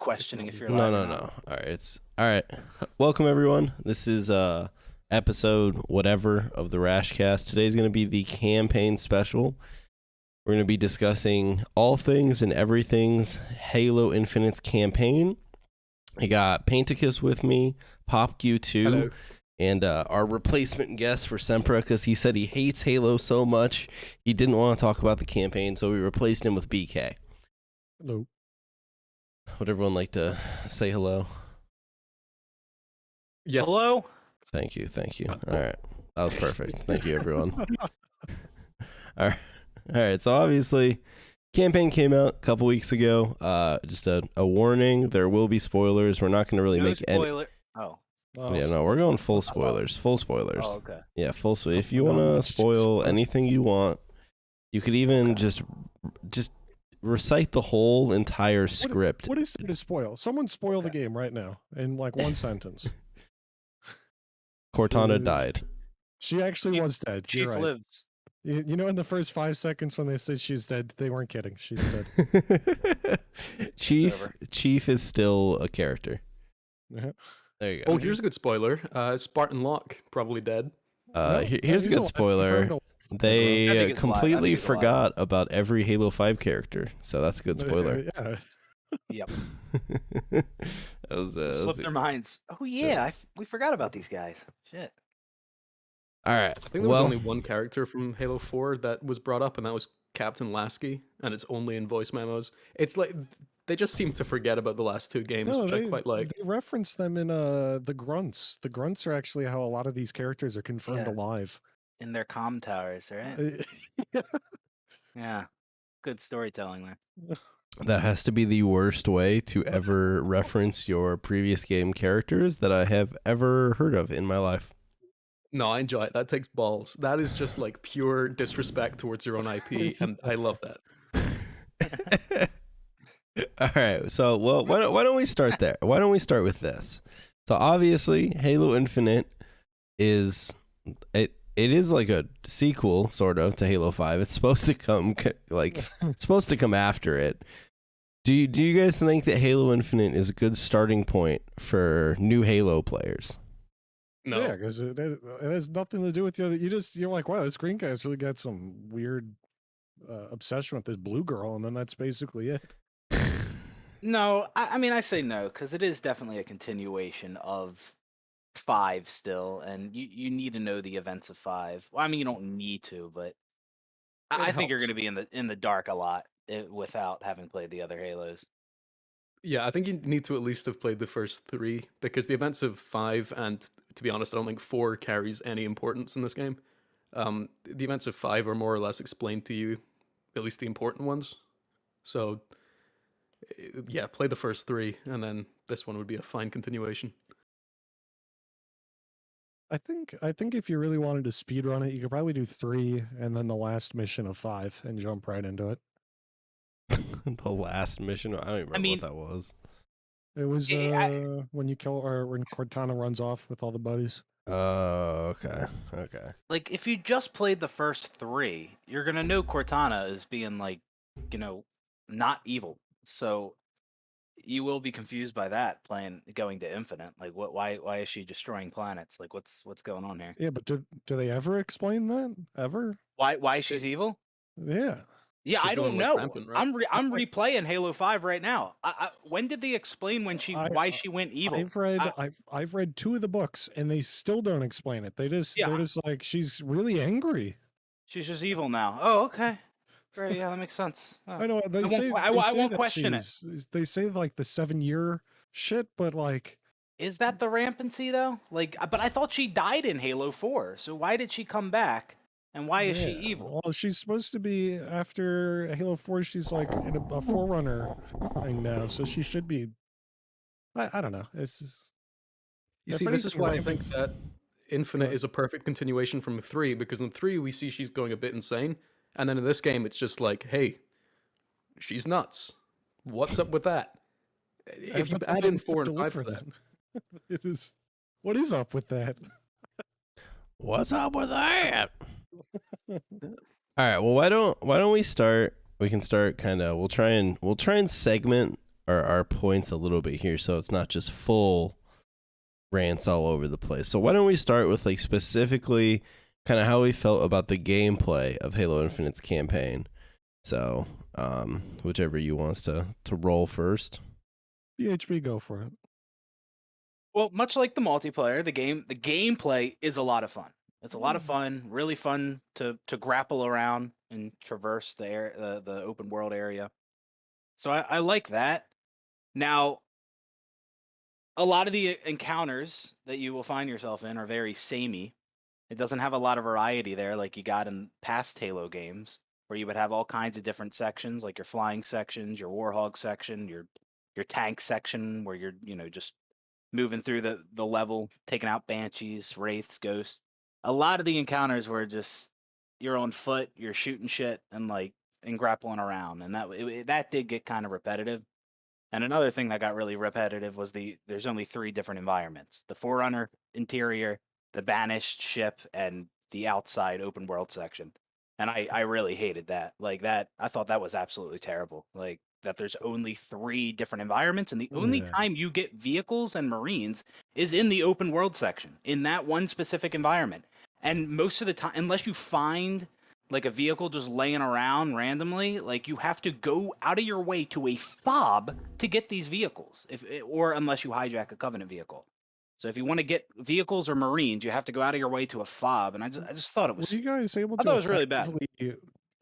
questioning if you're No, live no, or no. not. All right. Welcome everyone. This is episode whatever of the Rash cast. Today's going to be the campaign special. We're going to be discussing all things and everything's Halo Infinite's campaign. I got Painticus with me, PopQ2, Hello. and our replacement guest for Sempra because he said he hates Halo so much he didn't want to talk about the campaign, so we replaced him with BK. Hello. Would everyone like to say hello? Yes. Hello? Thank you. All right. That was perfect. Thank you, everyone. All right. So obviously, campaign came out a couple weeks ago. Just a warning. There will be spoilers. We're not going to really No make spoiler. Oh. Yeah, no, we're going full spoilers. Full spoilers. Oh, okay. Yeah, full spoilers. If you want to spoil anything you want, you could even just recite the whole entire script. What is there to spoil? Someone spoil the game right now in like one sentence. Cortana died. She actually was dead. Chief You're right. lives. You know, in the first 5 seconds when they said she's dead, they weren't kidding. She's dead. Chief is still a character. Uh-huh. There you go. Oh, here's a good spoiler. Spartan Locke, probably dead. Here's a good spoiler. They completely forgot about every Halo 5 character, so that's a good spoiler. Yeah. Yep. that was Slipped their minds. Oh, yeah. We forgot about these guys. Shit. All right. I think there was only one character from Halo 4 that was brought up, and that was Captain Lasky, and it's only in voice memos. It's like they just seem to forget about the last two games, which I quite like. They reference them in the grunts. The grunts are actually how a lot of these characters are confirmed alive. In their comm towers, right? Yeah. Good storytelling there. That has to be the worst way to ever reference your previous game characters that I have ever heard of in my life. No, I enjoy it. That takes balls. That is just like pure disrespect towards your own IP, and I love that. All right, so why don't we start there? Why don't we start with this? So obviously, Halo Infinite is it is like a sequel sort of to Halo 5. It's supposed to come after it. Do you guys think that Halo Infinite is a good starting point for new Halo players? No. Yeah, because it has nothing to do with the other. You're like, wow, this green guy's really got some weird obsession with this blue girl, and then that's basically it. No, I mean, I say no, because it is definitely a continuation of 5 still, and you need to know the events of 5. Well, I mean, you don't need to, but I think you're going to be in the dark a lot without having played the other Halos. Yeah, I think you need to at least have played the first 3, because the events of 5, and to be honest, I don't think 4 carries any importance in this game. The events of 5 are more or less explained to you, at least the important ones. So, yeah, play the first 3, and then this one would be a fine continuation. I think if you really wanted to speedrun it, you could probably do 3 and then the last mission of 5 and jump right into it. The last mission? I don't even remember what that was. It was when you kill or when Cortana runs off with all the buddies. Oh, okay. Like, if you just played the first 3, you're going to know Cortana as being, like, not evil. So you will be confused by that going to Infinite. Like, why is she destroying planets? Like, what's going on here? Yeah, but do they ever explain that? Ever? Why she's evil? Yeah. Yeah, She's I don't going, like, know. rampant, right? I'm replaying Halo 5 right now. When did they explain why she went evil? I've read 2 of the books and they still don't explain it. They're just like, she's really angry. She's just evil now. Oh, okay. Great, yeah, that makes sense. Oh. I know I won't question it. They say like the 7-year shit, but like, is that the rampancy though? Like, but I thought she died in Halo 4. So why did she come back? And why is she evil? Well, she's supposed to be after Halo 4. She's like in a Forerunner thing now, so she should be. I don't know. It's just, You see, this is why I think that Infinite is a perfect continuation from 3, because in 3 we see she's going a bit insane, and then in this game it's just like, hey, she's nuts. What's up with that? If you add in 4 and 5 to that, it is. What is up with that? What's up with that? All right. Well, why don't we start? We can start kind of. We'll try and segment our points a little bit here, so it's not just full rants all over the place. So why don't we start with like specifically kind of how we felt about the gameplay of Halo Infinite's campaign. So whichever you wants to roll first. BHB, go for it. Well, much like the multiplayer, the gameplay is a lot of fun. It's a lot of fun, really fun to grapple around and traverse the open world area. So I like that. Now, a lot of the encounters that you will find yourself in are very samey. It doesn't have a lot of variety there like you got in past Halo games, where you would have all kinds of different sections, like your flying sections, your warhog section, your tank section, where you're just moving through the level, taking out banshees, wraiths, ghosts. A lot of the encounters were just you're on foot, you're shooting shit, and grappling around, and that did get kind of repetitive. And another thing that got really repetitive was there's only 3 different environments: the Forerunner interior, the Banished ship, and the outside open world section. And I really hated that. Like that, I thought that was absolutely terrible. Like that there's only 3 different environments, and the only Yeah. time you get vehicles and Marines is in the open world section, in that one specific environment. And most of the time, unless you find like a vehicle just laying around randomly, like you have to go out of your way to a fob to get these vehicles, or unless you hijack a Covenant vehicle. So if you want to get vehicles or Marines, you have to go out of your way to a fob, and I just thought it Were was you guys able I to thought it was really bad. effectively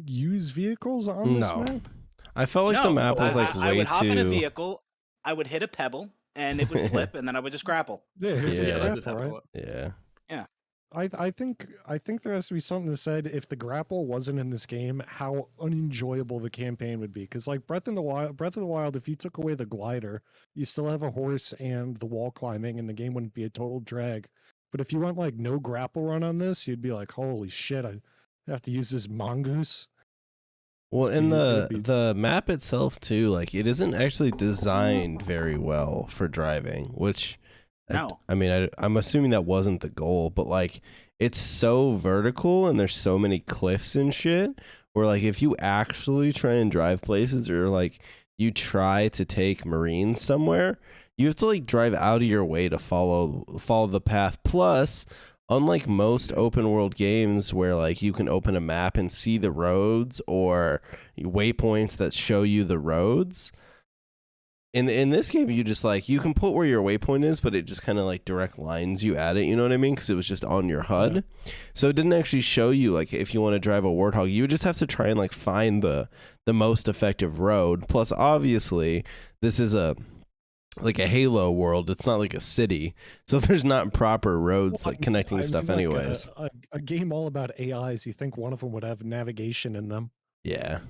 use vehicles on this No. map? I felt like the No, map was like I way would hop in a too. vehicle, I would hit a pebble, and it would flip, and then I would just grapple. Yeah, it's Yeah. just Yeah, that did grapple, happen a right? lot. Yeah. I think there has to be something to said if the grapple wasn't in this game, how unenjoyable the campaign would be. Because like Breath of the Wild, if you took away the glider, you still have a horse and the wall climbing, and the game wouldn't be a total drag. But if you went like no grapple run on this, you'd be like, holy shit, I have to use this mongoose. Well, It'd and be- it the would be- the map itself too, like it isn't actually designed very well for driving, which No. I mean, I'm assuming that wasn't the goal, but like it's so vertical and there's so many cliffs and shit where like if you actually try and drive places, or like you try to take Marines somewhere, you have to like drive out of your way to follow the path. Plus, unlike most open world games where like you can open a map and see the roads or waypoints that show you the roads, in this game you just like you can put where your waypoint is, but it just kind of like direct lines you at it, you know what I mean, because it was just on your HUD. So it didn't actually show you like if you want to drive a Warthog, you would just have to try and like find the most effective road. Plus obviously this is a Halo world, it's not like a city, so there's not proper roads like connecting I mean, stuff like, anyways. a game all about AIs, you think one of them would have navigation in them? Yeah.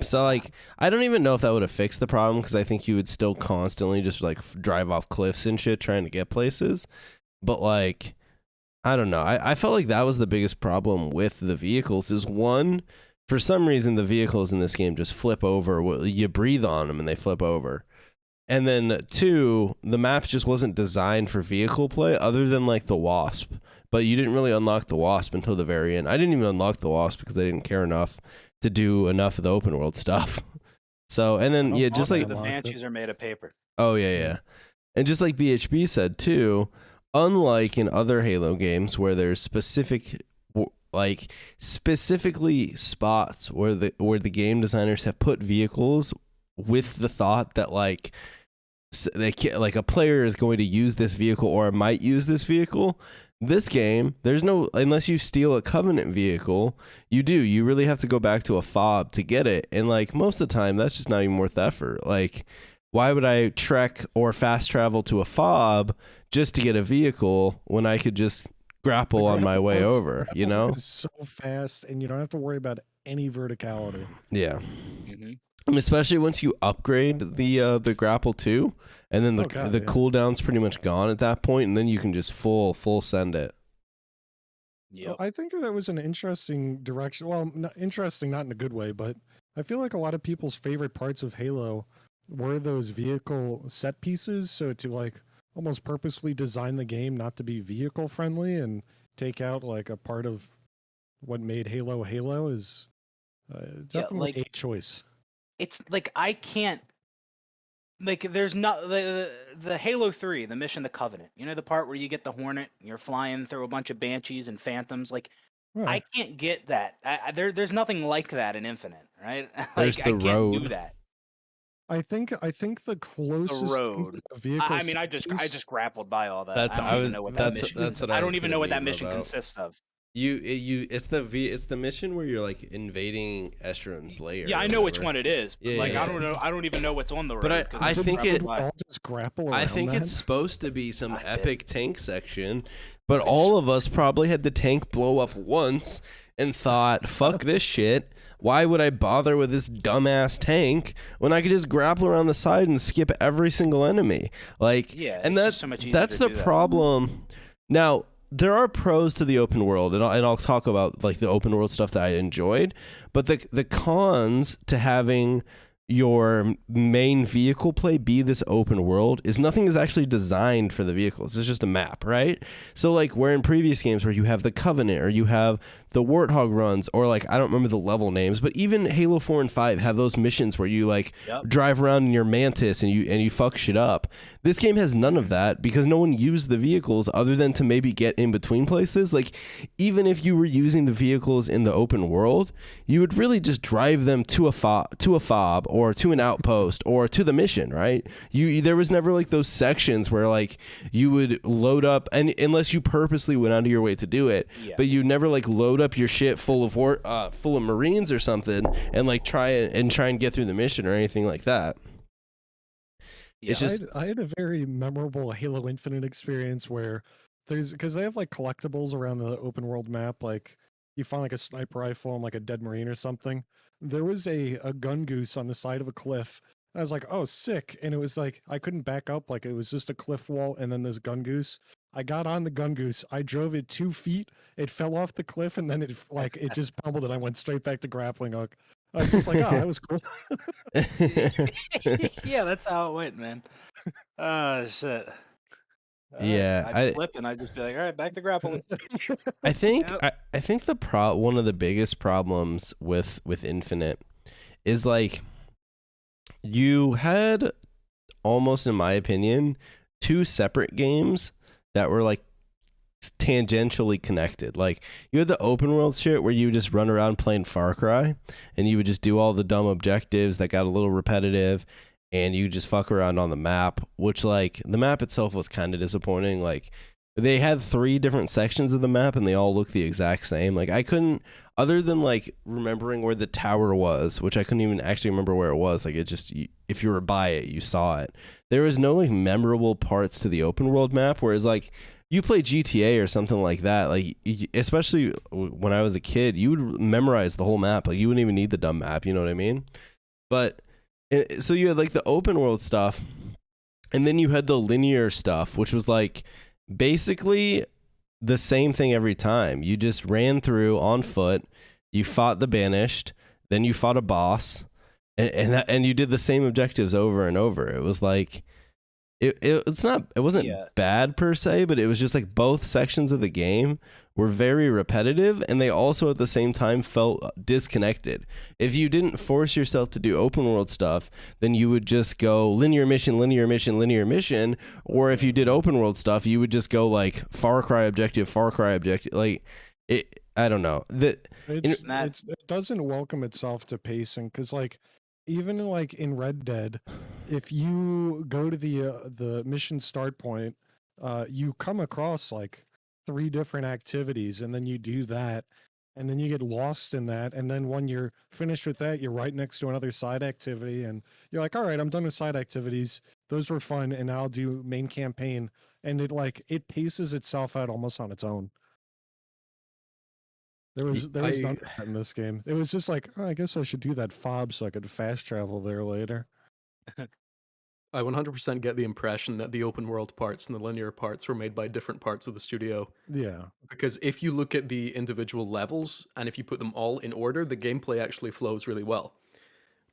So like, I don't even know if that would have fixed the problem, because I think you would still constantly just like drive off cliffs and shit trying to get places. But like, I don't know. I felt like that was the biggest problem with the vehicles. Is one, for some reason the vehicles in this game just flip over. You breathe on them and they flip over. And then 2, the map just wasn't designed for vehicle play, other than like the Wasp. But you didn't really unlock the Wasp until the very end. I didn't even unlock the Wasp because I didn't care enough to do enough of the open world stuff. So, and then yeah, just Also, like the Banshees are made of paper. oh yeah. And just like BHB said too, unlike in other Halo games where there's specifically spots where the game designers have put vehicles with the thought that like a player is going to use this vehicle or might use this vehicle. This game, there's no, unless you steal a Covenant vehicle, you really have to go back to a fob to get it. And like most of the time, that's just not even worth the effort. Like, why would I trek or fast travel to a fob just to get a vehicle when I could just grapple on my way over, you know? It's so fast, and you don't have to worry about any verticality. Yeah. Mm-hmm. I mean, especially once you upgrade the grapple too, and then the cooldown's pretty much gone at that point, and then you can just full send it. Yep. I think that was an interesting direction. Well, interesting, not in a good way, but I feel like a lot of people's favorite parts of Halo were those vehicle set pieces. So to like almost purposely design the game not to be vehicle friendly and take out like a part of what made Halo Halo is definitely a choice. It's like I can't like there's not the Halo 3, the mission, the Covenant. You know the part where you get the Hornet, and you're flying through a bunch of Banshees and Phantoms. Like I Right. can't get that. There's nothing like that in Infinite, right? There's Like I the can't do road. that. I think the The closest thing road. to a vehicle I mean, I staircase. just grappled by all that. That's I don't I even was know what that that's mission. that's what I I don't was even gonna know what that meme mission about. consists of. It's the mission where you're like invading Escherum's lair. Yeah, or I know which whatever. one it is, but Yeah, like yeah, I don't know. I don't even know what's on the road. But 'cause I just think traveled it- we by. all just grapple around I think that. it's supposed to be some I did. epic tank section, but all of us probably had the tank blow up once and thought, "Fuck this shit. Why would I bother with this dumbass tank when I could just grapple around the side and skip every single enemy?" Like, Yeah, and it's that's just so much easier that's to the do that. problem. Now, there are pros to the open world, and I'll talk about like the open world stuff that I enjoyed, but the cons to having your main vehicle play be this open world is nothing is actually designed for the vehicles. It's just a map, right? So like where in previous games where you have the Covenant or you have the Warthog runs, or like I don't remember the level names, but even Halo 4 and 5 have those missions where you like Yep. drive around in your Mantis and you fuck shit up. This game has none of that because no one used the vehicles other than to maybe get in between places. Like even if you were using the vehicles in the open world, you would really just drive them to a fob or to an outpost or to the mission, right? There was never like those sections where like you would load up, and unless you purposely went out of your way to do it, Yeah. but you never like load up your shit full of Marines or something and like try and get through the mission or anything like that. It's Yeah. just I had a very memorable Halo Infinite experience where because they have like collectibles around the open world map, like you find like a sniper rifle and like a dead Marine or something. There was a gun goose on the side of a cliff. I was like, oh, sick. And it was like I couldn't back up, like it was just a cliff wall and then this gun goose. I got on the gun goose, I drove it 2 feet, it fell off the cliff, and then it just pummeled and I went straight back to grappling hook. I was just like, oh, that was cool. Yeah, that's how it went, man. Oh shit. Yeah, I'd flip and I'd just be like, all right, back to grappling. I think Yep. I think one of the biggest problems with Infinite is like you had almost, in my opinion, 2 separate games that were like tangentially connected. Like you had the open world shit where you would just run around playing Far Cry and you would just do all the dumb objectives that got a little repetitive, and you just fuck around on the map, which like the map itself was kind of disappointing. Like they had 3 different sections of the map and they all look the exact same. Like I couldn't, other than like remembering where the tower was, which I couldn't even actually remember where it was. Like it just, if you were by it, you saw it. There was no like memorable parts to the open world map. Whereas like you play GTA or something like that, like especially when I was a kid, you would memorize the whole map. Like you wouldn't even need the dumb map. You know what I mean? But so you had like the open world stuff, and then you had the linear stuff, which was like basically the same thing every time. You just ran through on foot, you fought the banished, then you fought a boss, and you did the same objectives over and over. It was like it wasn't Yeah. bad per se, but it was just like both sections of the game were very repetitive, and they also at the same time felt disconnected. If you didn't force yourself to do open world stuff, then you would just go linear mission, linear mission, linear mission. Or if you did open world stuff, you would just go like Far Cry objective, Far Cry objective. Like it, I don't know. It doesn't welcome itself to pacing, because like even like in Red Dead, if you go to the mission start point, you come across like 3 different activities, and then you do that, and then you get lost in that, and then when you're finished with that, you're right next to another side activity, and you're like, all right, I'm done with side activities. Those were fun, and now I'll do main campaign, and it paces itself out almost on its own. There was none of that in this game. It was just like, oh, I guess I should do that fob so I could fast travel there later. I 100% get the impression that the open world parts and the linear parts were made by different parts of the studio. Yeah. Because if you look at the individual levels and if you put them all in order, the gameplay actually flows really well.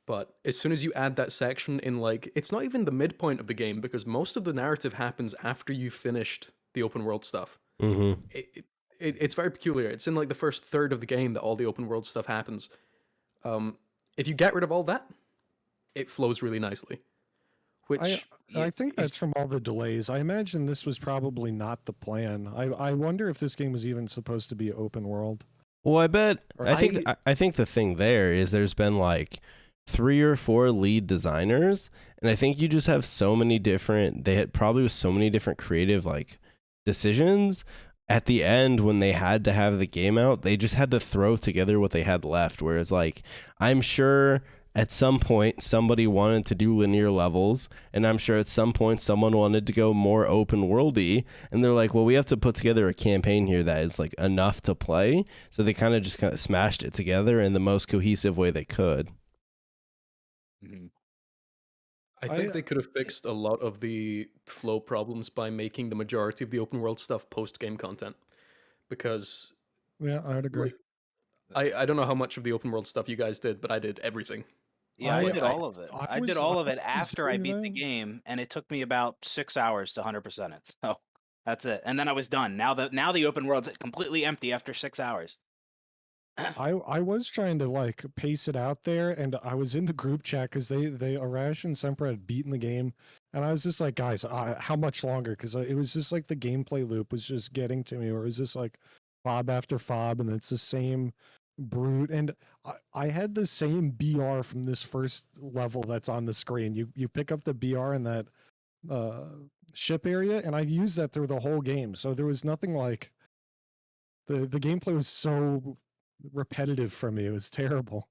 But as soon as you add that section in, like, it's not even the midpoint of the game, because most of the narrative happens after you've finished the open world stuff. Mm-hmm. It's very peculiar. It's in like the first third of the game that all the open world stuff happens. If you get rid of all that, it flows really nicely. which I think that's from all the delays. I imagine this was probably not the plan. I wonder if this game was even supposed to be open world. Well, I bet. Or I think the thing there is there's been like 3 or 4 lead designers, and I think you just have so many different. They had probably with so many different creative like decisions. At the end, when they had to have the game out, they just had to throw together what they had left. Whereas, like, I'm sure at some point somebody wanted to do linear levels, and I'm sure at some point someone wanted to go more open worldy, and they're like, well, we have to put together a campaign here that is like enough to play. So they kind of smashed it together in the most cohesive way they could. Mhm. I think they could have fixed a lot of the flow problems by making the majority of the open world stuff post game content. Because yeah, I would agree. like, I don't know how much of the open world stuff you guys did, but I did everything. Yeah, I I- did I- all of it. I I did was- all I of it was after I doing beat the that. game, and it took me about 6 hours to 100% it. So that's it. And then I was done. Now the open world's completely empty after 6 hours. I was trying to like pace it out there, and I was in the group chat because they Arash and Semper had beaten the game, and I was just like, guys, how much longer? Because it was just like the gameplay loop was just getting to me, where it was just like fob after fob, and it's the same brute. And I had the same BR from this first level that's on the screen. You pick up the BR in that ship area, and I used that through the whole game. So there was nothing like the gameplay was so repetitive for me. It was terrible.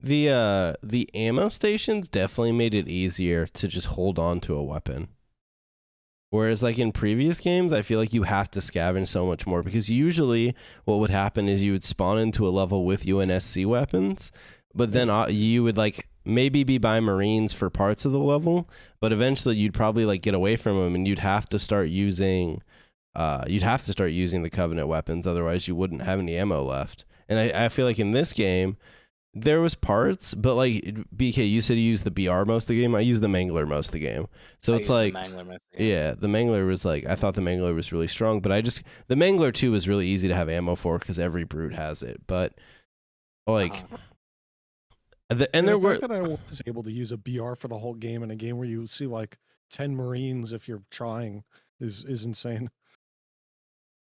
The ammo stations definitely made it easier to just hold on to a weapon. Whereas like in previous games, I feel like you have to scavenge so much more, because usually what would happen is you would spawn into a level with UNSC weapons, but then you would like maybe be by Marines for parts of the level, but eventually you'd probably like get away from them, and you'd have to start using the Covenant weapons, otherwise you wouldn't have any ammo left. And I feel like in this game, there was parts, but like BK, you said you used the BR most of the game. I used the Mangler most of the game. So it's like, yeah, the Mangler was like, I thought the Mangler was really strong, but the Mangler too was really easy to have ammo for because every brute has it. But like, the fact that I was able to use a BR for the whole game in a game where you see like 10 Marines if you're trying is insane.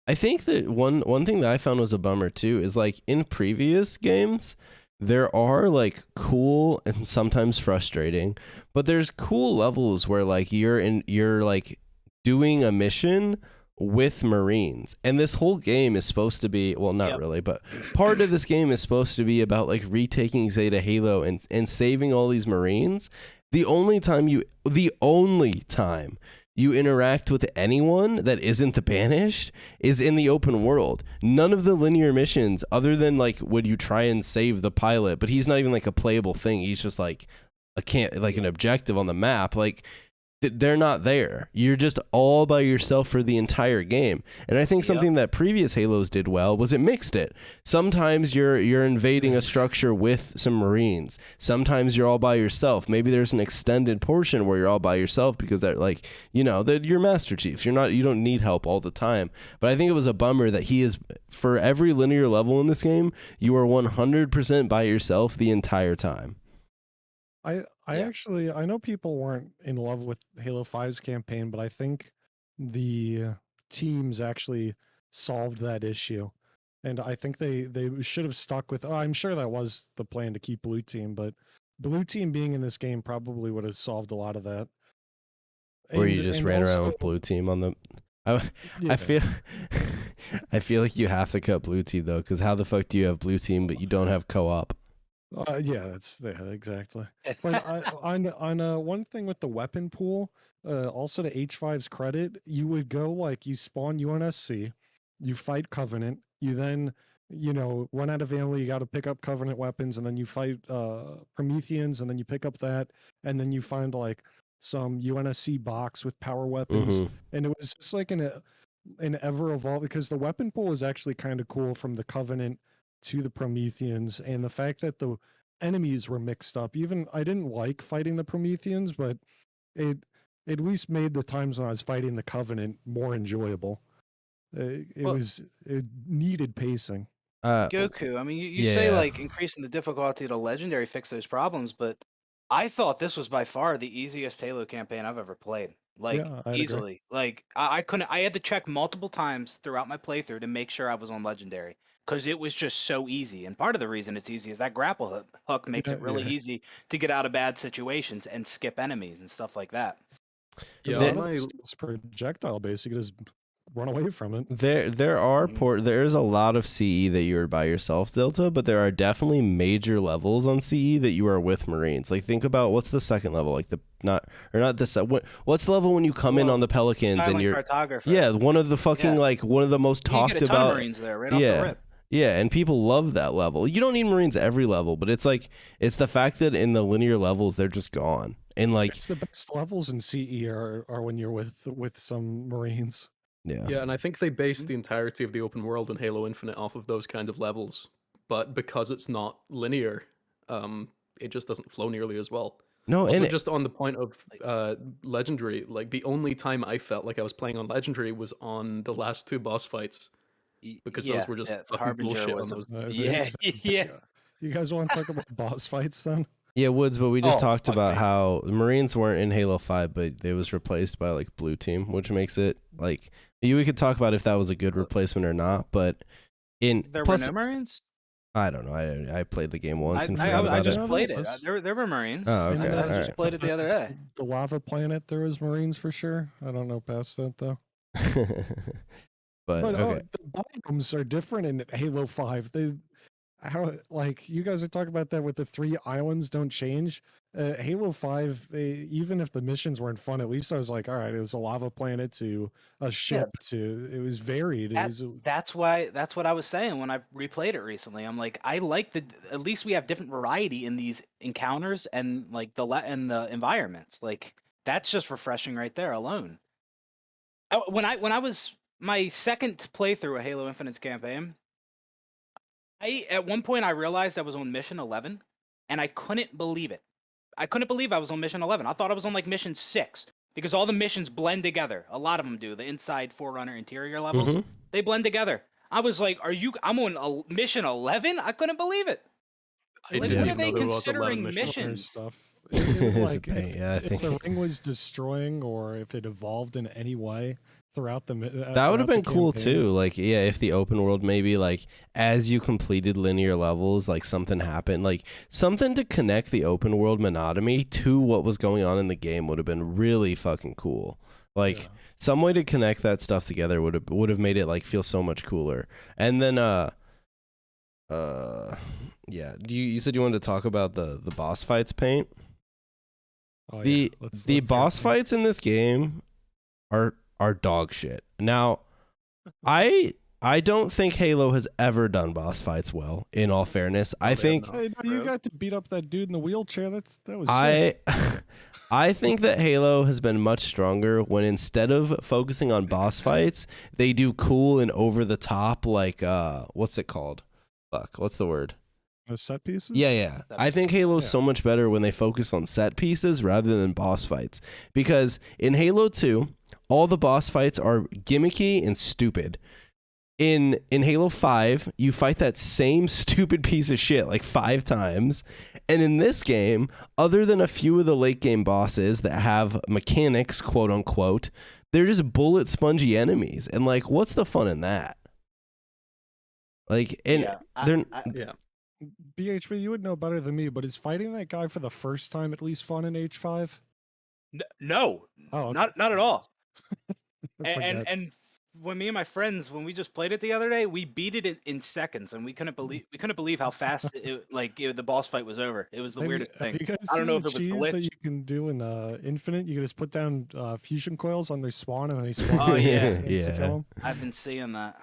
I think that one thing that I found was a bummer too is like in previous games, there are like cool and sometimes frustrating, but there's cool levels where like you're like doing a mission with Marines, and this whole game is supposed to be, well, not really, but part of this game is supposed to be about like retaking Zeta Halo and saving all these Marines. The only time you interact with anyone that isn't the Banished is in the open world. None of the linear missions, other than like when you try and save the pilot, but he's not even like a playable thing. He's just like an objective on the map. Like they're not there. You're just all by yourself for the entire game. And I think something that previous Halos did well was it mixed it. Sometimes you're invading a structure with some Marines. Sometimes you're all by yourself. Maybe there's an extended portion where you're all by yourself because they're like, you're Master Chiefs. You don't need help all the time. But I think it was a bummer that he is, for every linear level in this game, you are 100% by yourself the entire time. I know people weren't in love with Halo 5's campaign, but I think the teams actually solved that issue. And I think they should have stuck with, I'm sure that was the plan to keep Blue Team, but Blue Team being in this game probably would have solved a lot of that. Or you just ran around with Blue Team on the... I feel I feel like you have to cut Blue Team though, because how the fuck do you have Blue Team but you don't have co-op? Exactly. But on one thing with the weapon pool, also to H5's credit, you would go like you spawn UNSC, you fight Covenant, you then run out of ammo, you got to pick up Covenant weapons, and then you fight Prometheans, and then you pick up that, and then you find like some UNSC box with power weapons, and it was just like an ever evolving, because the weapon pool is actually kind of cool from the Covenant to the Prometheans, and the fact that the enemies were mixed up. Even I didn't like fighting the Prometheans, but it at least made the times when I was fighting the Covenant more enjoyable. It needed pacing. Goku, I mean, you say like increasing the difficulty to legendary fix those problems, but I thought this was by far the easiest Halo campaign I've ever played. Like Yeah, I'd agree. easily. Like I couldn't. I had to check multiple times throughout my playthrough to make sure I was on legendary because it was just so easy. And part of the reason it's easy is that grapple hook makes it really Yeah. easy to get out of bad situations and skip enemies and stuff like that. Because Yeah, a on lot my of it's projectile based. You can just run away from it. There's a lot of CE that you are by yourself, Delta, but there are definitely major levels on CE that you are with Marines. Like think about what's the second level, like what's the level when you come in Well, on the Pelicans and Silent you're cartographer. one of the fucking Yeah. like one of the most You talked get a ton of about. Marines there right off the rip. Yeah, and people love that level. You don't need Marines every level, but it's like it's the fact that in the linear levels they're just gone. And like It's the best levels in CE are when you're with some Marines. Yeah, and I think they base the entirety of the open world in Halo Infinite off of those kind of levels. But because it's not linear, it just doesn't flow nearly as well. no, Also, and just on the point of Legendary, like the only time I felt like I was playing on Legendary was on the last two boss fights, because those were just fucking Harbinger bullshit was on those. yeah. You guys want to talk about boss fights then? yeah, Woods, but we just Oh, talked fuck about me. how the Marines weren't in Halo 5, but it was replaced by like Blue Team, which makes it like we could talk about if that was a good replacement or not, but There plus were no Marines? I don't know. I played the game once and I forgot about just it. played it. was. There were Marines. Oh, okay. And, All I just right. played it the other day. The lava planet, there was Marines for sure. I don't know past that though. But But okay. the biomes are different in Halo 5. Like you guys are talking about that with the 3 islands don't change. Halo 5, even if the missions weren't fun, at least I was like, all right, it was a lava planet to a ship to it was varied. That's what I was saying when I replayed it recently. I'm like, I like at least we have different variety in these encounters and like and the environments. Like that's just refreshing right there alone. When I was my second playthrough of Halo Infinite's campaign, at one point I realized I was on mission 11 and I couldn't believe it. I couldn't believe I was on mission 11. I thought I was on like mission 6 because all the missions blend together. A lot of them do. The inside Forerunner interior levels, they blend together. I was like, I'm on mission 11? I couldn't believe it. I Like, didn't what are even they know there was 11 considering missions? stuff. Like, If the ring was destroying or if it evolved in any way throughout that would have been cool too. Like, yeah, if the open world maybe like as you completed linear levels, like something happened, like something to connect the open world monotony to what was going on in the game would have been really fucking cool. Like some way to connect that stuff together would have made it like feel so much cooler. And then yeah, you said you wanted to talk about the boss fights, Paint. Oh, the let's boss fights in this game are dog shit. Now, I don't think Halo has ever done boss fights well. In all fairness, I think Hey, no, you got to beat up that dude in the wheelchair. That was I I think that Halo has been much stronger when instead of focusing on boss fights, they do cool and over the top like what's it called? Fuck, what's the word? Set pieces. Yeah. I think Halo's so much better when they focus on set pieces rather than boss fights. Because in Halo 2, all the boss fights are gimmicky and stupid. In Halo 5, you fight that same stupid piece of shit like 5 times. And in this game, other than a few of the late game bosses that have mechanics, quote unquote, they're just bullet spongy enemies. And like, what's the fun in that? Like, and yeah. BHB, you would know better than me, but is fighting that guy for the first time at least fun in H5? No, Oh, not at all. I forget. And when me and my friends, when we just played it the other day, we beat it in seconds, and we couldn't believe how fast the boss fight was over. It was the weirdest Have thing. you guys I don't know seen if the it was cheese that glitch. you can do in Infinite? You can just put down fusion coils on their spawn and they spawn. Oh, yeah. Yeah. I've been seeing that.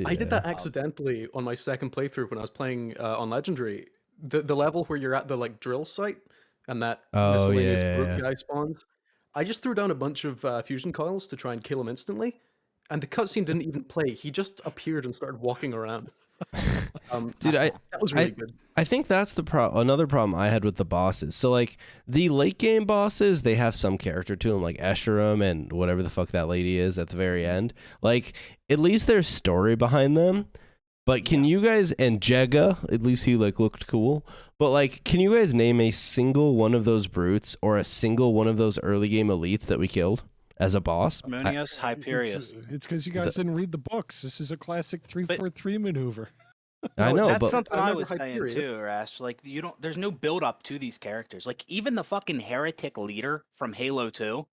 I did that accidentally on my second playthrough when I was playing on Legendary. The level where you're at the like drill site and that miscellaneous brute guy spawns. I just threw down a bunch of fusion coils to try and kill him instantly, and the cutscene didn't even play. He just appeared and started walking around. Dude, that was really good. I think that's another problem I had with the bosses. So like the late game bosses, they have some character to them, like Escharum and whatever the fuck that lady is at the very end. Like at least there's story behind them. But can you guys, and Jega, at least he like looked cool. But like, can you guys name a single one of those brutes or a single one of those early game elites that we killed as a boss? Harmonious, Hyperius. It's because you guys didn't read the books. This is a classic 3-4-3 maneuver. I know, That's but something I remember was saying Hyperius. too, Rash. Like you don't, there's no build up to these characters. Like even the fucking heretic leader from Halo 2,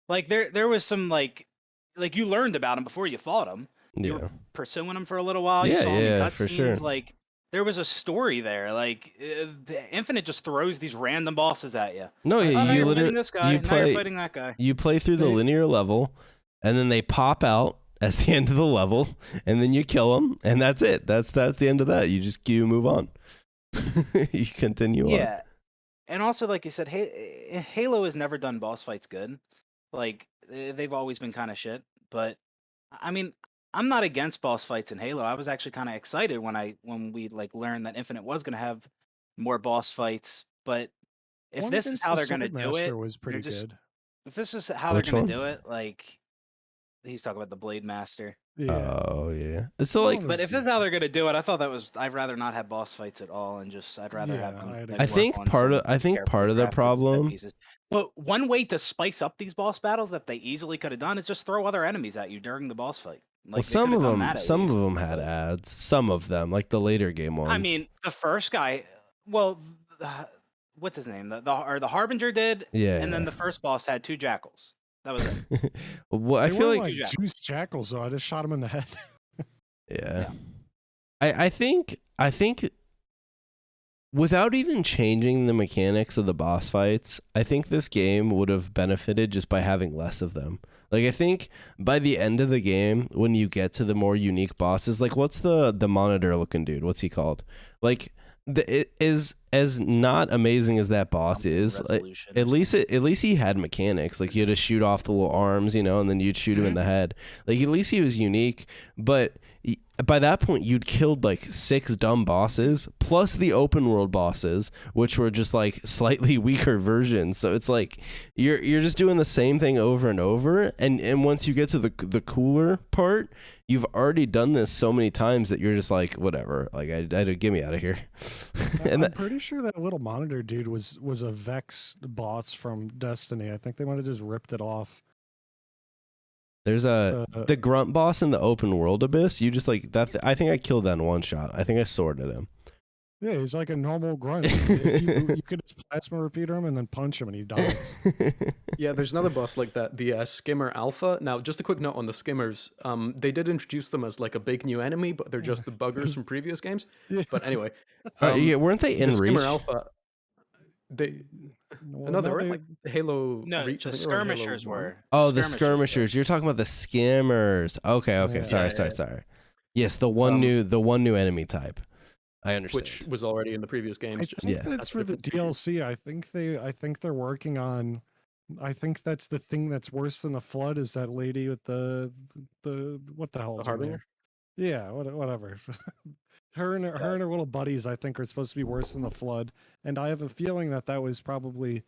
like there was some like you learned about him before you fought him. You yeah, were pursuing him for a little while. You Yeah, saw him in yeah, cutscenes. for sure. Like there was a story there. Like the Infinite just throws these random bosses at you. no, Like, yeah, oh, now you you're fighting literally this guy. you Now play you're fighting that guy. you play through the They- linear level, and then they pop out as the end of the level, and then you kill them, and that's it. That's the end of that. You move on. You continue on. Yeah, and also like you said, Halo has never done boss fights good. Like they've always been kind of shit. But I mean, I'm not against boss fights in Halo. I was actually kind of excited when we like learned that Infinite was gonna have more boss fights. But if One this is against how the they're gonna do Swordmaster it, was pretty just- good. if this is how Which they're gonna one? do it, like he's talking about the Blade Master. Yeah. Oh yeah. So like, Well, But if this is how they're gonna do it, I thought that was. I'd rather not have boss fights at all, and just I'd rather have Yeah, them. I'd like, I work think on part some of the carefully crafted set problem. pieces. But one way to spice up these boss battles that they easily could have done is just throw other enemies at you during the boss fight. Like, Well, they some could of have done them, that at some of least. them had ads. Some of them, like the later game ones. I mean, the first guy. Well, what's his name? The Harbinger did, yeah. and then the first boss had 2 jackals. That was it. Well, I They feel weren't like, Jackals. juice jackals, though. I just shot him in the head. yeah. I think without even changing the mechanics of the boss fights, I think this game would have benefited just by having less of them. Like, I think by the end of the game, when you get to the more unique bosses, like what's the monitor looking dude? What's he called? Like, it is as not amazing as that boss is. Like, Resolution at or least he had mechanics. Like, you had to shoot off the little arms, you know, and then you'd shoot him in the head. Like, at least he was unique. But by that point, you'd killed like 6 dumb bosses plus the open world bosses, which were just like slightly weaker versions. So it's like you're just doing the same thing over and over. And once you get to the cooler part, you've already done this so many times that you're just like, whatever. Like, I get me out of here. And I'm pretty sure that little monitor dude was a Vex boss from Destiny. I think they might have just ripped it off. there's the grunt boss in the open world abyss. You just like that. I think I killed that in one shot. I think I sworded him. Yeah, he's like a normal grunt. you could just plasma repeater him and then punch him and he dies. Yeah, there's another boss like that, the Skimmer Alpha. Now, just a quick note on the Skimmers. They did introduce them as like a big new enemy, but they're just the buggers from previous games. Yeah. But anyway, Yeah, weren't they in the Reach? Skimmer Alpha. They Well, no, they now weren't like Halo. No, Reach. I the think they were in Halo skirmishers 1. were. Oh, the skirmishers. You're talking about the skimmers. Okay. Yeah. Sorry. Yes, the one new enemy type. I understand. Which was already in the previous I games. Just think Yeah. that's that's for the different species. DLC. I think they're working on. I think that's the thing that's worse than the flood is that lady with the what the hell The is her name? Harbinger? Yeah, whatever. her and her little buddies, I think, are supposed to be worse than the flood, and I have a feeling that was probably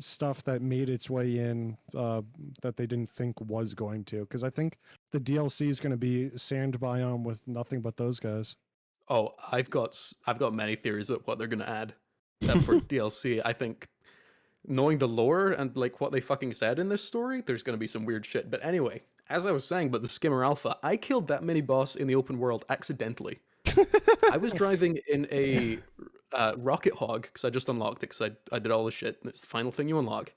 stuff that made its way in that they didn't think was going to, because I think the DLC is going to be sand biome with nothing but those guys. Oh, I've got many theories about what they're gonna add for DLC. I think knowing the lore and like what they fucking said in this story, there's gonna be some weird shit. But anyway, as I was saying about the Skimmer Alpha, I killed that mini boss in the open world accidentally. I was driving in a Rocket Hog because I just unlocked it because I did all the shit. And it's the final thing you unlock.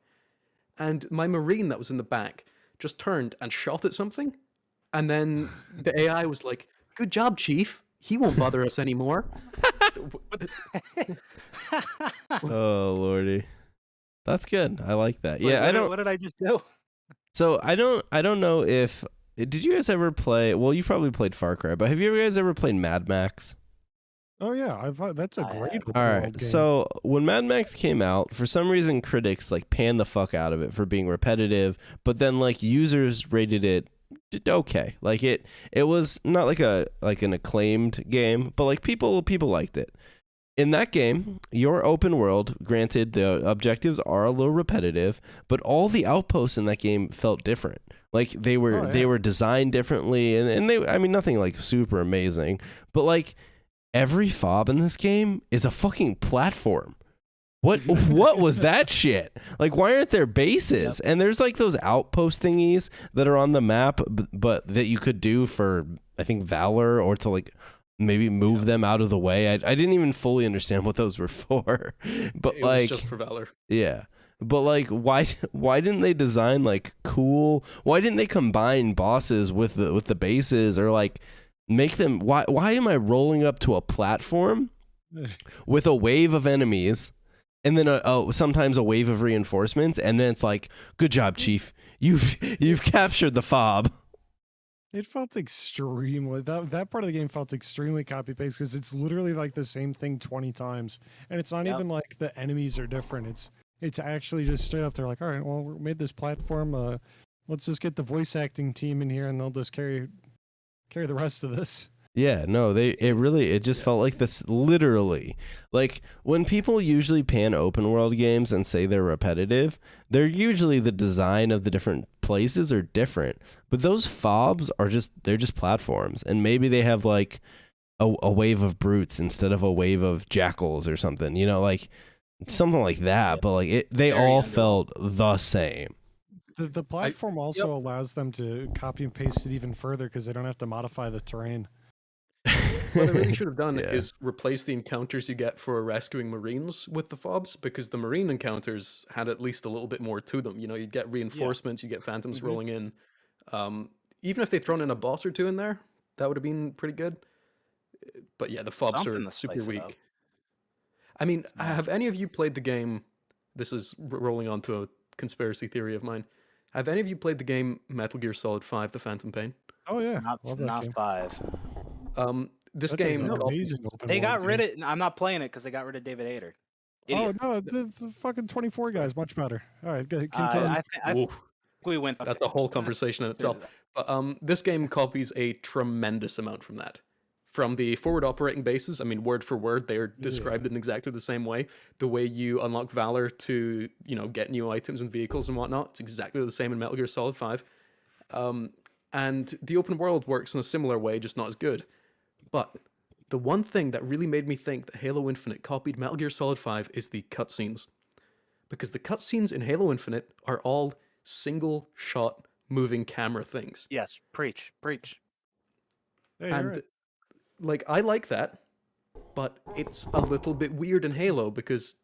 And my Marine that was in the back just turned and shot at something. And then the AI was like, "Good job, Chief. He won't bother us anymore." Oh lordy, that's good. I like that. Wait, Yeah, I don't. What did I just do? So I don't know if did you guys ever play? Well, you probably played Far Cry, but have you guys ever played Mad Max? Oh yeah, that's a I great. have. open All world right. game. So when Mad Max came out, for some reason critics like panned the fuck out of it for being repetitive, but then like users rated it okay. Like it was not like an acclaimed game, but like people liked it. in that game, your open world, granted the objectives are a little repetitive, but all the outposts in that game felt different. Like they were designed differently, and they, I mean, nothing like super amazing, but like every fob in this game is a fucking platform. What was that shit? Like, why aren't there bases? Yep. And there's like those outpost thingies that are on the map, but that you could do for, I think, Valor, or to like maybe move them out of the way. I didn't even fully understand what those were for, but it like was just for Valor. Yeah, but like, why didn't they design like cool? Why didn't they combine bosses with the bases, or like make them? Why am I rolling up to a platform with a wave of enemies? And then sometimes a wave of reinforcements, and then it's like, good job, Chief. You've captured the fob. It felt extremely, that part of the game felt extremely copy paste, because it's literally like the same thing 20 times, and it's not even like the enemies are different. It's actually just straight up. They're like, all right, well, we made this platform. Let's just get the voice acting team in here, and they'll just carry the rest of this. Yeah, no, it just felt like this, literally. Like, when people usually pan open world games and say they're repetitive, they're usually the design of the different places are different. But those fobs they're just platforms, and maybe they have like a wave of brutes instead of a wave of jackals or something, you know, like something like that. But like they all felt the same. The platform also allows them to copy and paste it even further, because they don't have to modify the terrain. What they really should have done is replace the encounters you get for rescuing Marines with the fobs, because the Marine encounters had at least a little bit more to them. You know, you'd get reinforcements, you get phantoms rolling in. Even if they'd thrown in a boss or two in there, that would have been pretty good. But yeah, the fobs are super weak. I mean, have any of you played the game? This is rolling onto a conspiracy theory of mine. Have any of you played the game Metal Gear Solid 5: The Phantom Pain? Oh yeah, not 5. This That's game, they got rid of. I'm not playing it because they got rid of David Hayter. Idiot. Oh no, the fucking 24 guy is much better. All right, good. I think we went. That's a whole conversation in itself. But this game copies a tremendous amount from that. From the forward operating bases, I mean, word for word, they are described in exactly the same way. The way you unlock Valor to, you know, get new items and vehicles and whatnot, it's exactly the same in Metal Gear Solid 5. And the open world works in a similar way, just not as good. But the one thing that really made me think that Halo Infinite copied Metal Gear Solid 5 is the cutscenes. Because the cutscenes in Halo Infinite are all single shot moving camera things. Yes, preach. And like, I like that, but it's a little bit weird in Halo, because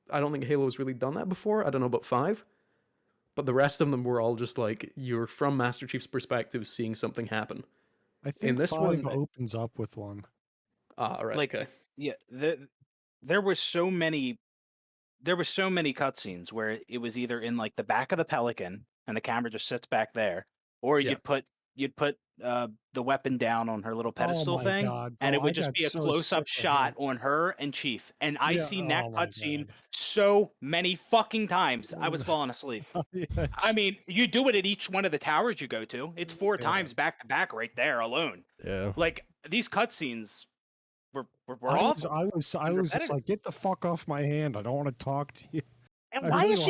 I don't think Halo's really done that before. I don't know about 5. But the rest of them were all just like, you're from Master Chief's perspective seeing something happen. I think in this 5 one opens up with one. Right. Like, okay. Yeah, there were so many cutscenes where it was either in like the back of the Pelican and the camera just sits back there, or you'd put the weapon down on her little pedestal thing, and it would just be a close-up shot on her and Chief. And I seen that cutscene so many fucking times, I was falling asleep. I mean, you do it at each one of the towers you go to. It's 4 times back to back right there alone. Yeah, like these cutscenes were awful. I was just like, get the fuck off my hand! I don't want to talk to you. And why is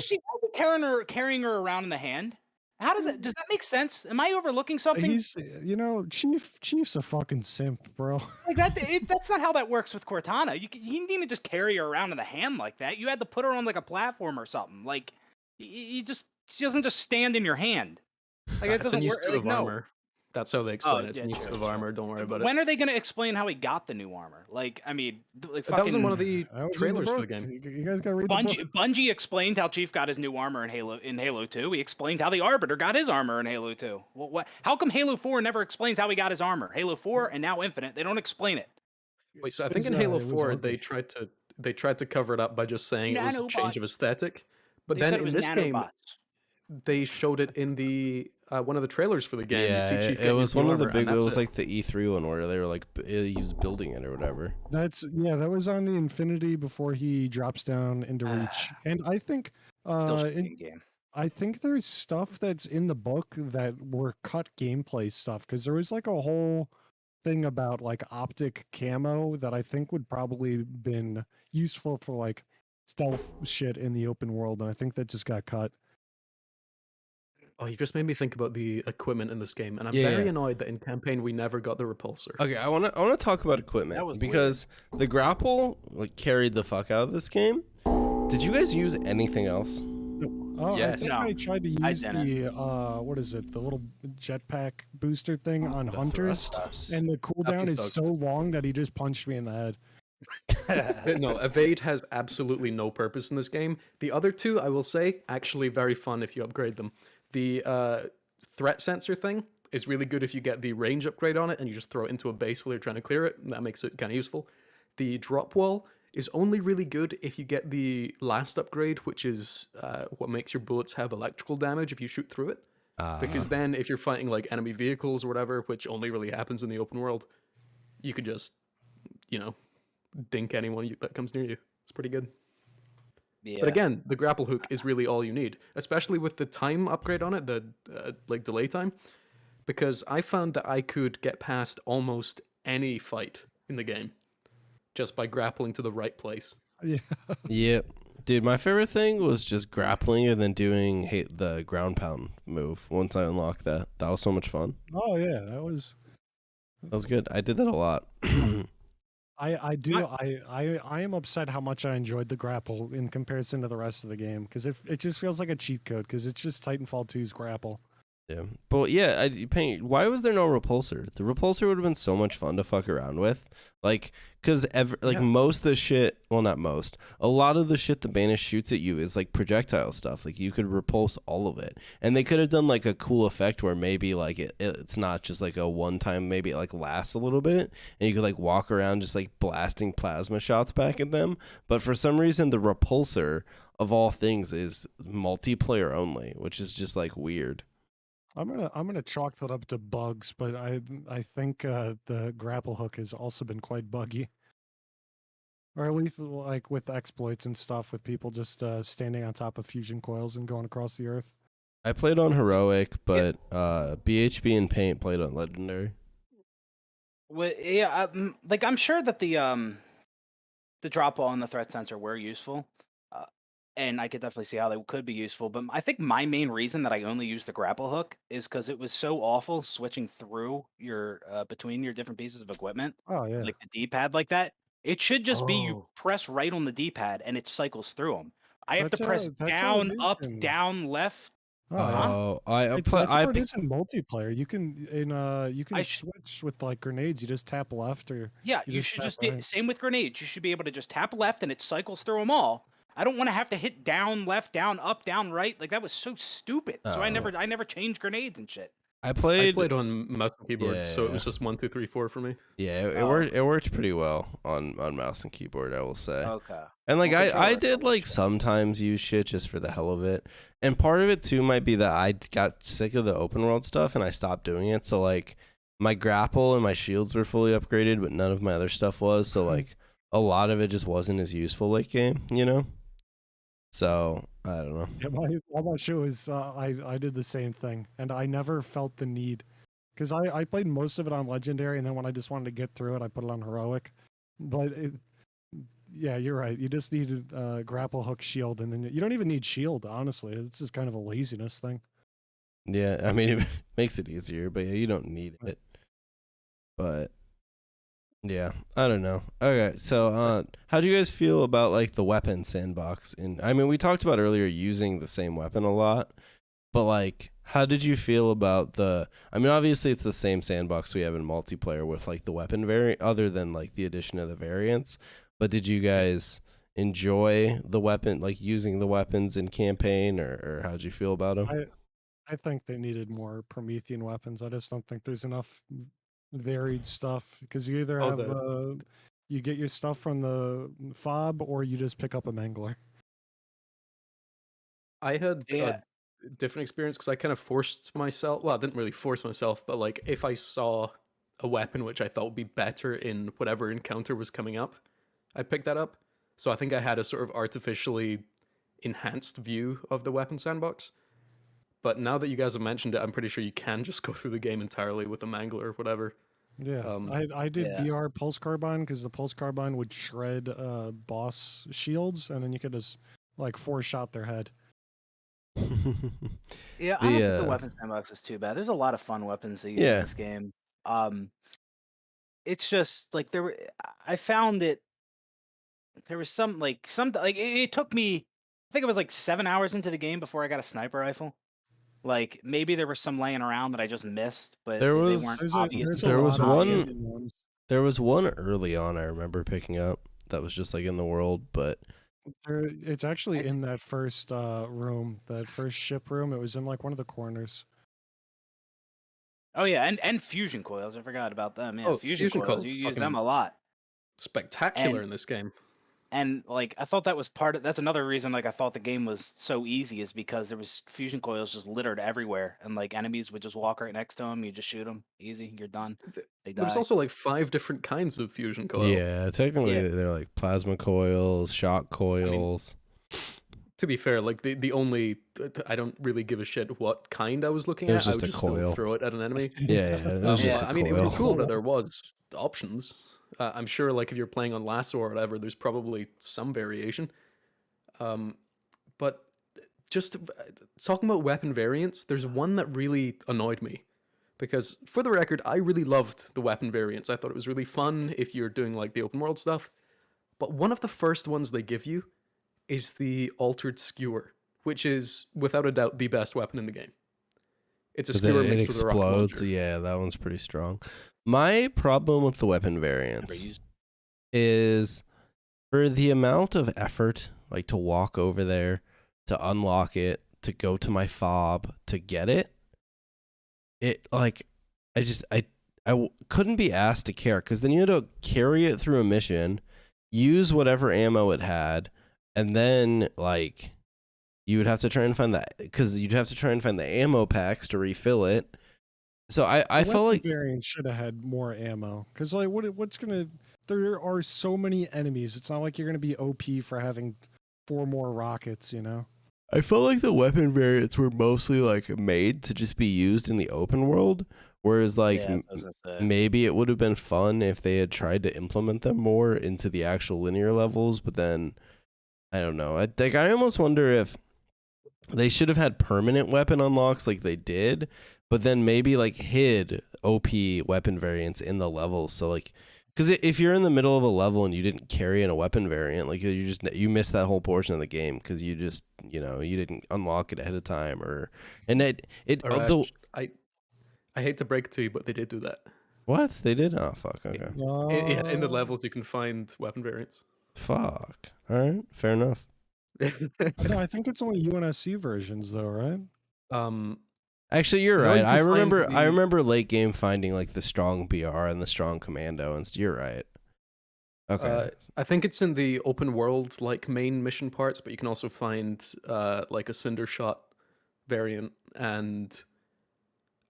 she carrying her around in the hand? How does that make sense? Am I overlooking something? He's, you know, Chief's a fucking simp, bro. Like that's not how that works with Cortana. You need to just carry her around in the hand like that. You had to put her on like a platform or something. Like she doesn't just stand in your hand. Like it doesn't work. Like, armor. That's how they explain it. It's use of armor. Don't worry about it. When are they going to explain how he got the new armor? Like, I mean, like that was in one of the trailers for the game. You guys got to read Bungie explained how Chief got his new armor in Halo 2. He explained how the Arbiter got his armor in Halo 2. What? How come Halo 4 never explains how he got his armor? Halo 4 and now Infinite, they don't explain it. Wait, so I think in Halo 4 they tried to cover it up by just saying it was a change of aesthetic, but then in this game they showed it in the one of the trailers for the game. Yeah, it was one of the big. It was like the E3 one where they were like he was building it or whatever. That was on the Infinity before he drops down into Reach, and I think game. I think there's stuff that's in the book that were cut gameplay stuff, because there was like a whole thing about like optic camo that I think would probably been useful for like stealth shit in the open world, and I think that just got cut. Oh, you just made me think about the equipment in this game, and I'm Yeah, very yeah. annoyed that in campaign we never got the repulsor. Okay, I wanna talk about That equipment was because the grapple like carried the fuck out of this game. Did you guys use anything else? Oh, Yes. I think No, I tried to I use didn't. the what is it? The little jetpack booster thing on The hunters, thrust? and the cooldown is sucks. so long that he just punched me in the head. But no, evade has absolutely no purpose in this game. The other two, I will say, actually very fun if you upgrade them. The threat sensor thing is really good if you get the range upgrade on it and you just throw it into a base while you're trying to clear it. And that makes it kind of useful. The drop wall is only really good if you get the last upgrade, which is what makes your bullets have electrical damage if you shoot through it. Because then if you're fighting like enemy vehicles or whatever, which only really happens in the open world, you could just, you know, dink anyone that comes near you. It's pretty good. Yeah. But again, the grapple hook is really all you need, especially with the time upgrade on it, the like delay time, because I found that I could get past almost any fight in the game just by grappling to the right place. Yeah. Yep. Dude, my favorite thing was just grappling and then doing the ground pound move once I unlocked that. That was so much fun. Oh yeah, that was. That was good. I did that a lot. I am upset how much I enjoyed the grapple in comparison to the rest of the game because it just feels like a cheat code because it's just Titanfall 2's grapple. Yeah. But yeah, why was there no repulsor? The repulsor would have been so much fun to fuck around with. Like, because most of the shit, well, not most, a lot of the shit the Banish shoots at you is like projectile stuff. Like, you could repulse all of it. And they could have done like a cool effect where maybe like it's not just like a one time, maybe it like lasts a little bit. And you could like walk around just like blasting plasma shots back at them. But for some reason, the repulsor of all things is multiplayer only, which is just like weird. I'm gonna chalk that up to bugs, but I think the grapple hook has also been quite buggy, or at least like with exploits and stuff with people just standing on top of fusion coils and going across the earth. I played on heroic, but BHB and Paint played on legendary. Well, yeah, like I'm sure that the drop wall and the threat sensor were useful, and I could definitely see how they could be useful. But I think my main reason that I only use the grapple hook is because it was so awful switching through your between your different pieces of equipment, Oh yeah. like the D-pad like that. It should just be you Oh. press right on the D-pad and it cycles through them. I have to That's press that's how it down, is up, in- down, left. Oh, Huh? That's how it is in multiplayer. You can switch with like grenades. You just tap left or Yeah, you you just should tap just do right. same with grenades. You should be able to just tap left and it cycles through them all. I don't want to have to hit down, left, down, up, down, right. Like that was so stupid. So I Oh. never changed grenades and shit. I I played on mouse and keyboard, so it was just 1, 2, 3, 4 for me. Yeah, it Oh. worked. It worked pretty well on mouse and keyboard, I will say. Okay. And like On I controller, did it like works. sometimes use shit just for the hell of it, and part of it too might be that I got sick of the open world stuff and I stopped doing it. So like my grapple and my shields were fully upgraded, but none of my other stuff was. So like a lot of it just wasn't as useful late game, you know. So I don't know. Yeah, my show is I did the same thing, and I never felt the need because I played most of it on legendary, and then when I just wanted to get through it, I put it on heroic. But yeah, you're right. You just need grapple hook shield, and then you don't even need shield. Honestly, it's just kind of a laziness thing. Yeah, I mean it makes it easier, but yeah, you don't need it. But yeah, I don't know. Okay, so how do you guys feel about like the weapon sandbox? And I mean, we talked about earlier using the same weapon a lot, but like, how did you feel about the? I mean, obviously it's the same sandbox we have in multiplayer with like the weapon variant, other than like the addition of the variants. But did you guys enjoy the weapon, like using the weapons in campaign, or how'd you feel about them? I think they needed more Promethean weapons. I just don't think there's enough varied stuff because you either Oh, have you get your stuff from the fob or you just pick up a mangler. I had Yeah. a different experience because I kind of forced myself. Well, I didn't really force myself, but like if I saw a weapon which I thought would be better in whatever encounter was coming up, I'd pick that up. So I think I had a sort of artificially enhanced view of the weapon sandbox. But now that you guys have mentioned it, I'm pretty sure you can just go through the game entirely with a mangler or whatever. Yeah, Um, I did Yeah. BR Pulse Carbine because the Pulse Carbine would shred boss shields, and then you could just like 4-shot their head. Yeah, I don't think the the Weapon Sandbox is too bad. There's a lot of fun weapons they use in yeah, this game. Um, it's just like I found it. There was some like it took me. I think it was like 7 hours into the game before I got a sniper rifle. Like maybe there were some laying around that I just missed, but there they weren't was obvious. There's a there was lot of obvious. one ones. there was one early on I remember picking up that was just like in the world, but It's actually It's- in that first room, that first ship room. It was in like one of the corners. Oh yeah, and fusion coils. I forgot about them. Yeah, oh, fusion fusion coils. coil, You use them fucking a lot. spectacular in this game. And like I thought that was that's another reason like I thought the game was so easy is because there was fusion coils just littered everywhere and like enemies would just walk right next to them, you just shoot them, easy, you're done, they There was die. also like 5 different kinds of fusion coil. yeah, technically Yeah. they're like plasma coils, shock coils. To be fair, like the only I don't really give a shit what kind I was looking It at. was I just would a just still coil. throw it at an enemy. Yeah, it was just a I mean, it would coil. be cool that there was options. I'm sure, like if you're playing on lasso or whatever, there's probably some variation. But just talking about weapon variants, there's one that really annoyed me. Because for the record, I really loved the weapon variants. I thought it was really fun if you're doing like the open world stuff. But one of the first ones they give you is the altered skewer, which is without a doubt the best weapon in the game. It's a 'Cause skewer it mixed with a rocket explodes. launcher. Yeah, that one's pretty strong. My problem with the weapon variants is for the amount of effort, like to walk over there, to unlock it, to go to my fob, to get it. It like, couldn't be asked to care because then you had to carry it through a mission, use whatever ammo it had, and then like you would have to try and find that because you'd have to try and find the ammo packs to refill it. So I felt like variant should have had more ammo because like what's gonna there are so many enemies. It's not like you're gonna be OP for having 4 more rockets, you know. I felt like the weapon variants were mostly like made to just be used in the open world, whereas like Yeah, that's what I was gonna say. maybe it would have been fun if they had tried to implement them more into the actual linear levels. But then I don't know. I almost wonder if they should have had permanent weapon unlocks like they did, but then maybe like hid OP weapon variants in the levels. So like, because if you're in the middle of a level and you didn't carry in a weapon variant, like you missed that whole portion of the game because you just you didn't unlock it ahead of time Rash, I hate to break it to you, but they did do that. what they did? Oh fuck. Okay. In the levels, you can find weapon variants. Fuck. All right. Fair enough. No, I think it's only UNSC versions though, right? Actually, you're No, right. you can I find remember late game finding like the strong BR and the strong commando, and you're right. Okay. I think it's in the open world like main mission parts, but you can also find like a cinder shot variant, and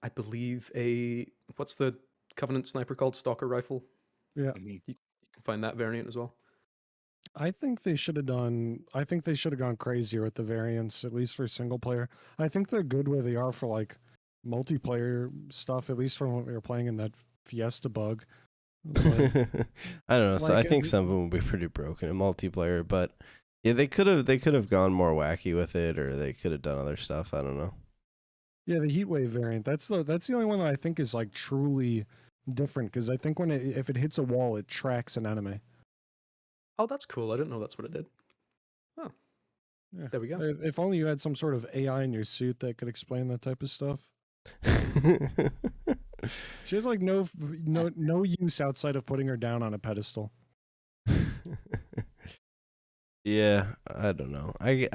I believe what's the Covenant sniper called? Stalker rifle. Yeah. You can find that variant as well. I think they should have gone crazier with the variants, at least for single player. I think they're good where they are for like multiplayer stuff, at least from what we were playing in that Fiesta bug. But, I don't know. So I like, think some of them would be pretty broken in multiplayer, but yeah, they could have gone more wacky with it, or they could have done other stuff. I don't know. yeah, the Heatwave variant. That's the only one that I think is like truly different because I think if it hits a wall, it tracks an enemy. Oh, that's cool. I didn't know that's what it did. Oh, Yeah. there we go. If only you had some sort of AI in your suit that could explain that type of stuff. She has like no use outside of putting her down on a pedestal. Yeah, I don't know. I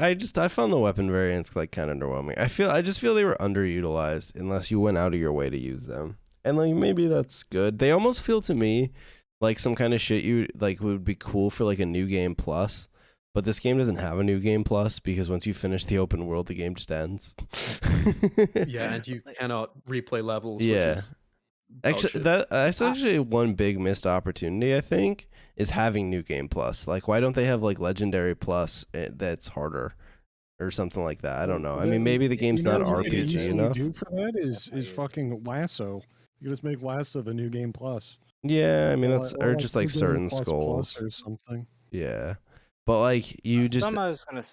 found the weapon variants like kind of underwhelming. I just feel they were underutilized unless you went out of your way to use them. And like maybe that's good. They almost feel to me like some kind of shit you like would be cool for like a new game plus. But this game doesn't have a new game plus because once you finish the open world, the game just ends. Yeah, and you cannot replay levels. Yeah. Which is Actually, shit. that's actually one big missed opportunity. I think is having new game plus. Like, why don't they have like legendary plus that's harder or something like that? I don't know. I mean, maybe the game's not what you could RPG easily enough. do for that is fucking lasso. You just make Lassa the new game plus. Yeah, I mean Or that's like, or or just New like Game certain Plus skulls. or something. Yeah, but like you just. Some I was gonna.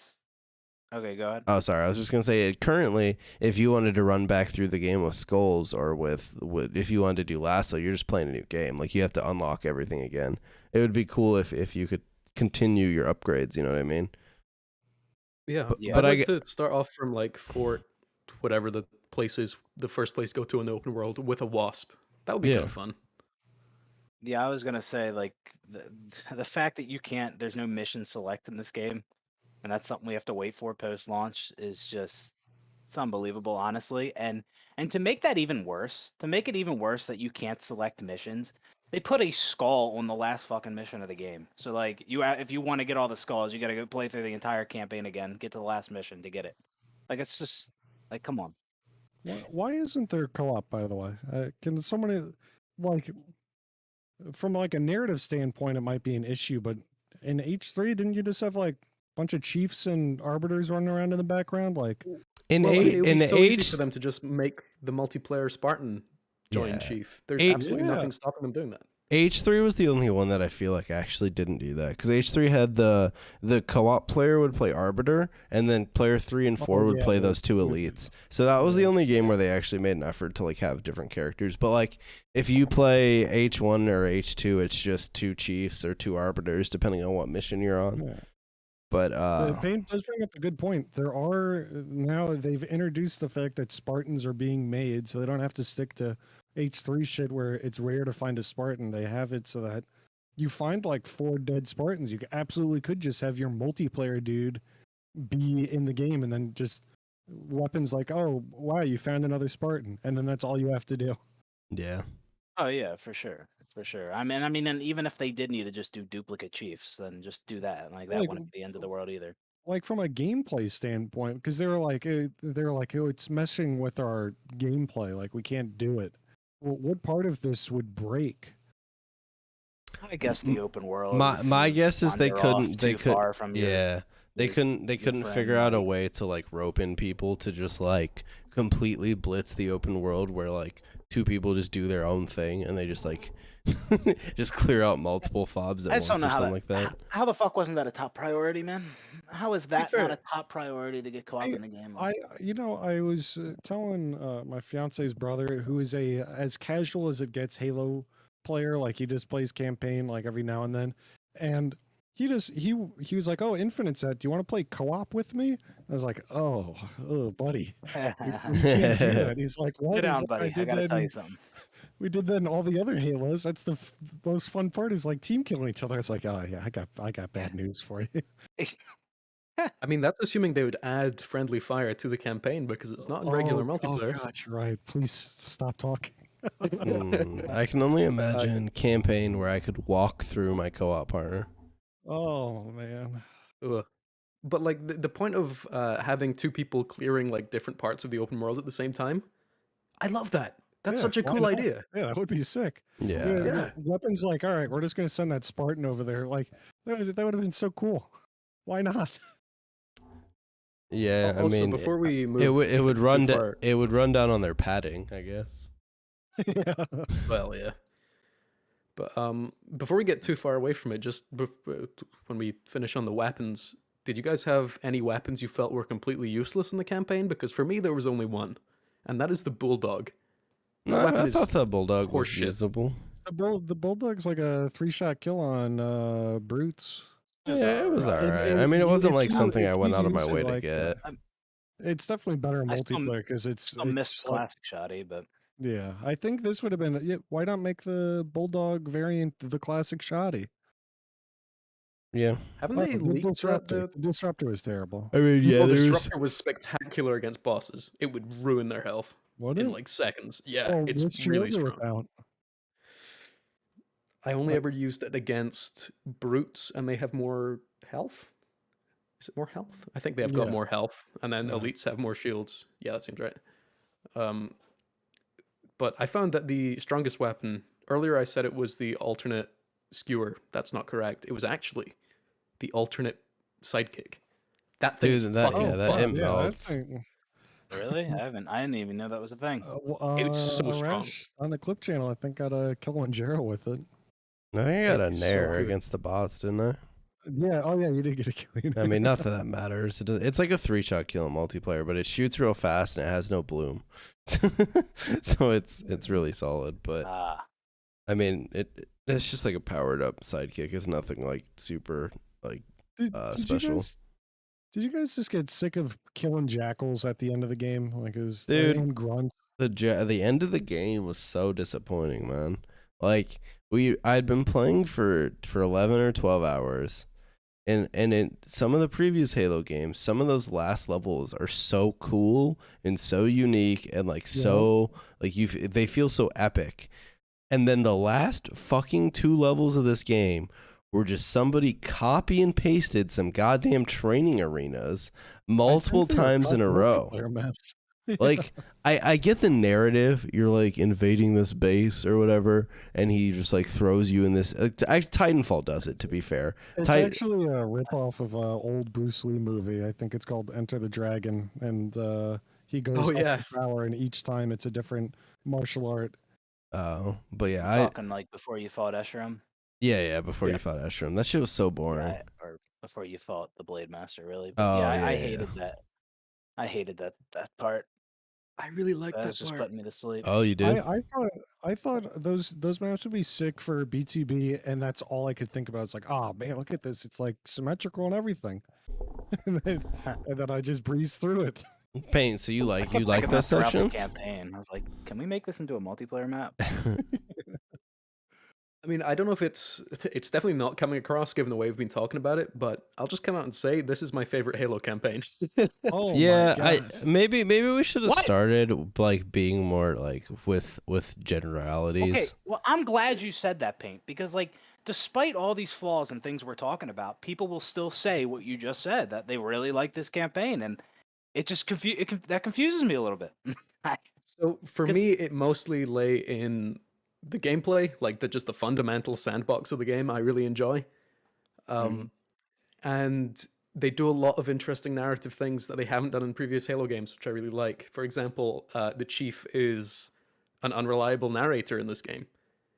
Okay, go ahead. Oh, sorry. I was just gonna say currently, if you wanted to run back through the game with skulls or with if you wanted to do lasso, you're just playing a new game. Like you have to unlock everything again. It would be cool if you could continue your upgrades. You know what I mean? Yeah, Yeah. But I'd I like get, to start off from like Fort, whatever the place is, the first place to go to in the open world with a wasp. That would be kind yeah, of fun. Yeah, I was gonna say like the fact that you can't. There's no mission select in this game, and that's something we have to wait for post launch is just it's unbelievable, honestly. And to make that even worse, to make it even worse that you can't select missions, they put a skull on the last fucking mission of the game. So like if you want to get all the skulls, you got to go play through the entire campaign again, get to the last mission to get it. Like it's just like come on. Why isn't there co-op, by the way? Can somebody, like, from like a narrative standpoint, it might be an issue, but in H3, didn't you just have like a bunch of chiefs and arbiters running around in the background? Like, in Well, I mean, it would in be so easy H, for them to just make the multiplayer Spartan join yeah, Chief. There's H absolutely Yeah. nothing stopping them doing that. H3 was the only one that I feel like actually didn't do that because H3 had the co-op player would play Arbiter and then player 3 and 4 would yeah, play the- those two elites. So that was the only game where they actually made an effort to like have different characters. But like if you play H1 or H2, it's just 2 chiefs or 2 arbiters depending on what mission you're on. yeah. But The paint does bring up a good point. There are now they've introduced the fact that Spartans are being made, so they don't have to stick to H3 shit where it's rare to find a Spartan. They have it so that you find like 4 dead Spartans. You absolutely could just have your multiplayer dude be in the game, and then just weapons like, oh wow, you found another Spartan, and then that's all you have to do. yeah. Oh yeah, for sure. For sure. I mean, and even if they did need to just do duplicate chiefs, then just do that. Like that Like, wouldn't be the end of the world either. like from a gameplay standpoint, because they're like, oh, it's messing with our gameplay. Like we can't do it. Well, what part of this would break? I guess the open world. My if you guess is they wander off couldn't they too could far from your yeah. They your- couldn't friend, figure out a like- way to like rope in people to just like completely blitz the open world where like 2 people just do their own thing and they just like just clear out multiple fobs at I once just or don't know how something that, like that. how the fuck wasn't that a top priority, man? How is that not fair, a top priority to get co-op in the game? I was telling my fiance's brother, who is a as casual as it gets Halo player, like he just plays campaign like every now and then, and he was like, oh, Infinite Set, do you want to play co-op with me? I was like, oh, buddy, we can't do that. He's like, what? Get He's down, like, buddy. I gotta tell you something. we did that in all the other Halos. That's the most fun part, is like team killing each other. It's like, oh yeah, I got bad news for you. I mean, that's assuming they would add friendly fire to the campaign because it's not in regular multiplayer. Oh god, you're right. Please stop talking. I can only imagine campaign where I could walk through my co-op partner. Oh man. Ugh. But like the point of having 2 people clearing like different parts of the open world at the same time, I love that. That's Yeah, such a why cool not? idea. Yeah, that would be sick. Yeah. Yeah. Weapons like, all right, we're just gonna send that Spartan over there. Like that would have been so cool. Why not? Yeah, I Also, mean before we move, it would too run far, it would run down on their padding, I guess. Yeah. well, yeah. But before we get too far away from it, just when we finish on the weapons, did you guys have any weapons you felt were completely useless in the campaign? Because for me, there was only one, and that is the bulldog. That No, weapon I is thought the bulldog was horseshit. usable. The Bulldog's like a 3-shot kill on brutes. Yeah, it was alright. alright. I mean, it wasn't if like you- something if I you went out of my use it way to like, get. It's definitely better in I still multiplayer because it's Still missed like, classic shoddy, but yeah. I think this would have been, yeah, why not make the Bulldog variant the classic shoddy? Yeah. Haven't Oh, they the leaked that? Disruptor. The Disruptor was terrible. I mean, yeah, Well, the there's Disruptor was spectacular against bosses. It would ruin their health What in it? like seconds. Yeah, Oh, it's what's really your strong. without? I only ever used it against brutes, and they have more health. Is it more health? I think they have got Yeah. more health, and then Yeah. elites have more shields. Yeah, that seems right. But I found that the strongest weapon, earlier I said it was the alternate skewer. That's not correct. It was actually the alternate sidekick. That thing's Dude, that fucking yeah, that butt. it Yeah, melts. thing. Really? I didn't even know that was a thing. It's so strong. Rash on the clip channel, I think, got a Kilimanjaro with it. I think I got a It's so nair good. against the boss, didn't I? Yeah, oh yeah, you did get a kill. I mean, not that that matters. It's like a 3-shot kill in multiplayer, but it shoots real fast and it has no bloom, so it's really solid. But Ah, I mean, it's just like a powered up sidekick. It's nothing like super like special. Did you guys just get sick of killing jackals at the end of the game? Like, is Dude. anyone grunt? The end of the game was so disappointing, man. Like I'd been playing for 11 or 12 hours. And in some of the previous Halo games, some of those last levels are so cool and so unique and like so like they feel so epic. And then the last fucking 2 levels of this game were just somebody copy and pasted some goddamn training arenas multiple times in a row. Like I get the narrative. You're like invading this base or whatever, and he just like throws you in this. Titanfall does it. To be fair, It's actually a ripoff of an old Bruce Lee movie. I think it's called Enter the Dragon, and he goes up the tower, and each time it's a different martial art. Oh, but yeah, talking like before you fought Esheram. Yeah, before you fought Esheram. That shit was so boring. Yeah, or before you fought the Blade Master, really. But I hated that. I hated that part. I really like that was just part. putting me to sleep. Oh, you did? I thought those maps would be sick for BTB, and that's all I could think about. It's like, oh man, look at this! It's like symmetrical and everything. and then I just breezed through it. Paint. So you like those throughout sections? The campaign. I was like, can we make this into a multiplayer map? I mean, I don't know if it's definitely not coming across given the way we've been talking about it, but I'll just come out and say this is my favorite Halo campaign. Oh yeah, my God. maybe we should have started like being more like with generalities. Okay, well, I'm glad you said that, Paint, because like despite all these flaws and things we're talking about, people will still say what you just said, that they really like this campaign, and it just that confuses me a little bit. So for me, it mostly lay in the gameplay, like just the fundamental sandbox of the game. I really enjoy, and they do a lot of interesting narrative things that they haven't done in previous Halo games, which I really like. For example, the Chief is an unreliable narrator in this game.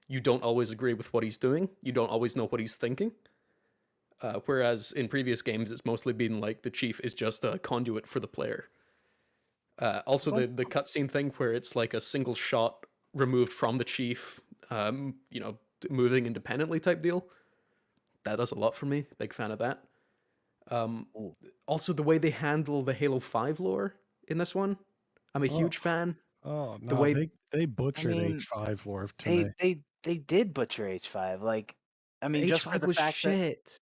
You don't always agree with what he's doing. You don't always know what he's thinking. Whereas in previous games, it's mostly been like the Chief is just a conduit for the player. Also, the cutscene thing where it's like a single shot removed from the Chief, moving independently type deal. That does a lot for me. Big fan of that. Also, the way they handle the Halo 5 lore in this one, I'm a huge fan. Oh no, The way they butchered H5 lore to me. They did butcher H5. Like, I mean, just for H5 the was fact shit. that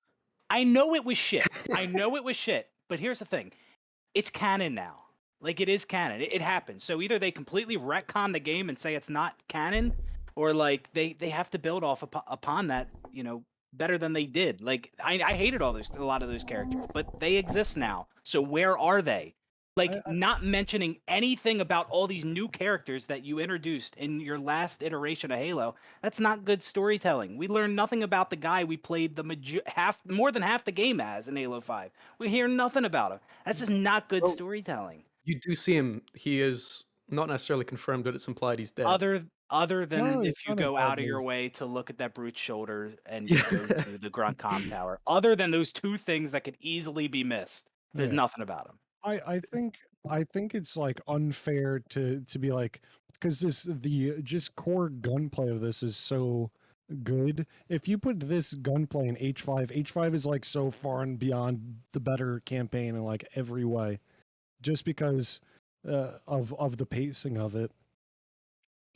I know it was shit. I know it was shit. But here's the thing: it's canon now. Like, it is canon. It happens. So either they completely retcon the game and say it's not canon, or like they have to build upon that, better than they did. Like, I hated a lot of those characters, but they exist now. So where are they? Like, not mentioning anything about all these new characters that you introduced in your last iteration of Halo. That's not good storytelling. We learned nothing about the guy we played more than half the game as in Halo 5. We hear nothing about him. That's just not good storytelling. You do see him. He is not necessarily confirmed, but it's implied he's dead. Other than if you go out of your way to look at that brute's shoulder and you go to the Grunt Com Tower. Other than those two things that could easily be missed, there's nothing about him. I think it's like unfair to be like, because the just core gunplay of this is so good. If you put this gunplay in H5 is like so far and beyond the better campaign in like every way, just because of the pacing of it.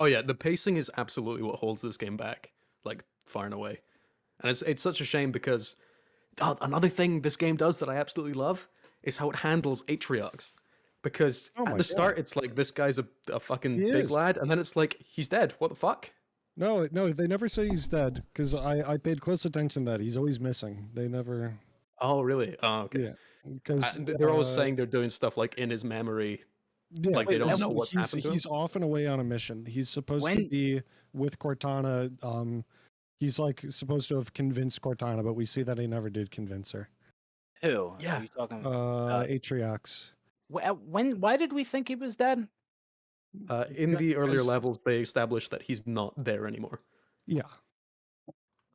Oh yeah, the pacing is absolutely what holds this game back, like far and away. And it's such a shame because another thing this game does that I absolutely love is how it handles Atriox. Because at the start, it's like, this guy's a fucking big lad, and then it's like, he's dead. What the fuck? No, they never say he's dead, because I paid close attention to that. He's always missing. They never... Oh, really? Oh, okay. Yeah, because... they're always saying they're doing stuff like in his memory. Yeah, like they don't know what's happened to him. He's off and away on a mission. He's supposed to be with Cortana. He's like supposed to have convinced Cortana, but we see that he never did convince her. Who? Yeah. Are you talking Atriox. Why did we think he was dead? In the earlier Because- levels, they established that he's not there anymore. yeah.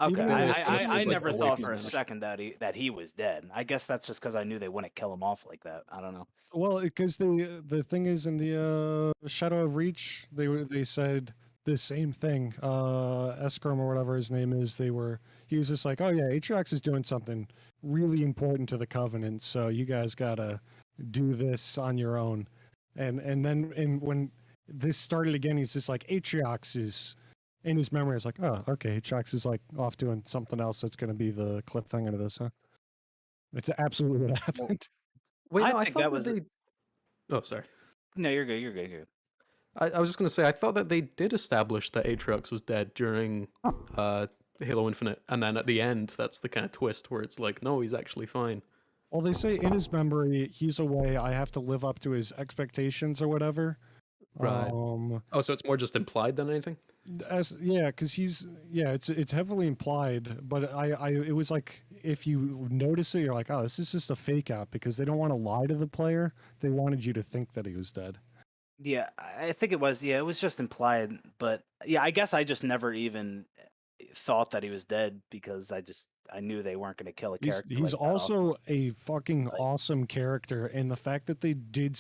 Okay, Even They though established I he's, like, never away thought from for a the image. second that he was dead. I guess that's just because I knew they wouldn't kill him off like that. I don't know. Well, because the thing is in the Shadow of Reach, they said the same thing. Escrom or whatever his name is, he was just like, oh yeah, Atriox is doing something really important to the Covenant, so you guys gotta do this on your own. And then when this started again, he's just like Atriox is in his memory. It's like, oh okay, Atriox is like off doing something else that's gonna be the cliffhanger to this, huh? It's absolutely what happened. Wait, I no, I think thought that that was they. Oh, sorry. no. You're good. You're good. You're good. I was just gonna say I thought that they did establish that Atriox was dead during Halo Infinite, and then at the end, that's the kind of twist where it's like, no, he's actually fine. Well, they say in his memory, he's away. I have to live up to his expectations or whatever. Right. Um, Oh, so it's more just implied than anything? because it's heavily implied, but it was like if you notice it, you're like, oh, this is just a fake out because they don't want to lie to the player. They wanted you to think that he was dead. Yeah, I think it was. Yeah, it was just implied. But yeah, I guess I just never even thought that he was dead because I knew they weren't going to kill a He's character. he's like that off. also a fucking Like- awesome character, and the fact that they did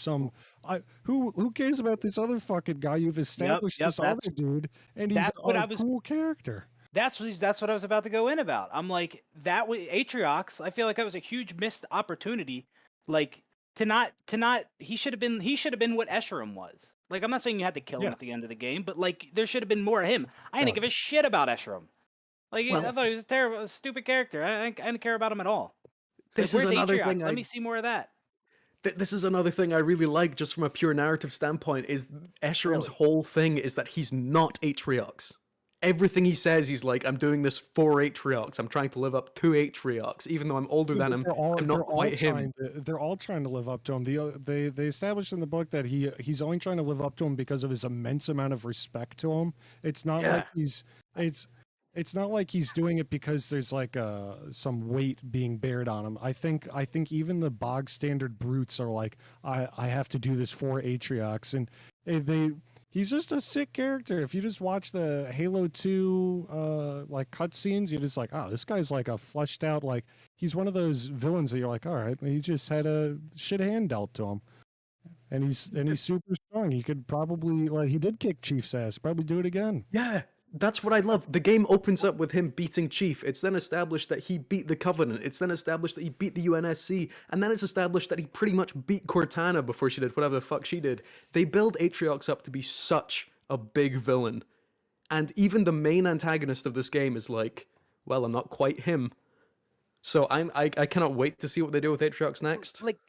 who cares about this other fucking guy? You've established yep, this other dude, and he's that's what a I was- cool character. That's what I was about to go in about. I'm like that was Atriox. I feel like that was a huge missed opportunity. Like to not he should have been what Escharum was. Like I'm not saying you had to kill him Yeah. at the end of the game, but like there should have been more of him. I didn't Yeah. give a shit about Escharum. Like I Well- thought he was a terrible, stupid character. I didn't care about him at all. This Like, is where's another Atriox? thing Let me see more of that. This is another thing I really like, just from a pure narrative standpoint, is Escherum's Really? whole thing is that he's not Atriox. Everything he says, he's like, I'm doing this for Atriox. I'm trying to live up to Atriox, even though I'm older than him. I'm not quite him. They're all trying to live up to him. They established in the book that he's only trying to live up to him because of his immense amount of respect to him. It's not like it's not like he's doing it because there's like some weight being bared on him. I think even the bog standard brutes are like, I have to do this for Atriox, and he's just a sick character. If you just watch the Halo 2 like cutscenes, you're just like, oh, this guy's like a fleshed out, like he's one of those villains that you're like, all right, he just had a shit hand dealt to him. And he's super strong. He could probably, well, he did kick Chief's ass, probably do it again. Yeah, that's what I love. The game opens up with him beating Chief. It's then established that he beat the Covenant. It's then established that he beat the UNSC. And then it's established that he pretty much beat Cortana before she did whatever the fuck she did. They build Atriox up to be such a big villain. And even the main antagonist of this game is like, well, I'm not quite him. So I cannot wait to see what they do with Atriox next. Like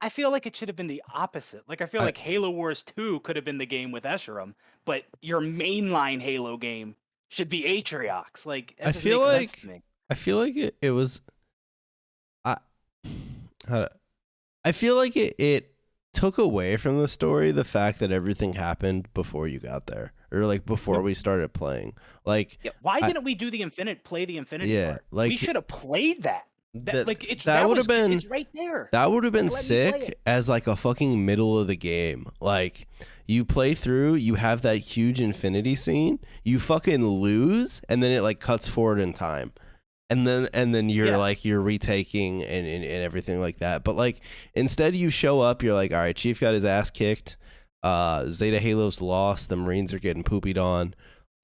I feel like it should have been the opposite. Like I feel like Halo Wars 2 could have been the game with Escharum, but your mainline Halo game should be Atriox. Like that I just feel makes sense like to me. I feel like it was. I feel like it took away from the story the fact that everything happened before you got there, or like before we started playing. Like, Yeah, why didn't we do the play the Infinity Yeah, part? like- we should have played that. that That that would have been it's right there. that would have been Let me play sick it. as like a fucking middle of the game. Like you play through, you have that huge infinity scene, you fucking lose, and then it like cuts forward in time. And then you're Yeah. like you're retaking and everything like that. But like instead you show up, you're like, all right, Chief got his ass kicked. Zeta Halo's lost. The Marines are getting poopied on.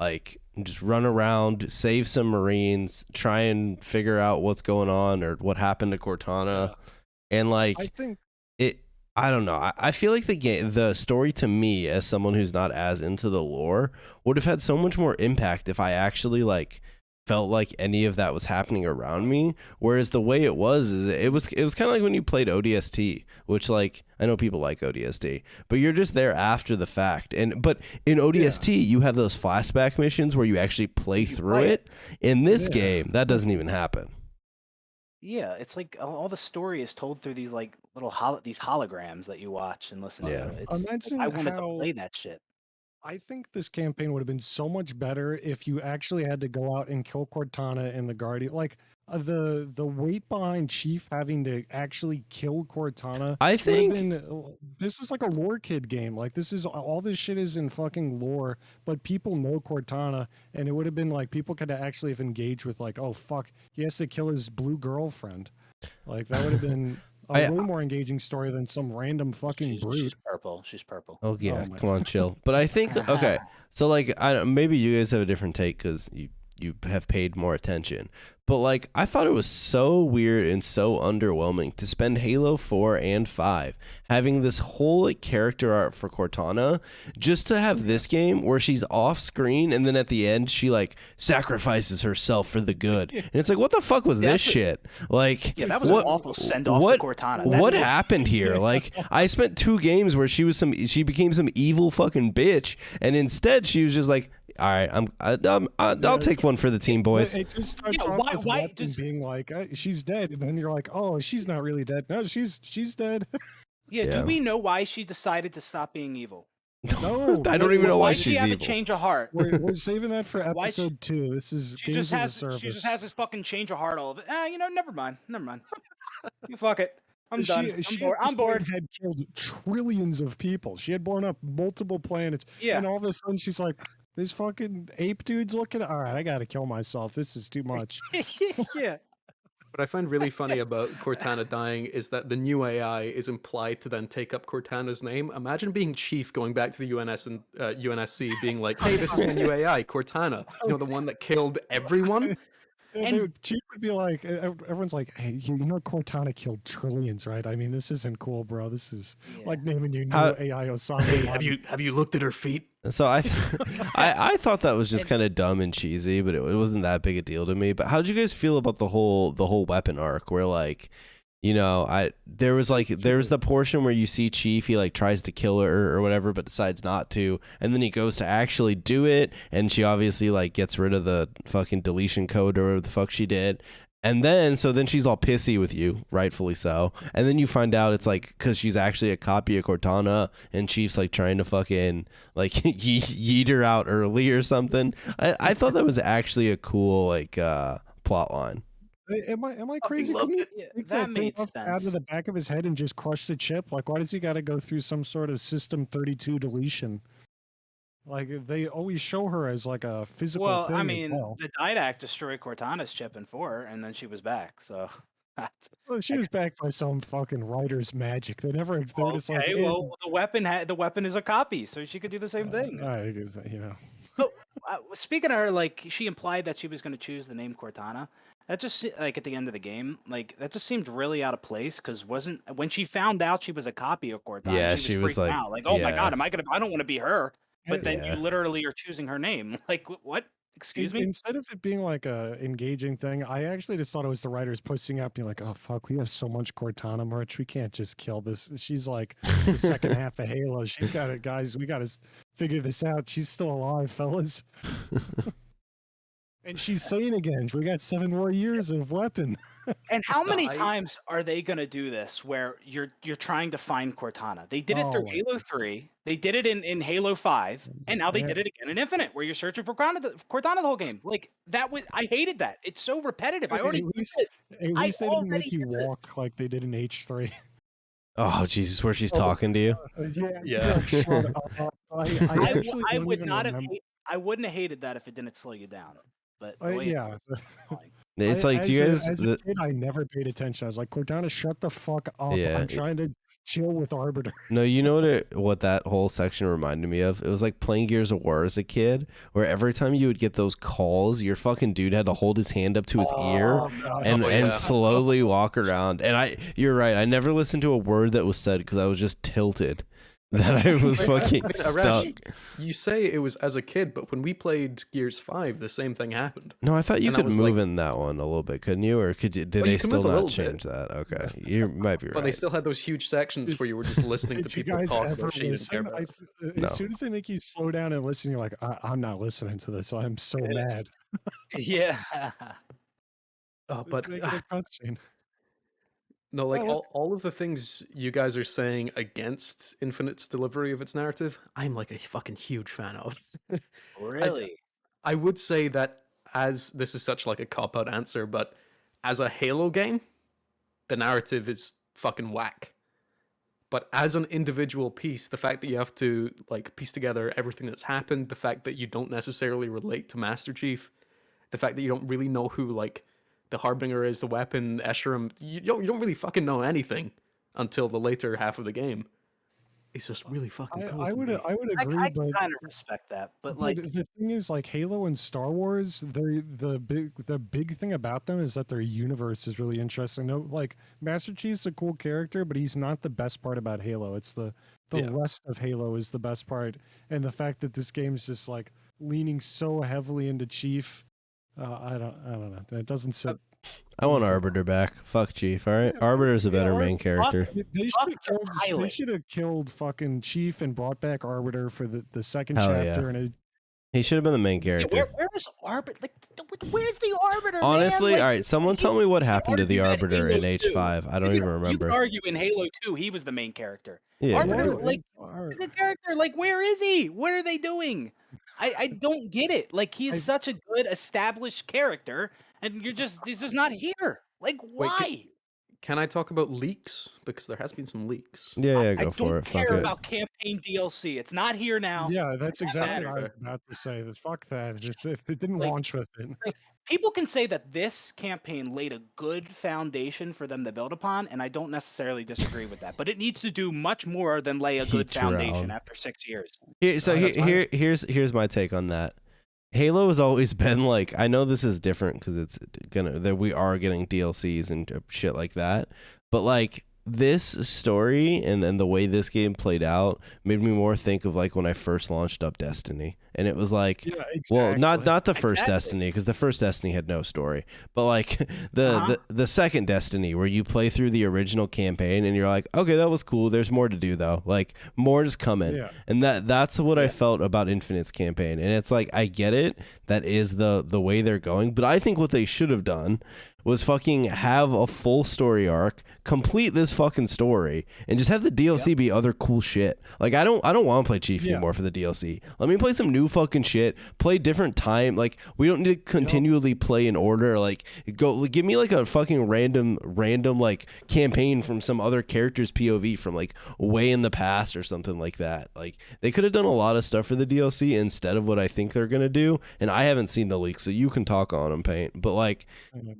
Like just run around, save some Marines, try and figure out what's going on or what happened to Cortana. And like I think I don't know. I feel like the story to me, as someone who's not as into the lore, would have had so much more impact if I actually like felt like any of that was happening around me. Whereas the way it was is it was kind of like when you played ODST, which like I know people like ODST, but you're just there after the fact. But in ODST you have those flashback missions where you actually play through play it. In this Yeah. game, that doesn't even happen. Yeah, it's like all the story is told through these like little these holograms that you watch and listen Yeah. to. It's, Imagine I wanted to how- play that shit. I think this campaign would have been so much better if you actually had to go out and kill Cortana and the Guardian. Like the weight behind Chief having to actually kill Cortana I would have think been. This was like a lore kid game. Like this is all this shit is in fucking lore, but people know Cortana, and it would have been like people could actually have engaged with like, oh fuck, he has to kill his blue girlfriend. Like that would have been a I way more engaging story than some random fucking She's brute. purple. She's purple. Oh yeah, my come on, chill. But I think okay. So like, maybe you guys have a different take because you have paid more attention. But like, I thought it was so weird and so underwhelming to spend Halo 4 and 5 having this whole like character art for Cortana, just to have this game where she's off screen and then at the end she like sacrifices herself for the good. And it's like, what the fuck was this shit? Like, Yeah, that was an awful send off to Cortana. What happened here? Like, I spent 2 games where she became some evil fucking bitch, and instead she was just like, all right, I'll take one for the team, boys. It just starts off with Weapon being like, she's dead, and then you're like, oh, she's not really dead. No, she's dead. Yeah, do we know why she decided to stop being evil? No, I don't even know why did she's she have evil. a change of heart? We're saving that for Why episode 2. This is games as a service. She just has this fucking change of heart all of it. Never mind. You fuck it. I'm done. I'm bored. Had killed trillions of people. She had blown up multiple planets. Yeah. And all of a sudden she's like, this fucking ape dude's looking. All right, I gotta kill myself. This is too much. Yeah. What I find really funny about Cortana dying is that the new AI is implied to then take up Cortana's name. Imagine being Chief going back to the UNS and UNSC being like, hey, this is my new AI, Cortana. You know, the one that killed everyone? And Chief would be like, everyone's like, hey, you know Cortana killed trillions, right? I mean, this isn't cool, bro. This is like naming your new AI Osama. Hey, have you looked at her feet? So I thought that was just kind of dumb and cheesy, but it wasn't that big a deal to me. But how did you guys feel about the whole weapon arc where like, you know, there was the portion where you see Chief, he like tries to kill her or whatever, but decides not to, and then he goes to actually do it, and she obviously like gets rid of the fucking deletion code or whatever the fuck she did. And then she's all pissy with you, rightfully so. And then you find out it's like because she's actually a copy of Cortana, and Chief's like trying to fucking like yeet her out early or something. I thought that was actually a cool like plot line. Am I crazy? That made sense. Out of the back of his head and just crush the chip. Like, why does he got to go through some sort of System 32 deletion? Like, they always show her as like a physical thing. Well, I mean, the Didac destroyed Cortana's chip in 4, and then she was back. So, well, she was back by some fucking writer's magic. They never. They're just like, well, the weapon is a copy, so she could do the same thing. You know. So, speaking of her, like she implied that she was going to choose the name Cortana. That just like at the end of the game, like that just seemed really out of place because when she found out she was a copy of Cortana, Yeah, she was like, out. Like, oh my god, I don't want to be her. But then Yeah. you literally are choosing her name. Like, what? Excuse me? Instead of it being like a engaging thing, I actually just thought it was the writers pushing up, being like, "Oh fuck, we have so much Cortana merch, we can't just kill this. She's like the second half of Halo. She's got it, guys. We got to figure this out. She's still alive, fellas." And she's sane again. We got 7 more years of Weapon. And how many times are they gonna do this where you're trying to find Cortana? They did it through Halo 3, they did it in Halo 5, and now they did it again in Infinite, where you're searching for Cortana the whole game. Like I hated that. It's so repetitive. I already did this. At least they didn't make you walk like they did in H3. Oh Jesus, where she's talking to you? Yeah. I wouldn't have hated that if it didn't slow you down. But It's like, do you guys? As a kid, I never paid attention. I was like, Cortana, shut the fuck up. I'm trying to chill with Arbiter. No, you know what that whole section reminded me of? It was like playing Gears of War as a kid, where every time you would get those calls, your fucking dude had to hold his hand up to his ear and slowly walk around. And you're right. I never listened to a word that was said because I was just tilted that I was fucking stuck. Rash, you say it was as a kid, but when we played Gears 5, the same thing happened. No, I thought you could move in that one a little bit, couldn't you? Or did they still not change that? Okay, you might be right. But they still had those huge sections where you were just listening to people talk about shit you didn't care about. As soon as they make you slow down and listen, you're like, I'm not listening to this. I'm so mad. Yeah. But No, like Oh, all of the things you guys are saying against Infinite's delivery of its narrative, I'm like a fucking huge fan of. I Really? I would say that as this is such like a cop-out answer, but as a Halo game, the narrative is fucking whack. But as an individual piece, the fact that you have to like piece together everything that's happened, the fact that you don't necessarily relate to Master Chief, the fact that you don't really know who like the Harbinger is, the weapon, Escherum, you don't really fucking know anything until the later half of the game. It's just really fucking cool I to would me. I would I agree, can but kind of respect that, but like, the thing is, like Halo and Star Wars, the big thing about them is that their universe is really interesting. No, like Master Chief's a cool character, but he's not the best part about Halo. It's the Yeah. rest of Halo is the best part, and the fact that this game's just like leaning so heavily into Chief. I don't know. It doesn't sit. I want doesn't sit Arbiter back. Fuck Chief. All right, Yeah, Arbiter's a yeah, better Ar- main character. They fuck should have the killed. They pilot. should have killed fucking Chief and brought back Arbiter for the second Hell yeah. chapter, and He should have been the main Yeah, character. where is Arbiter? Like, where's the Arbiter, Honestly, man? all Like, right. Someone tell me what happened to the argued that Arbiter in Halo 2. H5. I don't even You remember. could argue in Halo 2 he was the main character. Yeah, Arbiter, Ar- like, Ar- the character, like, where is he? What are they doing? I don't get it. Like, he's I- such a good established character, and he's just not here. Like, Wait, why? can I talk about leaks? Because there has been some leaks. yeah. I Go for don't it. Fuck care it. about campaign DLC. It's not here now. Yeah, that's exactly what I was matter. about to say. That fuck that. If it didn't Like- launch with it. People can say that this campaign laid a good foundation for them to build upon, and I don't necessarily disagree with that. But it needs to do much more than lay a good Heat your foundation own. after 6 years. So Oh, that's fine. here's my take on that. Halo has always been like, I know this is different because it's gonna that we are getting DLCs and shit like that, but like this story and the way this game played out made me more think of like when I first launched up Destiny, and it was like, Yeah, well, exactly. not the first Exactly. Destiny, because the first Destiny had no story, but like the, Uh-huh. the second Destiny where you play through the original campaign and you're like, okay, that was cool. There's more to do though. Like more is coming. Yeah. And that's what I felt about Infinite's campaign. And it's like, I get it. That is the way they're going. But I think what they should have done was fucking have a full story arc, complete this fucking story, and just have the DLC be other cool shit. Like I don't want to play Chief Yeah. anymore for the DLC. Let me play some new fucking shit. Play different time. Like we don't need to continually play in order. Like give me like a fucking random like campaign from some other character's POV from like way in the past or something like that. Like they could have done a lot of stuff for the DLC instead of what I think they're gonna do. And I haven't seen the leaks, so you can talk on them, Paint. But like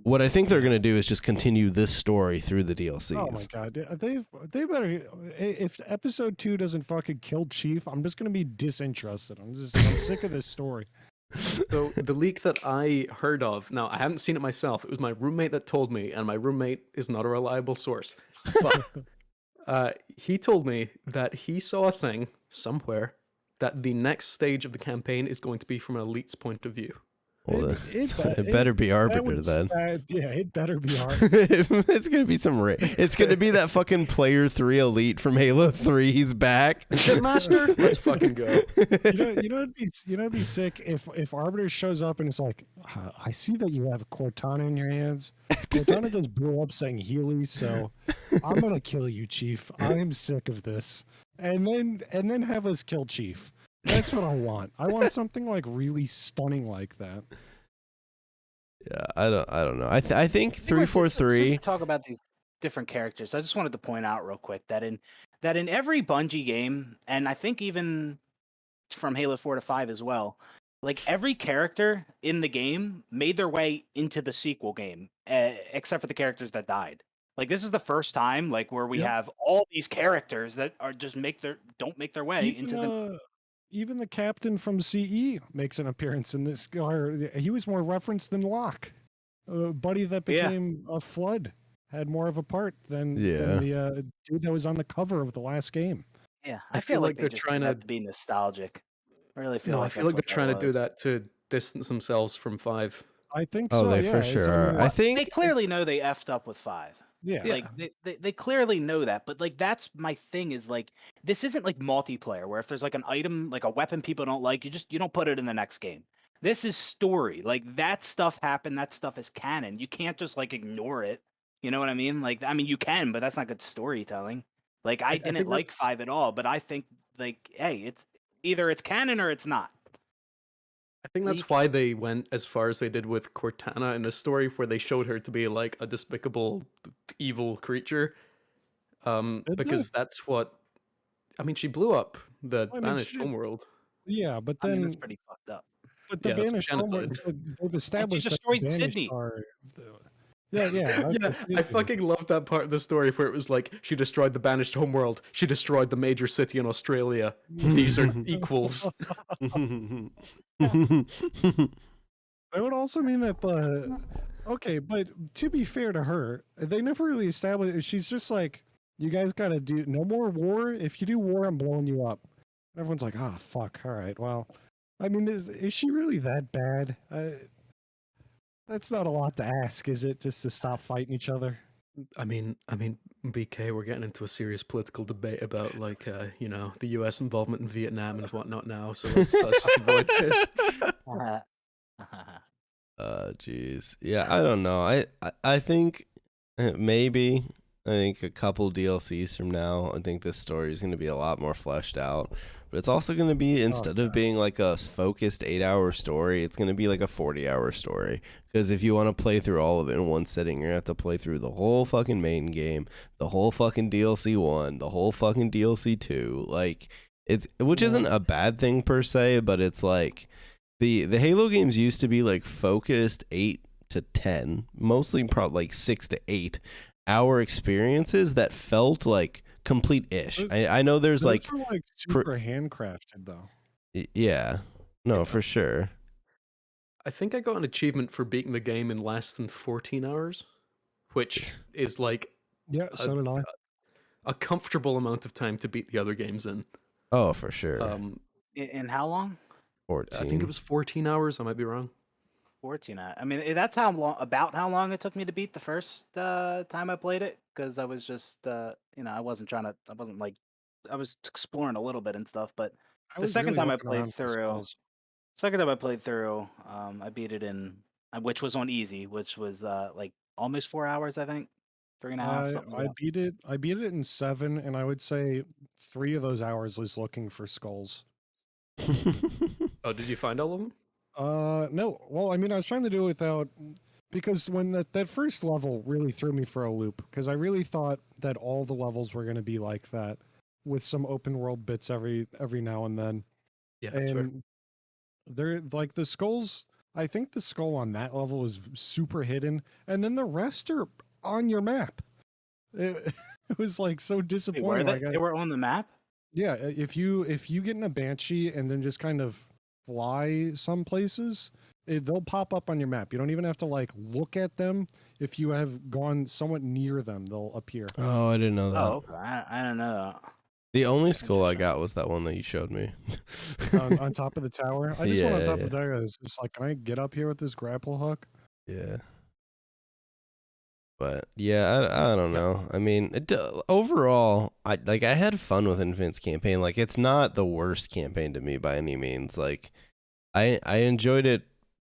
what I think they're gonna do is just continue this story through the DLCs. Oh my god, they better. If episode 2 doesn't fucking kill Chief, I'm just gonna be disinterested. I'm sick of this story. So the leak that I heard of, now I haven't seen it myself. It was my roommate that told me, and my roommate is not a reliable source. But he told me that he saw a thing somewhere that the next stage of the campaign is going to be from an elite's point of view. Well, It- it better be That Arbiter would then. yeah, it better be hard. It's gonna be it's gonna be that fucking player 3 elite from Halo 3. He's back. Shipmaster, let's fucking go. It'd be sick if Arbiter shows up and it's like, I see that you have Cortana in your hands. Cortana just blew up saying Healy, so I'm gonna kill you, Chief. I am sick of this. And then have us kill Chief. That's what I want. I want something like really stunning like that. Yeah, I don't know. I think I think with this, since we 343. talk about these different characters, I just wanted to point out real quick that in every Bungie game, and I think even from Halo 4 to 5 as well, like every character in the game made their way into the sequel game, except for the characters that died. Like this is the first time like where we Yep. have all these characters that are just don't make their way into the Even the captain from CE makes an appearance in this. Or he was more referenced than Locke. Buddy that Yeah. became a Flood had more of a part than Yeah. the dude that was on the cover of the last game. Yeah, I I feel feel like like they're they're just trying trying to- to be nostalgic. I really feel No, I like feel that's like they're what trying to do was. that to distance themselves from 5. I think Oh, so. they yeah, for it's sure only are. I like- They think clearly know they effed up with 5. yeah. Yeah. Like they clearly know that, but like that's my thing is like this isn't like multiplayer where if there's like an item like a weapon people don't like you don't put it in the next game. This is story. Like that stuff happened. That stuff is canon. You can't just like ignore it. You know what I mean? Like, I mean, you can, but that's not good storytelling. Like, I I didn't think like that's 5 at all, but I think, like, hey, it's either it's canon or it's not. I think Like, that's why they went as far as they did with Cortana in the story, where they showed her to be like a despicable, evil creature. did they? Because that's what I mean. She blew up the I mean, she banished did. homeworld. Yeah, but I mean, that's then pretty fucked up. but the Yeah, that's banished homeworld. genocide. But they've And she established that the destroyed banished Sydney. are. Yeah, yeah. Yeah, Okay, she I did do that. fucking loved that part of the story where it was like she destroyed the banished homeworld, she destroyed the major city in Australia. These are equals. That would also mean that the okay, but to be fair to her, they never really established. She's just like, you guys got to do no more war. If you do war, I'm blowing you up. Everyone's like, ah, fuck. All right, well, I mean, is she really that bad? That's not a lot to ask, is it? Just to stop fighting each other. I mean, BK, we're getting into a serious political debate about like, the U.S. involvement in Vietnam and whatnot now. So let's just avoid this. Jeez. Yeah, I don't know. I think maybe I think a couple DLCs from now, I think this story is going to be a lot more fleshed out. But it's also going to be, instead of being like a focused 8-hour story, it's going to be like a 40-hour story. Because if you want to play through all of it in one sitting, you're going to have to play through the whole fucking main game, the whole fucking DLC 1, the whole fucking DLC 2. Like, which isn't a bad thing per se, but it's like the Halo games used to be like focused 8 to 10, mostly probably like 6 to 8 hour experiences that felt like complete-ish. I know there's Those like were like super handcrafted though. yeah, no, for sure. I think I got an achievement for beating the game in less than 14 hours, which is like Yeah, so did I. a comfortable amount of time to beat the other games in. Oh, for sure. In how long? 14. I think it was 14 hours. I might be wrong. 14. I mean, that's how long it took me to beat the first time I played it, because I was just I wasn't I was exploring a little bit and stuff, but I the was second really time I looking played around for through, skulls. I beat it in, which was on easy, which was like almost 4 hours, I think, 3.5, something like I that. beat it. I beat it in 7, and I would say 3 of those hours was looking for skulls. Oh, did you find all of them? No. Well, I mean, I was trying to do it without, because when that first level really threw me for a loop, because I really thought that all the levels were going to be like that, with some open world bits every now and then. Yeah, that's fair. And they're like the skulls. I think the skull on that level is super hidden, and then the rest are on your map. It, it was like so Wait, disappointing. were they? Like They were on the map? yeah, if you get in a banshee and then just kind of fly some places, they'll pop up on your map. You don't even have to like look at them. If you have gone somewhat near them, they'll appear. Oh, I didn't know that. Oh, okay. I don't know. The only skull I got was that one that you showed me. On top of the tower. I just went on Yeah, top yeah. of the tower. It's just like, can I get up here with this grapple hook? Yeah. But yeah, I don't know. I mean, overall, I had fun with Infinite's campaign. Like, it's not the worst campaign to me by any means. Like, I enjoyed it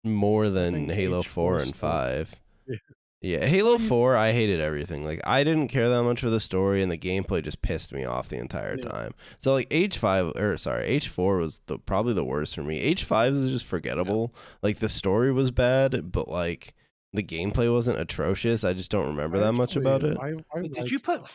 more than think Halo H4 4 and still- 5. Yeah. Yeah, Halo 4, I hated everything. Like, I didn't care that much for the story, and the gameplay just pissed me off the entire time. So, like, H4 was probably the worst for me. H5 is just forgettable. Like, the story was bad, but, like, the gameplay wasn't atrocious. I just don't remember that much about it. Wait, did you put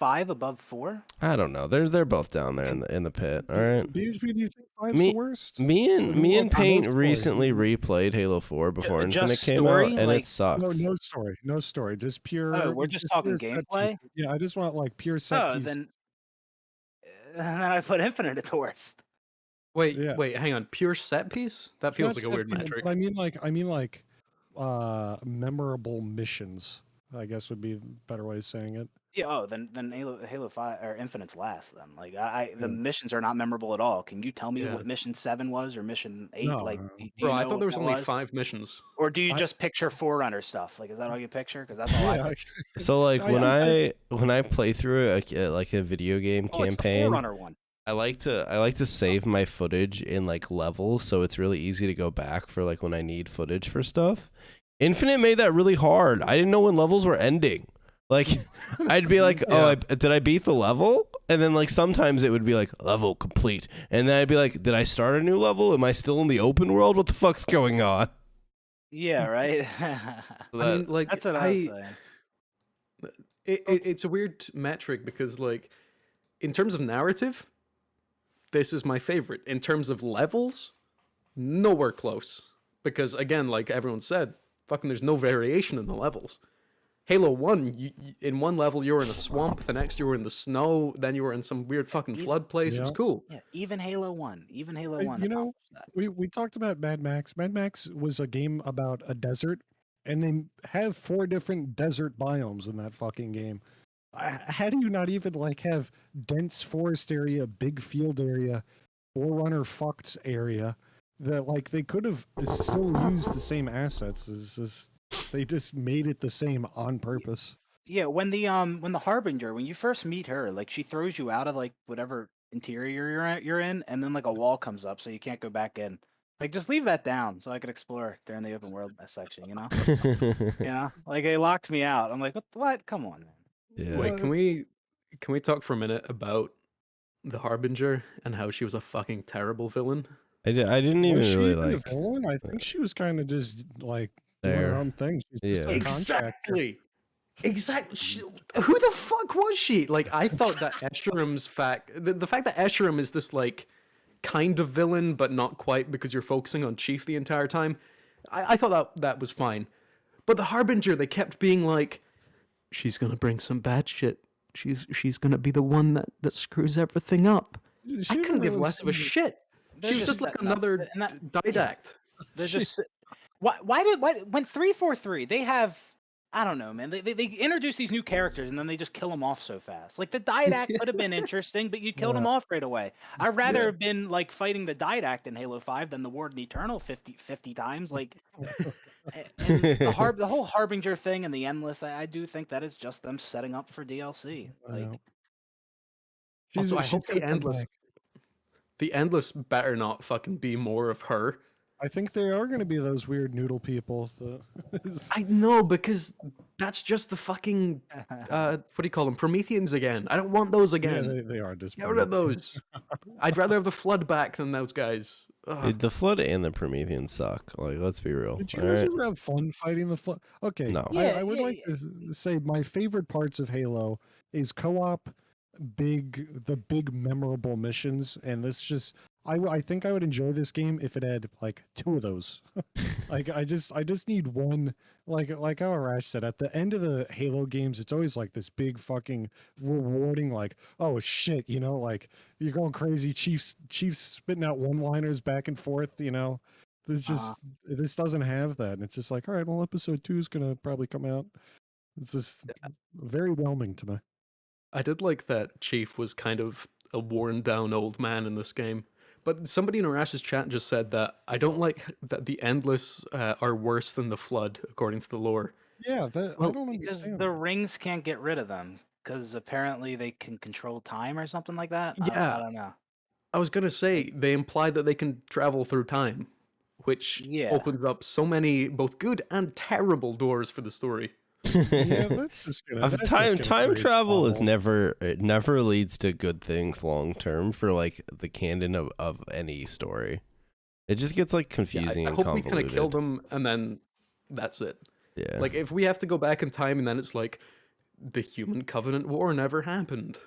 5 above 4? I don't know. They're both down there in the pit. All right. BHP, do you think 5's Me- the worst? Me and Well, Paint no story. recently replayed Halo 4 before Just Infinite came story? out, and Like- it sucks. No story. Just pure. Oh, we're just talking pure set gameplay? piece. Yeah, I just want like pure set Oh, piece. then I put Infinite at the worst. Wait, Yeah. wait, hang on. Pure set piece? That feels Not like a set weird piece, metric. but I mean like memorable missions, I guess would be a better way of saying it. Yeah. Oh, then Halo 5 or Infinite's last. Then like the Yeah. missions are not memorable at all. Can you tell me Yeah. what mission 7 was or mission 8? No, Like, no. do you Bro, I know thought what there was that only 5 missions. Or do you I- just picture Forerunner stuff? Like, is that all you picture? Because that's all I Yeah, picture. So like I- when I play through a video game Oh, it's the campaign, Forerunner one. I like to save my footage in like levels, so it's really easy to go back for like when I need footage for stuff. Infinite made that really hard. I didn't know when levels were ending. Like, I'd be like, oh, did I beat the level? And then, like, sometimes it would be like, level complete. And then I'd be like, did I start a new level? Am I still in the open world? What the fuck's going on? Yeah, right. I mean, like, That's what I was saying. It's a weird metric because, like, in terms of narrative, this is my favorite. In terms of levels, nowhere close. Because, again, like everyone said, fucking there's no variation in the levels. Halo 1, in one level you were in a swamp, the next you were in the snow, then you were in some weird fucking flood place. It was cool. Yeah, even Halo 1. Even Halo 1. You know, we talked about Mad Max. Mad Max was a game about a desert, and they have 4 different desert biomes in that fucking game. How do you not even like have dense forest area, big field area, Forerunner fucked area? That like they could have still used the same assets. They just made it the same on purpose. Yeah, when the Harbinger, when you first meet her, like she throws you out of like whatever interior you're in, and then like a wall comes up so you can't go back in. Like just leave that down so I could explore during the open world section, you know? Like they locked me out. I'm like, what? Come on, man. Yeah. Wait, can we talk for a minute about the Harbinger and how she was a fucking terrible villain? I didn't even really like. A villain? I think she was kind of just like doing her own thing. She's just a contractor. Exactly. Who the fuck was she? Like, I thought that Escherum's the fact that Escherum is this like kind of villain, but not quite because you're focusing on Chief the entire time. I thought that was fine. But the Harbinger, they kept being like, she's gonna bring some bad shit. She's gonna be the one that screws everything up. I couldn't give less of a shit. She was just like another didact. They're just why when 343 they have, I don't know, man. They introduce these new characters and then they just kill them off so fast. Like the didact could have been interesting, but you killed him off right away. I'd rather have been like fighting the didact in Halo 5 than the Warden Eternal 50 times. Like and the whole Harbinger thing and the Endless, I do think that is just them setting up for DLC. Like also, I hope the Endless better not fucking be more of her. I think they are going to be those weird noodle people. I know, because that's just the fucking what do you call them? Prometheans again. I don't want those again. Yeah, they are just. Get rid of those. I'd rather have the Flood back than those guys. Dude, the Flood and the Prometheans suck. Like, let's be real. Did you guys ever have fun fighting the Flood? Okay, no. I would like to say my favorite parts of Halo is co-op, the big memorable missions, and this just. I think I would enjoy this game if it had like 2 of those. Like I just need one. Like how Rash said, at the end of the Halo games, it's always like this big fucking rewarding, like, oh shit, like you're going crazy. Chiefs spitting out one-liners back and forth. This doesn't have that, and it's just like, all right, well, episode 2 is gonna probably come out. It's just very whelming to me. I did like that Chief was kind of a worn down old man in this game. But somebody in Rash's chat just said that I don't like that the Endless are worse than the Flood, according to the lore. Yeah, I don't understand. Because the rings can't get rid of them, because apparently they can control time or something like that. Yeah. I don't know. I was going to say, they imply that they can travel through time, which opens up so many both good and terrible doors for the story. Yeah, that's just time travel is it never leads to good things long term for like the canon of any story. It just gets like confusing and convoluted. I hope we kind of killed him and then that's it. Yeah. Like if we have to go back in time and then it's like the Human Covenant War never happened.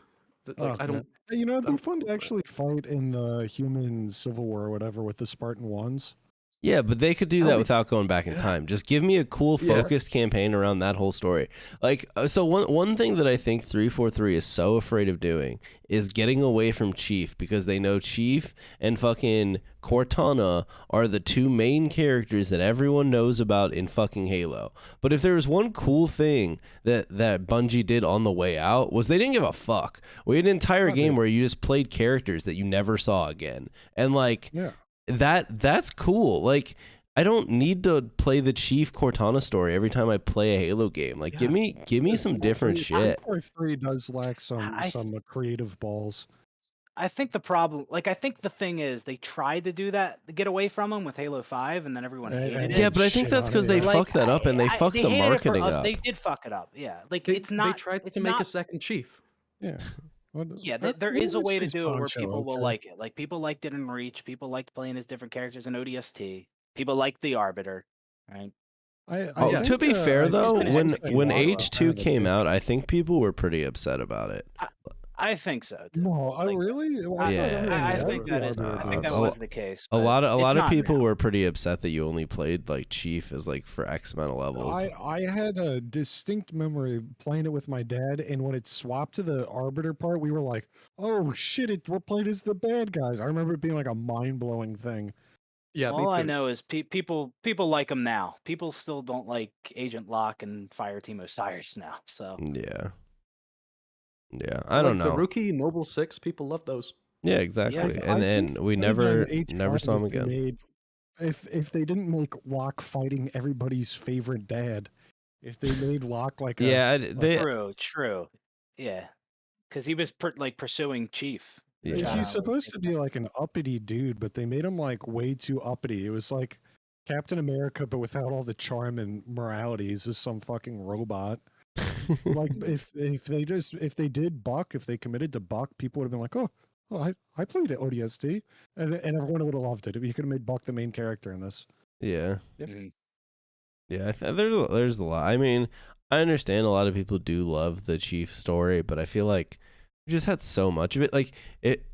Like, I don't. It'd be fun to actually fight in the Human Civil War or whatever with the Spartan Ones. Yeah, but they could do that without going back in time. Just give me a cool, focused campaign around that whole story. Like, so one thing that I think 343 is so afraid of doing is getting away from Chief, because they know Chief and fucking Cortana are the 2 main characters that everyone knows about in fucking Halo. But if there was one cool thing that Bungie did on the way out, was they didn't give a fuck. We had an entire game where you just played characters that you never saw again. And like... Yeah. That's cool. Like, I don't need to play the Chief Cortana story every time I play a Halo game. Like, give me some different shit. 3 does lack some creative balls. I think the problem, like, I think the thing is they tried to do that to get away from them with Halo 5, and then everyone hated Yeah, it. but I think shit that's on because it, they yeah. Like, fucked that up and they fucked they the hated it for marketing up. they did fuck it up. Yeah, like They it's not tried it's to make a not second chief. Yeah. What, yeah, that, there is a way to Lewis's do it where poncho, people will okay. like it. Like people liked it in Reach, people liked playing as different characters in ODST. People liked the Arbiter, right? I Oh, think, to be fair I though, think It's when just Anthony when Waddle H2 had a came big out, I shit. think people were pretty upset about it. I think so too. No, I Like, really? Well, I thought Yeah, everyone I loved think the that is. Arbiter I think that bits. was the case. a But lot it's of not people now. were pretty upset that you only played like Chief as like for X amount of levels. I had a distinct memory of playing it with my dad, and when it swapped to the Arbiter part, we were like, "Oh shit! We're playing as the bad guys." I remember it being like a mind blowing thing. Yeah, me All I too. know is people like them now. People still don't like Agent Locke and Fireteam Osiris now. So Yeah. Yeah, But I don't like the know. rookie Noble 6, people love those. Yeah, exactly. Yeah. And I think then we it would've been never H5 saw him if they again. made- if they didn't make Locke fighting everybody's favorite dad. If they made Locke like a Yeah, they true. Yeah, because he was like pursuing Chief. which Yeah. I he's don't really supposed think to be like an uppity dude, but they made him like way too uppity. It was like Captain America, but without all the charm and morality. He's just some fucking robot. Like if they did Buck, if they committed to Buck, people would have been like, oh, I played at ODST, and everyone would have loved it. You could have made Buck the main character in this. Yeah. Mhm. Yeah, there's a lot. I mean, I understand a lot of people do love the Chief story, but I feel like we just had so much of it. Like it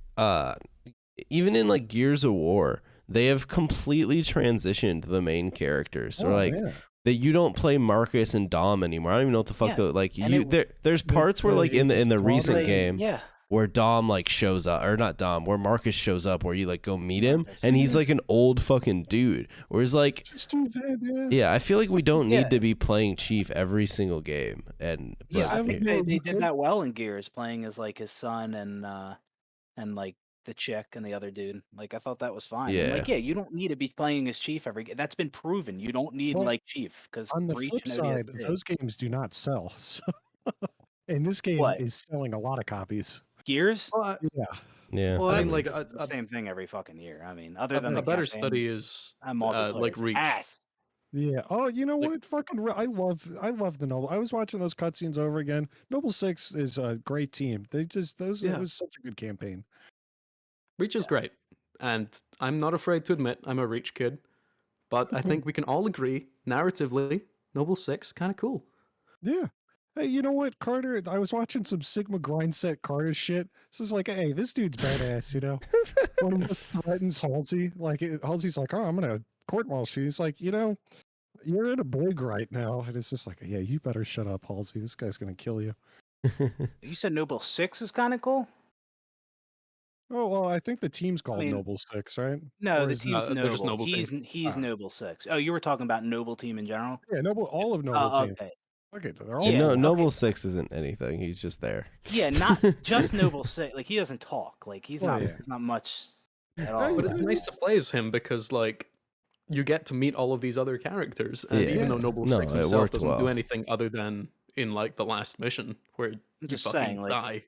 even in like Gears of War, they have completely transitioned the main characters. So like yeah. that you don't play Marcus and Dom anymore. I don't even know what the fuck Yeah, like and you there's parts where like in the recent Like, game yeah, where Dom like shows up, or not Dom, where Marcus shows up, where you like go meet him, Marcus. and he's like an old fucking dude. Whereas like, Just do that, yeah. yeah, I feel like we don't need Yeah. to be playing Chief every single game. And yeah. I I would think know they you did could- that well in Gears, playing as like his son and like the chick and the other dude. Like I thought that was fine. And, like Yeah. you don't need to be playing as Chief every. That's been proven. You don't need Well, like Chief because on the Reach flip and side, ODST. those games do not sell. So and this game What? is selling a lot of copies. Gears. Well, Yeah. Yeah. Well, I that's mean, like, it's the same thing every fucking year. I mean, other a than the better campaign, study is multiplayer like is Reach. ass. Yeah. Oh, you know Like- what? I love the Noble. I was watching those cutscenes over again. Noble Six is a great team. It Yeah. was such a good campaign. Reach is great, and I'm not afraid to admit I'm a Reach kid. But I think we can all agree, narratively, Noble 6 kind of cool. Yeah. Hey, you know what, Carter? I was watching some Sigma Grindset Carter shit. This is like, hey, this dude's badass, you know? When he just threatens Halsey, like Halsey's like, oh, I'm gonna court martial you. He's like, you know, you're in a brig right now, and it's just like, yeah, you better shut up, Halsey. This guy's gonna kill you. You said Noble 6 is kind of cool. Oh well, I think the team's called mean, Noble Six, right? No, Or the is- team's they're just Noble. Noble Team. He's Noble 6. Oh, you were talking about Noble Team in general. Yeah, Noble, all of Noble Oh, Team. okay. Okay, they're all Yeah, No, Noble. Noble okay. 6 isn't anything. He's just there. Yeah, not just Noble 6. Like he doesn't talk. Like he's Well, not. yeah. There's not much at Hey, all. But it's Yeah. nice to play as him because, like, you get to meet all of these other characters, and Yeah. even though Noble No, 6 it himself worked doesn't well. do anything other than in like the last mission where I'm you just fucking saying, like die.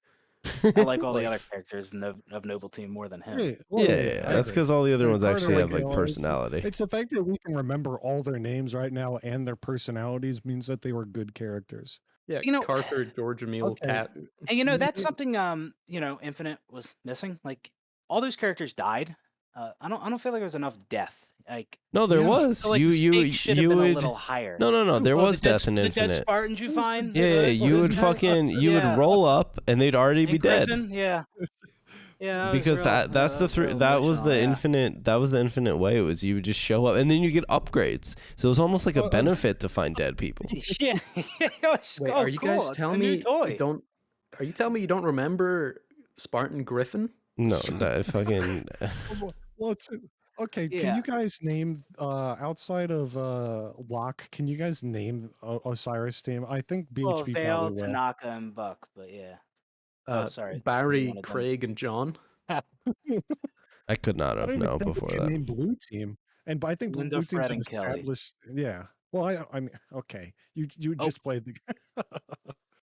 I like all the Like- other characters of Noble Team more than him. Yeah, well, Yeah, I that's agree. because all the other Yeah, ones Carter, actually like, have like you know, it's- personality. It's the fact that we can remember all their names right now and their personalities means that they were good characters. Yeah, You know- Carter, George Emil, Okay. Cat. And you know that's Yeah. something Infinite was missing. Like all those characters died. I don't feel like there was enough death. Like No, there Yeah. was. so, like, you the stakes should have you been would a little higher. No, there Oh, was the dead, death in the dead Infinite. Spartans you Who's the find. Yeah, those you would guys? fucking you Yeah. would roll up and they'd already be And dead. Griffin, yeah. Yeah, Because that's the three that was the infinite way. It was you would just show up and then you get upgrades. So it was almost like a Well, benefit to find dead people. Yeah. It was Wait, so are you cool. guys It's telling a new me toy. you don't? Are you telling me you don't remember Spartan Griffin? No, that fucking Well, it's okay. Can Yeah. you guys name outside of Locke? Can you guys name Osiris team? I think BHB Well, Vale, probably will. Tanaka, and Buck, but yeah. Oh, sorry. Barry, One of them. Craig, and John. I could not I have don't even known think before we can that. name Blue Team, and I think Linda, Blue Team's Fred, an and Kelly. established. Yeah. Well, I mean, okay. You Oh. just played the.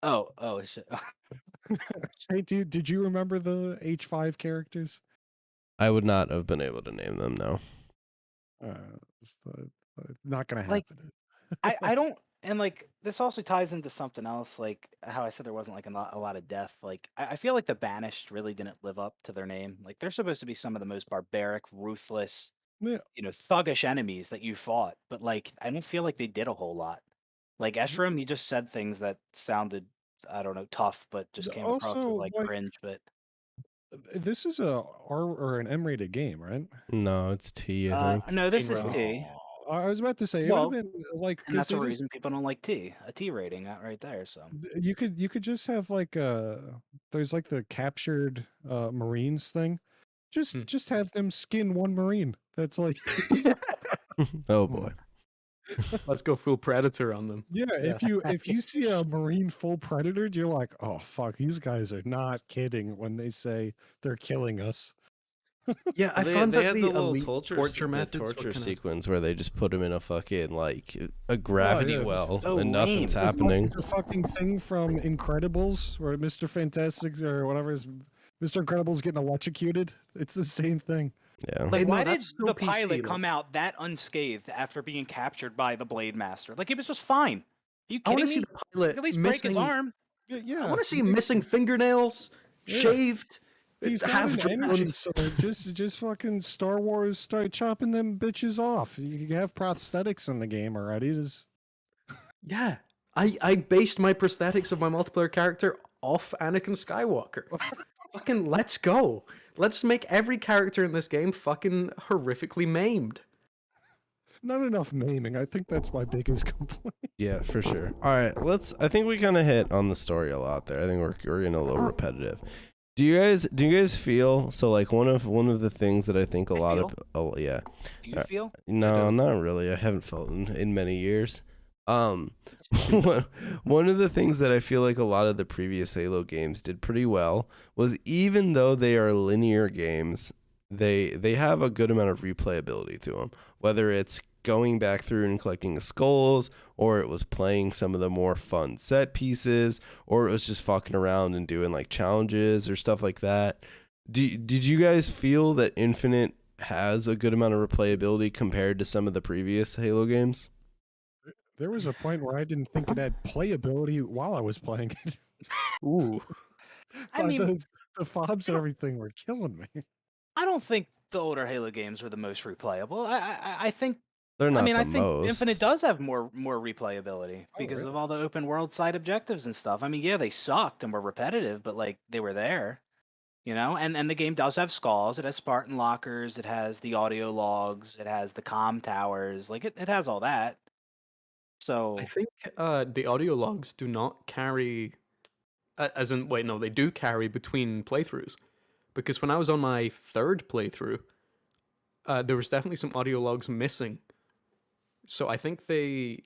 Oh, shit. Hey, dude, did you remember the H5 characters? I would not have been able to name them. No. Uh, not gonna Like happen. I don't, and like this also ties into something else, like how I said there wasn't like a lot of death. Like I feel like the Banished really didn't live up to their name. Like they're supposed to be some of the most barbaric, ruthless, Yeah. thuggish enemies that you fought, but like I don't feel like they did a whole lot. Like Eshram, he just said things that sounded, I don't know, tough, but just came across as Also, like like, cringe. But this is a R or an M-rated game, right? No, it's T, I think. no, this is rating. T. I was about to say it would have Well, been like and because that's a it is reason people don't like T. A T rating out right there. So you could just have like there's like the captured Marines thing. Hmm. Just have them skin one Marine. That's like Oh boy. Let's go full Predator on them. yeah, if you see a Marine full Predator, you're like, oh fuck, these guys are not kidding when they say they're killing us. Yeah, I They, found they that had the the little elite torture, torture the methods were torture kinda... sequence where they just put him in a fucking like a gravity yeah, well so and nothing's lame. happening. The fucking thing from Incredibles where Mr. Fantastic or whatever is Mr. Incredible's getting electrocuted. It's the same thing. Yeah. Like, Hey, no, why did that's so the PC, pilot like- come out that unscathed after being captured by the Blade Master? Like, he was just fine. Are you I want kidding to see me? the pilot At least break his missing... arm. Yeah, I want to see him missing fingernails, Yeah. shaved, He's got half an engine, drowned. so just fucking Star Wars start chopping them bitches off. You can have prosthetics in the game already. Just Yeah, I based my prosthetics of my multiplayer character off Anakin Skywalker. Fucking let's go. Let's make every character in this game fucking horrifically maimed. not enough maiming. I think that's my biggest complaint. Yeah, for sure. All right, I think we kind of hit on the story a lot there. I think we're getting a little repetitive. Do you guys feel so? Like one of the things that I think a lot of yeah. Do you feel? No, not really. I haven't felt in many years. One of the things that I feel like a lot of the previous Halo games did pretty well was, even though they are linear games, they have a good amount of replayability to them. Whether it's going back through and collecting the skulls, or it was playing some of the more fun set pieces, or it was just fucking around and doing like challenges or stuff like that. Did you guys feel that Infinite has a good amount of replayability compared to some of the previous Halo games? There was a point where I didn't think it had playability while I was playing it. Ooh. I But mean, the fobs and everything were killing me. I don't think the older Halo games were the most replayable. I think. They're not I the think most. Infinite does have more replayability because really? of all the open world side objectives and stuff. I mean, yeah, they sucked and were repetitive, but like they were there. And the game does have skulls. It has Spartan lockers. It has the audio logs. It has the comm towers. Like it has all that. So I think the audio logs do not carry, as in, wait, no, they do carry between playthroughs. Because when I was on my third playthrough, there was definitely some audio logs missing. So I think they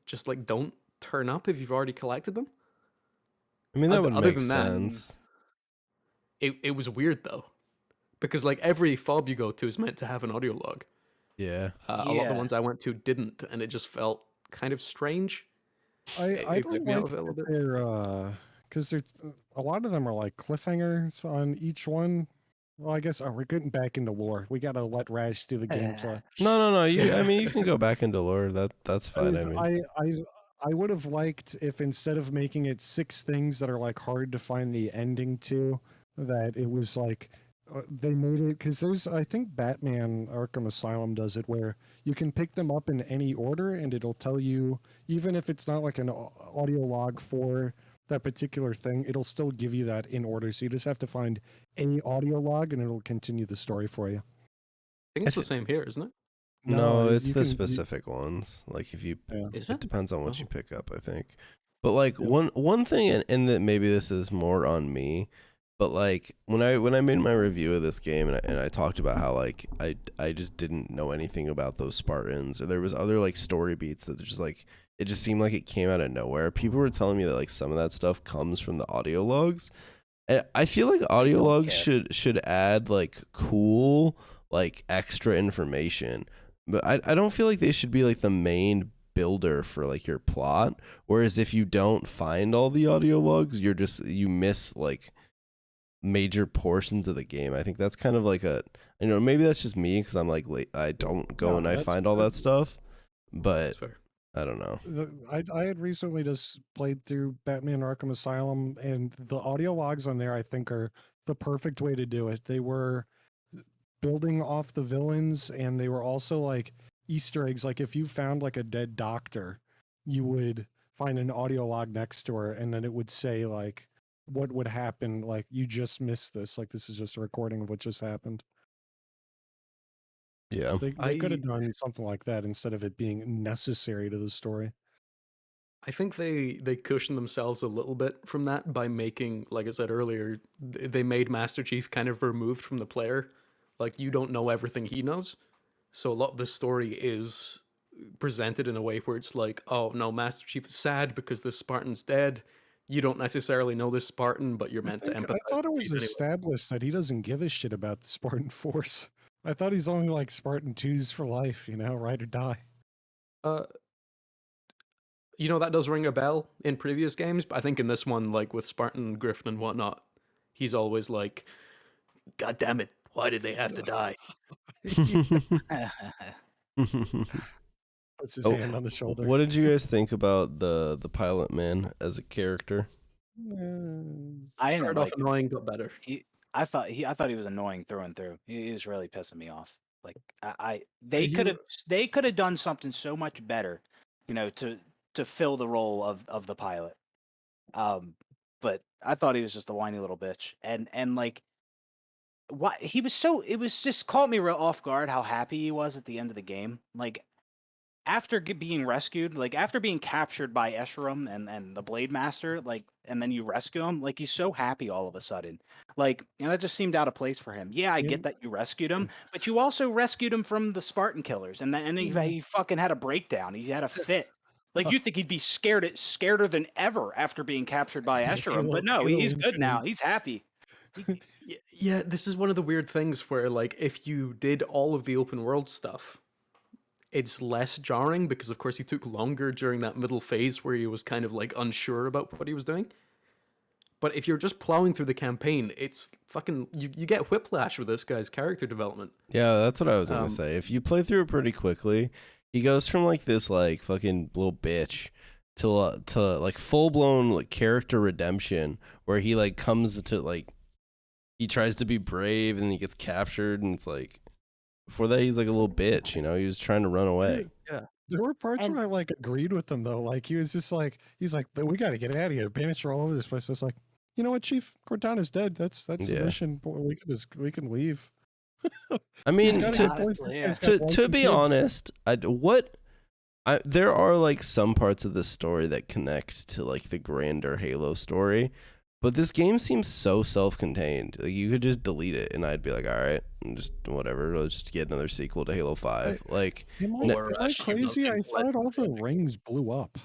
just like don't turn up if you've already collected them. I mean, that would other make than that, sense. It was weird though, because like every fob you go to is meant to have an audio log. Yeah. A lot of the Yeah. ones I went to didn't, and it just felt kind of strange. I It don't took me out like of it a little that bit. they're because they're a lot of them are like cliffhangers on each one. Well, I guess we're getting back into lore. We gotta let Rash do the gameplay. No. I mean, you can go back into lore. That's fine. I mean, I would have liked if instead of making it 6 things that are like hard to find the ending to, that it was like they made it because there's I think Batman Arkham Asylum does it where you can pick them up in any order and it'll tell you, even if it's not like an audio log for that particular thing, it'll still give you that in order. So you just have to find a audio log and it'll continue the story for you. I think it's the same here, isn't it? no, it's you the can- specific ones. Like if you, Yeah. Is it depends on what Oh. you pick up, I think. But like Yeah. one thing, and that maybe this is more on me, but like when I made my review of this game and I talked about how like I just didn't know anything about those Spartans, or there was other like story beats that just like it just seemed like it came out of nowhere. People were telling me that like some of that stuff comes from the audio logs. And I feel like audio don't logs care. should add like cool like extra information. But I don't feel like they should be like the main builder for like your plot. Whereas if you don't find all the audio logs, you miss like major portions of the game. I think that's kind of like maybe that's just me because I'm like I don't go and I find all that stuff, but That's fair. I don't know. I had recently just played through Batman Arkham Asylum, and the audio logs on there I think are the perfect way to do it. They were building off the villains, and they were also like Easter eggs. Like if you found like a dead doctor, you would find an audio log next to her, and then it would say like what would happen. Like you just missed this. Like this is just a recording of what just happened. Yeah. They could have done something like that instead of it being necessary to the story. I think they cushioned themselves a little bit from that by making, like I said earlier, they made Master Chief kind of removed from the player. Like you don't know everything he knows. So a lot of the story is presented in a way where it's like, oh no, Master Chief is sad because this Spartan's dead. You don't necessarily know this Spartan, but you're meant to empathize. I thought it with was him anyway. established that he doesn't give a shit about the Spartan Force. I thought he's only like Spartan 2s for life, ride or die. That does ring a bell in previous games, but I think in this one, like with Spartan, Griffin, and whatnot, he's always like, God damn it, why did they have to die? Puts his hand on the shoulder. What did you guys think about the pilot man as a character? I Started off annoying, got better. I thought he was annoying through and through. He was really pissing me off. Like they could have done something so much better, to fill the role of the pilot. But I thought he was just a whiny little bitch, and like, what he was it was just caught me real off guard how happy he was at the end of the game. Like after being rescued, like after being captured by Escharum and the Blade Master, like, and then you rescue him, like he's so happy all of a sudden. Like, that just seemed out of place for him. Yeah, I get that you rescued him, but you also rescued him from the Spartan killers, and then he fucking had a breakdown. He had a fit. Like you think he'd be scareder than ever after being captured by Escharum, but no, he's good now. He's happy. Yeah, this is one of the weird things where, like, if you did all of the open world stuff, it's less jarring because, of course, he took longer during that middle phase where he was kind of like unsure about what he was doing. But if you're just plowing through the campaign, it's fucking you get whiplash with this guy's character development. Yeah, that's what I was gonna say. If you play through it pretty quickly, he goes from like this like fucking little bitch to like full blown like character redemption where he like comes to like he tries to be brave and he gets captured and it's like. Before that, he's like a little bitch, he was trying to run away. Yeah. There were parts where I like agreed with him though. Like he was just like, he's like, but we got to get out of here. Bandits are all over this place. It's like, you know what, Chief? Cortana's dead. That's the mission. We can leave. I mean, to be honest, there are like some parts of the story that connect to like the grander Halo story. But this game seems so self-contained. Like you could just delete it, and I'd be like, "All right, and just whatever. Let's just get another sequel to Halo 5." Am I crazy? I thought all the rings blew up.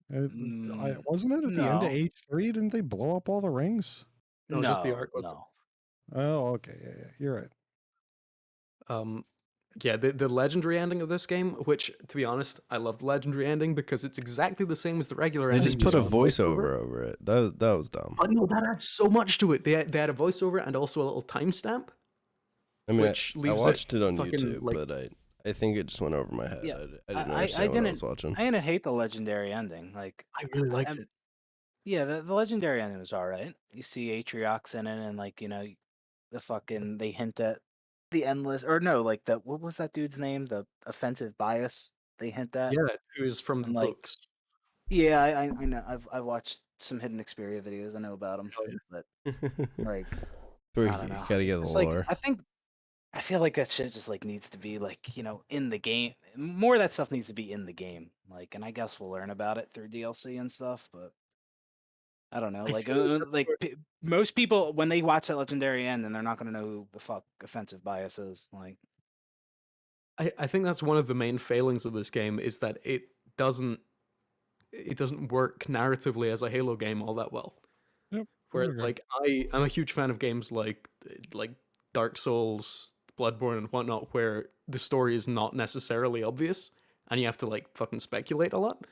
Wasn't it at the end of H3? Didn't they blow up all the rings? No, just the Ark. No. Oh, okay. Yeah, you're right. Yeah, the legendary ending of this game, which, to be honest, I love the legendary ending because it's exactly the same as the regular ending. They just put a voiceover over it. That was dumb. But no, that adds so much to it. They had a voiceover and also a little timestamp. I mean, I watched it on YouTube, but I think it just went over my head. Yeah, I didn't understand what I was watching. I didn't hate the legendary ending. Like I really liked it. Yeah, the legendary ending was all right. You see Atriox in it, and like they hint at the endless, or no, like what was that dude's name? The offensive bias they hint at. Yeah, who's from the books. Yeah, I know. I've watched some Hidden Xperia videos. I know about him, but like, you gotta get the lore. Like, I feel like that shit just like needs to be like in the game. More of that stuff needs to be in the game. Like, and I guess we'll learn about it through DLC and stuff, but. I don't know, most people when they watch that legendary end, then they're not going to know who the fuck offensive bias is. Like, I think that's one of the main failings of this game is that it doesn't work narratively as a Halo game all that well. Yep. Where like I'm a huge fan of games like Dark Souls, Bloodborne, and whatnot, where the story is not necessarily obvious. and you have to like fucking speculate a lot.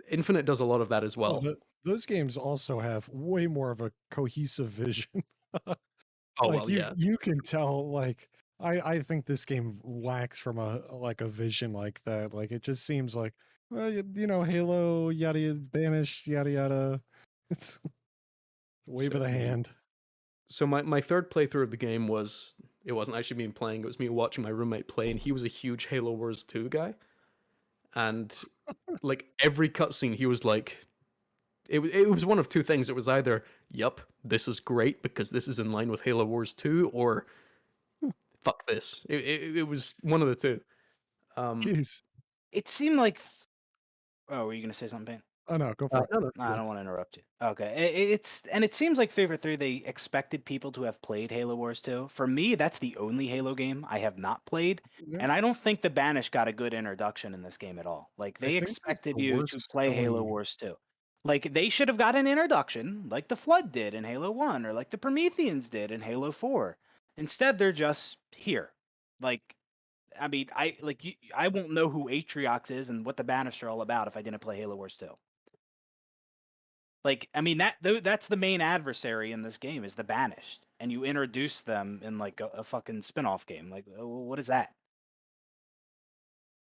Infinite does a lot of that as well. Those games also have way more of a cohesive vision. Oh Like well, yeah. you can tell. Like I think this game lacks from a vision like that. Like it just seems like, well, you know, Halo, yada yada, banished, yada yada. It's wave of the hand. So my third playthrough of the game was, it wasn't actually me playing, it was me watching my roommate play, and he was a huge Halo Wars 2 guy. And like every cutscene he was like, it was one of two things. It was either, "Yup, this is great because this is in line with Halo Wars 2," or "Fuck this." It was one of the two. Jeez. It seemed like. Oh, were you gonna say something, Payne? Oh no, go for it. No, No, I don't want to interrupt you. Okay, it seems like Favorite 3, they expected people to have played Halo Wars 2. For me, that's the only Halo game I have not played, Yeah, and I don't think the Banished got a good introduction in this game at all. Like I they think that's expected the you to worst play Halo selling. Wars 2. Like they should have got an introduction, like the Flood did in Halo 1, or like the Prometheans did in Halo 4. Instead, they're just here. Like, I mean, I won't know who Atriox is and what the Banished are all about if I didn't play Halo Wars 2. Like, I mean, that's the main adversary in this game is the Banished, and you introduce them in like a fucking spin-off game. Like, what is that?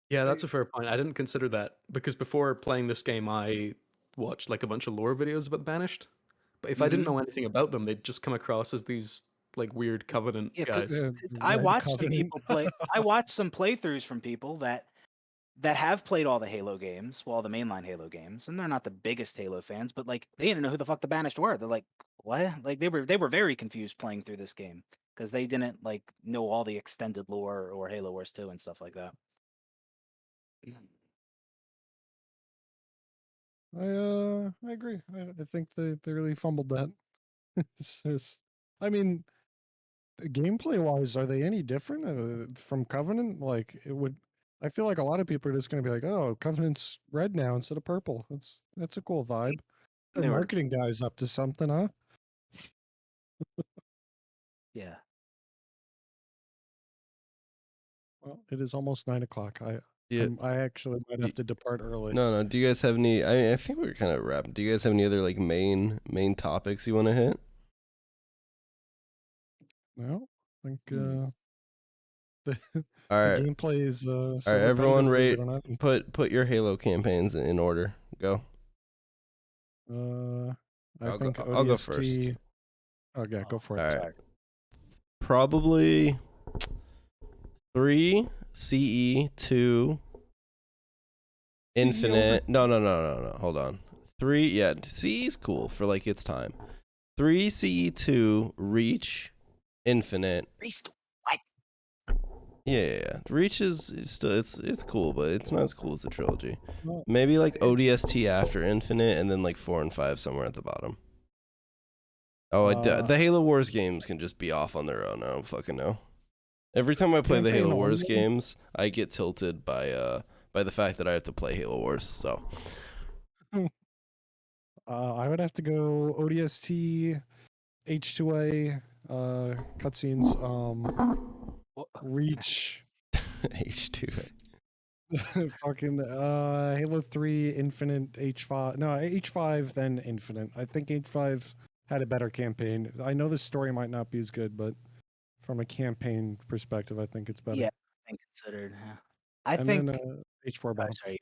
Yeah, that's a fair point. I didn't consider that because before playing this game, I watched like a bunch of lore videos about the Banished. But if I didn't Mhm. know anything about them, they'd just come across as these like weird Covenant Yeah, guys. I Red watched some Covenant. people play. I watched some playthroughs from people that have played all the Halo games, well, the mainline Halo games, and they're not the biggest Halo fans, but like they didn't know who the fuck the Banished were. They're like, what? Like they were very confused playing through this game because they didn't like know all the extended lore or Halo Wars 2 and stuff like that. I agree. I think they really fumbled that. I mean, gameplay wise, are they any different from Covenant? Like it would. I feel like a lot of people are just going to be like, "Oh, Covenant's red now instead of purple." That's a cool vibe. The They were, marketing guy's up to something, huh? yeah. Well, it is almost 9 o'clock. Yeah. I actually might have to depart early. No. Do you guys have any? I think we're kind of wrapping. Do you guys have any other like main topics you want to hit? No, I think the All the right, gameplay is all so right. Everyone, repetitive that we rate. don't have any. Put your Halo campaigns in order. Go. I I'll think go. I'll go ODST. first. Oh yeah, go for it. All right. Sorry. Probably 3 CE, 2 Infinite. No. Hold on. 3. Yeah, CE is cool for like its time. 3 CE, 2 Reach, Infinite. Yeah. Reach is still it's cool, but it's not as cool as the trilogy. Well, Maybe like ODST after Infinite, and then like 4 and 5 somewhere at the bottom. Oh, the Halo Wars games can just be off on their own. I don't fucking know. Every time I play the Campaign Halo Wars only? games, I get tilted by the fact that I have to play Halo Wars. So I would have to go ODST, H2A, cutscenes, Reach, H2. fucking Halo 3, Infinite, H5. No, H5, then Infinite. I think H5 had a better campaign. I know the story might not be as good, but from a campaign perspective, I think it's better. Yeah, and considered. Yeah. I And think. then H4 bottom. Sorry.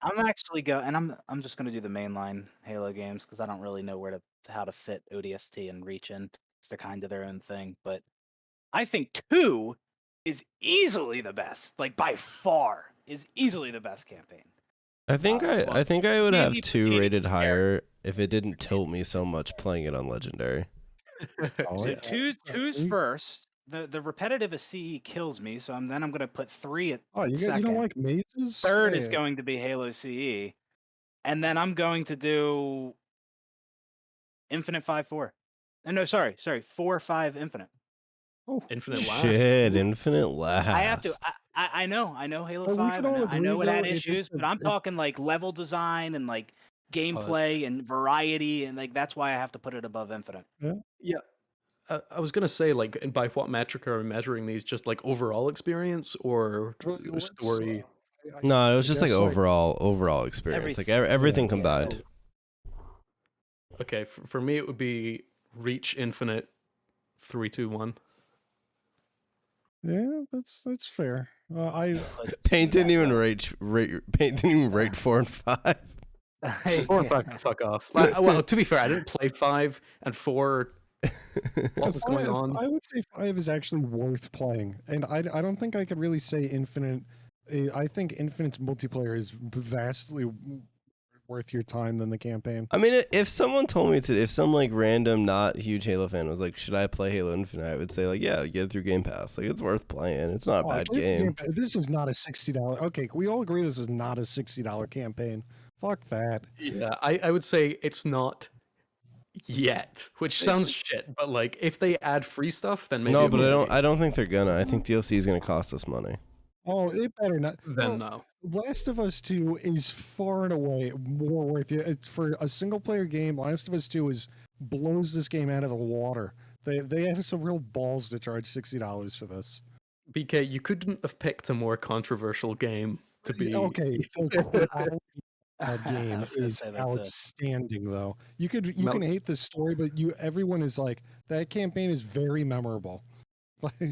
I'm actually I'm just gonna do the mainline Halo games because I don't really know how to fit ODST and Reach in. They're kind of their own thing, but I think 2 is easily the best. Like by far, is easily the best campaign. I think Well, I think I would have maybe 2 maybe rated compare- higher if it didn't tilt me so much playing it on Legendary. Oh, So yeah. two's first. The repetitive of CE kills me, so I'm gonna put 3 at Oh, you second. don't like mazes? Third is Hey, going to be Halo CE, and then I'm going to do Infinite 5-4. No, sorry, 4-5 Infinite. Oh, Infinite Last. Shit, Infinite Last. I have to. I know Halo Well, we 5. can all I know agree, it had though, it just issues, but I'm talking like level design and like gameplay and variety, and like that's why I have to put it above Infinite. Yeah. I was gonna say, like, and by what metric are we measuring these? Just like overall experience or Well, let's, story? No, it was I just like guess, overall experience, like everything yeah. combined. Okay, for me it would be Reach Infinite 3, 2, 1. Yeah, that's fair. Paint didn't even rate. Paint didn't even rate 4 and 5. 4 and 5 can fuck off. Well, to be fair, I didn't play 5 and 4. What was going on? I would say 5 is actually worth playing, and I don't think I could really say Infinite. I think Infinite's multiplayer is vastly worth your time than the campaign. I mean, if someone told me if some like random not huge Halo fan was like, "Should I play Halo Infinite?" I would say like, "Yeah, get it through Game Pass. Like, it's worth playing. It's not a bad game." This is not a $60. Okay, we all agree this is not a $60 campaign. Fuck that. Yeah, I would say it's not yet, which sounds shit, but like if they add free stuff, then maybe. No, but I don't think they're gonna. I think DLC is gonna cost us money. Oh, it better not. Then no. Last of Us 2 is far and away more worth it. It's for a single player game. Last of Us 2 blows this game out of the water. They have some real balls to charge $60 for this. BK, you couldn't have picked a more controversial game to be. Okay, so that game is outstanding, though. You can hate the story, but everyone is like, that campaign is very memorable.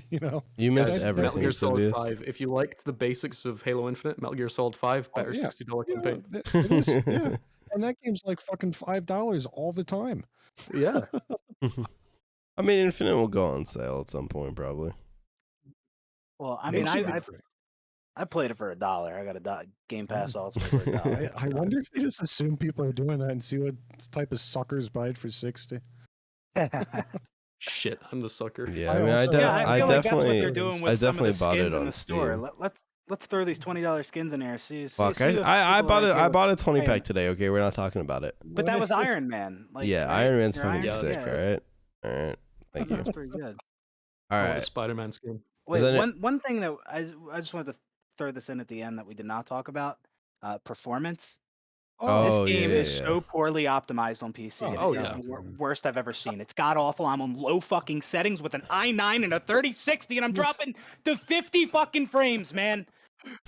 You know, you missed everything. Metal Gear Solid 5. If you liked the basics of Halo Infinite, Metal Gear Solid 5, better $60 campaign. It is, yeah. And that game's like fucking $5 all the time. Yeah. I mean, Infinite will go on sale at some point, probably. Well, I mean, I played it for $1. I got a Game Pass also for $1. I wonder if they just assume people are doing that and see what type of suckers buy it for 60. Shit, I'm the sucker. Yeah, I mean, I definitely, that's what they're doing with some of the bought skins it in on the store. Let's throw these $20 skins in there. Fuck, I bought it. I bought a 20 pack today. Okay, we're not talking about it. But that was Iron Man. Like, yeah, right? Iron Man's fucking sick. Yeah. All right. Thank you. That's pretty good. All right. Spider-Man skin. Wait, one thing that I just wanted to throw this in at the end that we did not talk about: performance. This game is so poorly optimized on PC. It's the worst I've ever seen. It's god awful. I'm on low fucking settings with an i9 and a 3060, and I'm dropping to 50 fucking frames, man.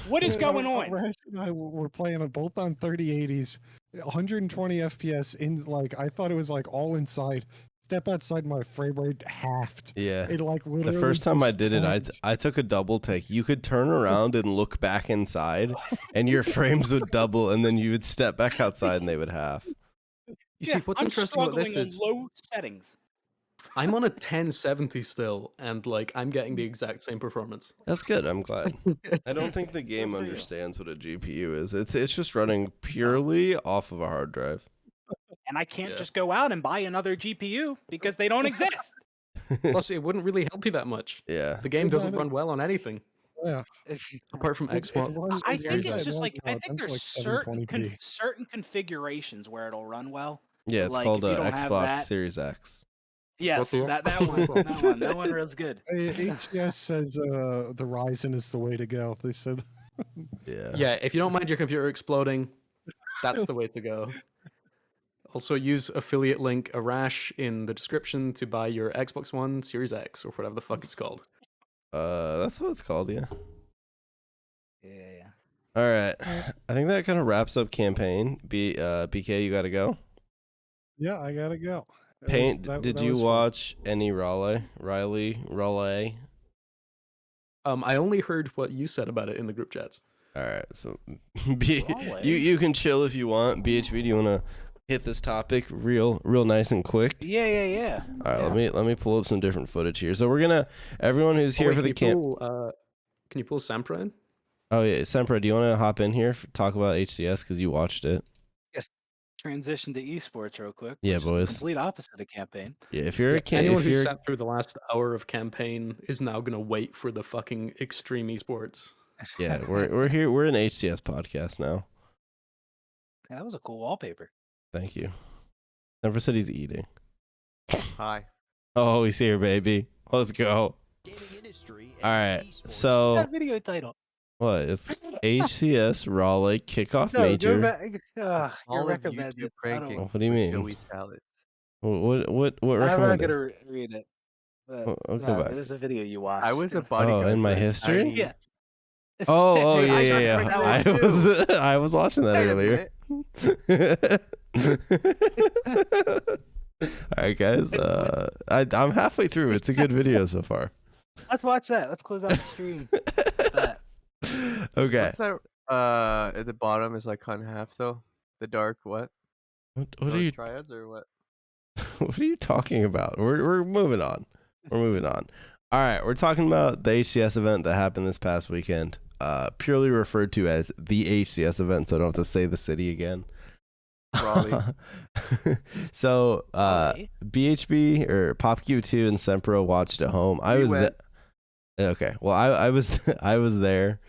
What is going on? Rash and I were playing it both on 3080s, 120 FPS. I thought it was like all inside. Step outside, my frame rate halved. Yeah. It like literally. The first time I did it, I took a double take. You could turn around and look back inside, and your frames would double, and then you would step back outside, and they would half. You see, what's interesting about this is low settings. I'm on a 1070 still, and like I'm getting the exact same performance. That's good. I'm glad. I don't think the game understands what a GPU is. It's just running purely off of a hard drive. And I can't just go out and buy another GPU because they don't exist. Plus, it wouldn't really help you that much. Yeah. The game doesn't run well on anything. Yeah. Apart from Xbox. I think it's just like I think there's certain configurations where it'll run well. Yeah, it's called Xbox Series X. Yes, that one runs good. HCS says the Ryzen is the way to go. They said. Yeah. Yeah, if you don't mind your computer exploding, that's the way to go. Also, use affiliate link Rash in the description to buy your Xbox One Series X or whatever the fuck it's called. That's what it's called, yeah. Yeah. All right, I think that kind of wraps up campaign. BK, you gotta go. Yeah, I gotta go. Paint. Did you watch any Raleigh? I only heard what you said about it in the group chats. All right, so you can chill if you want. BHB, do you want to hit this topic real nice and quick? Yeah. All right, let me pull up some different footage here. So we're gonna everyone who's here for the camp. Can you pull Sampra in? Oh yeah, Sampra, do you want to hop in here talk about HCS because you watched it? Yes. Transition to esports real quick. Yeah, boys. The complete opposite of campaign. Yeah, if you're a anyone who sat through the last hour of campaign is now gonna wait for the fucking extreme esports. Yeah, we're here. We're an HCS podcast now. Yeah, that was a cool wallpaper. Thank you. Never said he's eating. Hi. Oh, he's here, baby. Let's go. All right. So that video title. What? It's HCS Raleigh kickoff major. All of YouTube ranking. What do you mean? Joey salads. What I'm not recommended? gonna read it. I'll go back. There's a video you watched. I was a too. bodyguard. in my for history? Chinese. Yeah. Oh, Hey, I yeah. got I tricked was too. I was watching that Wait a earlier. minute. All right, guys. I'm halfway through. It's a good video so far. Let's watch that. Let's close out the stream. with that. Okay. What's that? At the bottom is like cut in half though. The dark what? What are Dark you triads or what? What are you talking about? We're moving on. We're moving on. All right, we're talking about the HCS event that happened this past weekend. Purely referred to as the HCS event, so I don't have to say the city again. Raleigh. So Raleigh? BHB or PopQ2 and Sempro watched at home. I We was went. okay. Well, I was I was there,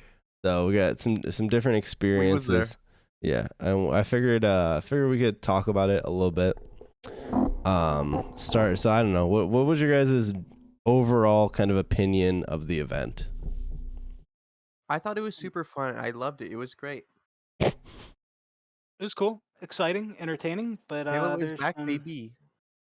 so we got some different was experiences. Yeah, and I figured we could talk about it a little bit. Start. So I don't know. What was your guys' overall kind of opinion of the event? I thought it was super fun. I loved it. It was great. It was cool, exciting, entertaining, but Halo is there's back, baby.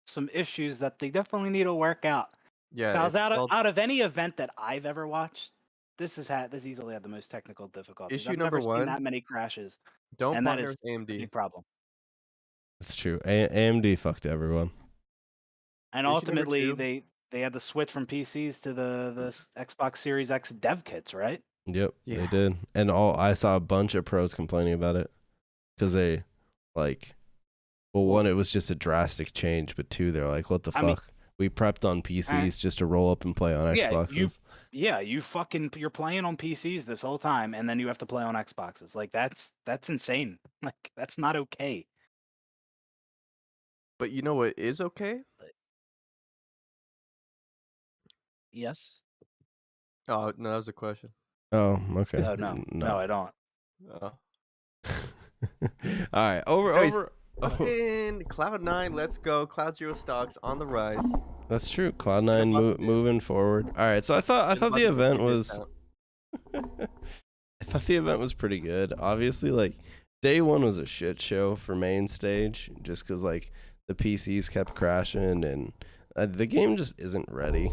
some issues that they definitely need to work out. Yeah. Because it's out called of any event that I've ever watched, this easily had the most technical difficulties. Issue I've number never seen one, that many crashes, don't and that partner is with a big AMD. problem. That's true. AMD fucked everyone. And Issue number ultimately, two. they had to switch from PCs to the Xbox Series X dev kits, right? Yep, they Yeah. did. And I saw a bunch of pros complaining about it because they like. Well, one, it was just a drastic change, but two, they're like, "What the I mean- fuck? We prepped on PCs just to roll up and play on Yeah, Xboxes." you're playing on PCs this whole time, and then you have to play on Xboxes. Like that's insane. Like that's not okay. But you know what is okay? Yes. Oh no, that was a question. Oh, okay. Oh no, I don't. Oh. All right, Anyways, over. In Cloud9, let's go. Cloud Zero stocks on the rise. That's true. Cloud9 Love it. moving forward. All right, so I thought the event was. Discount. I thought the event was pretty good. Obviously, like day one was a shit show for main stage, just because like the PCs kept crashing and the game just isn't ready.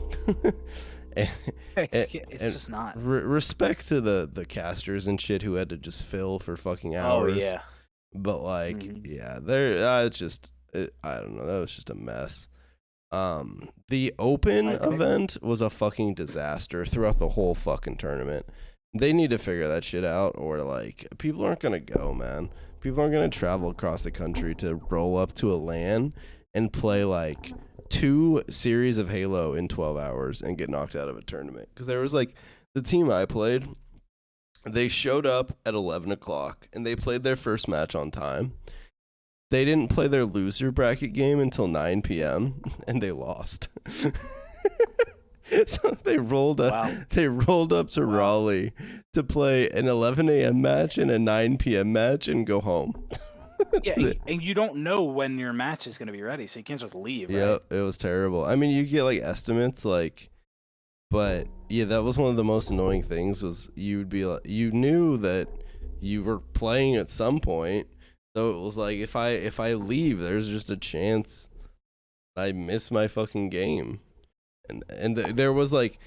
And- It's just not. respect to the casters and shit who had to just fill for fucking Oh hours. yeah. But like, Mhm. yeah, I don't know. That was just a mess. The open I agree. event was a fucking disaster throughout the whole fucking tournament. They need to figure that shit out, or like, people aren't gonna go, man. People aren't gonna travel across the country to roll up to a LAN and play like 2 series of Halo in 12 hours and get knocked out of a tournament. Because there was like the team I played. They showed up at 11 o'clock and they played their first match on time. They didn't play their loser bracket game until 9 p.m. and they lost. So they rolled up. Wow. They rolled up to Raleigh to play an 11 a.m. match and a 9 p.m. match and go home. Yeah, and you don't know when your match is going to be ready, so you can't just leave. Right? Yep, it was terrible. I mean, you get like estimates, like, but yeah, that was one of the most annoying things. Was you'd be like, you knew that you were playing at some point, so it was like if I leave, there's just a chance I miss my fucking game, and there was like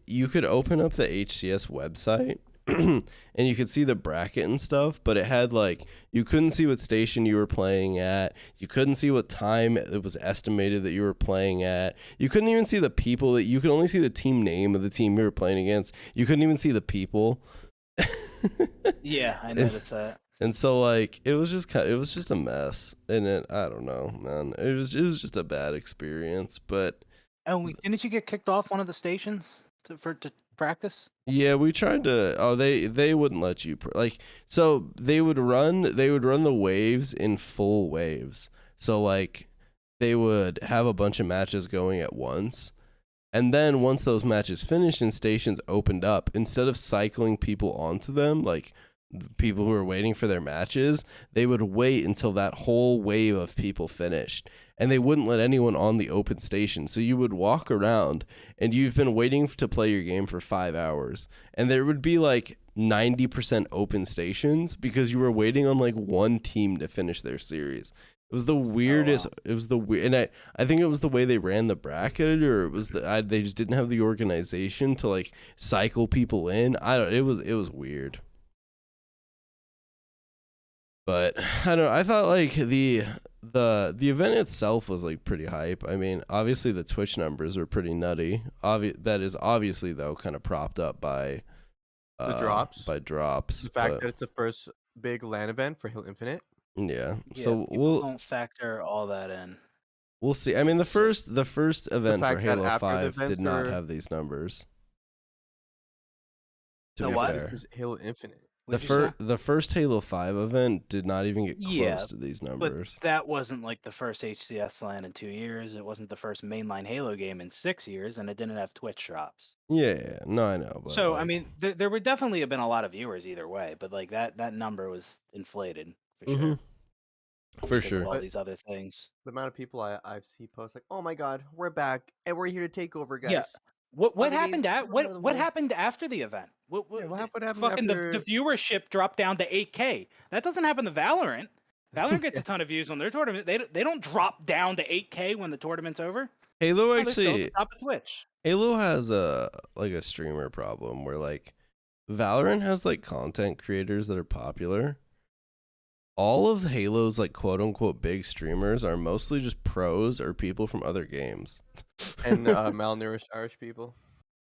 you could open up the HCS website. And you could see the bracket and stuff, but it had like you couldn't see what station you were playing at. You couldn't see what time it was estimated that you were playing at. You couldn't even see the people that you could only see the team name of the team you were playing against. You couldn't even see the people. Yeah, I noticed that. And so like it was just a mess. And I don't know, man. It was just a bad experience, but Oh, didn't you get kicked off one of the stations to practice? yeah, we tried to. Oh, they wouldn't let you so they would run the waves in full waves. So like they would have a bunch of matches going at once, and then once those matches finished and stations opened up, instead of cycling people onto them like people who were waiting for their matches, they would wait until that whole wave of people finished, and they wouldn't let anyone on the open station. So you would walk around and you've been waiting to play your game for 5 hours, and there would be like 90% open stations because you were waiting on like one team to finish their series. It was the weirdest. wow. It was the weird, and I think it was the way they ran the bracket, or it was they just didn't have the organization to like cycle people in. I don't. It was weird. But I don't know. I thought like the event itself was like pretty hype. I mean, obviously the Twitch numbers were pretty nutty. That is obviously though kind of propped up by The drops. By drops. The fact that it's the first big LAN event for Halo Infinite. Yeah. Yeah, So people don't factor all that in. we'll see. I mean, the It's just- first event for fact that Halo after the 5 events did not were- have these numbers. To The be what? fair. This is Halo Infinite. What'd you say? The first Halo 5 event did not even get close Yeah, to these But numbers. that wasn't like the first HCS LAN in 2 years. It wasn't the first mainline Halo game in 6 years, and it didn't have Twitch drops. Yeah, no, I know. But So I like, mean, there would definitely have been a lot of viewers either way. But like that number was inflated for sure. Mhm. For because of sure. all these other things. The amount of people I've seen post like, "Oh my God, we're back and we're here to take over, guys." Yeah. What Other happened? games are out of the What way. happened after the event? Yeah, what happened Fucking the after? viewership dropped down to 8K. That doesn't happen to Valorant. Valorant gets a ton of views on their tournament. They don't drop down to 8K when the tournament's over. Halo No, they're still at the actually top of Twitch. Halo has a streamer problem where like Valorant has like content creators that are popular. All of Halo's like quote unquote big streamers are mostly just pros or people from other games. And malnourished Irish people.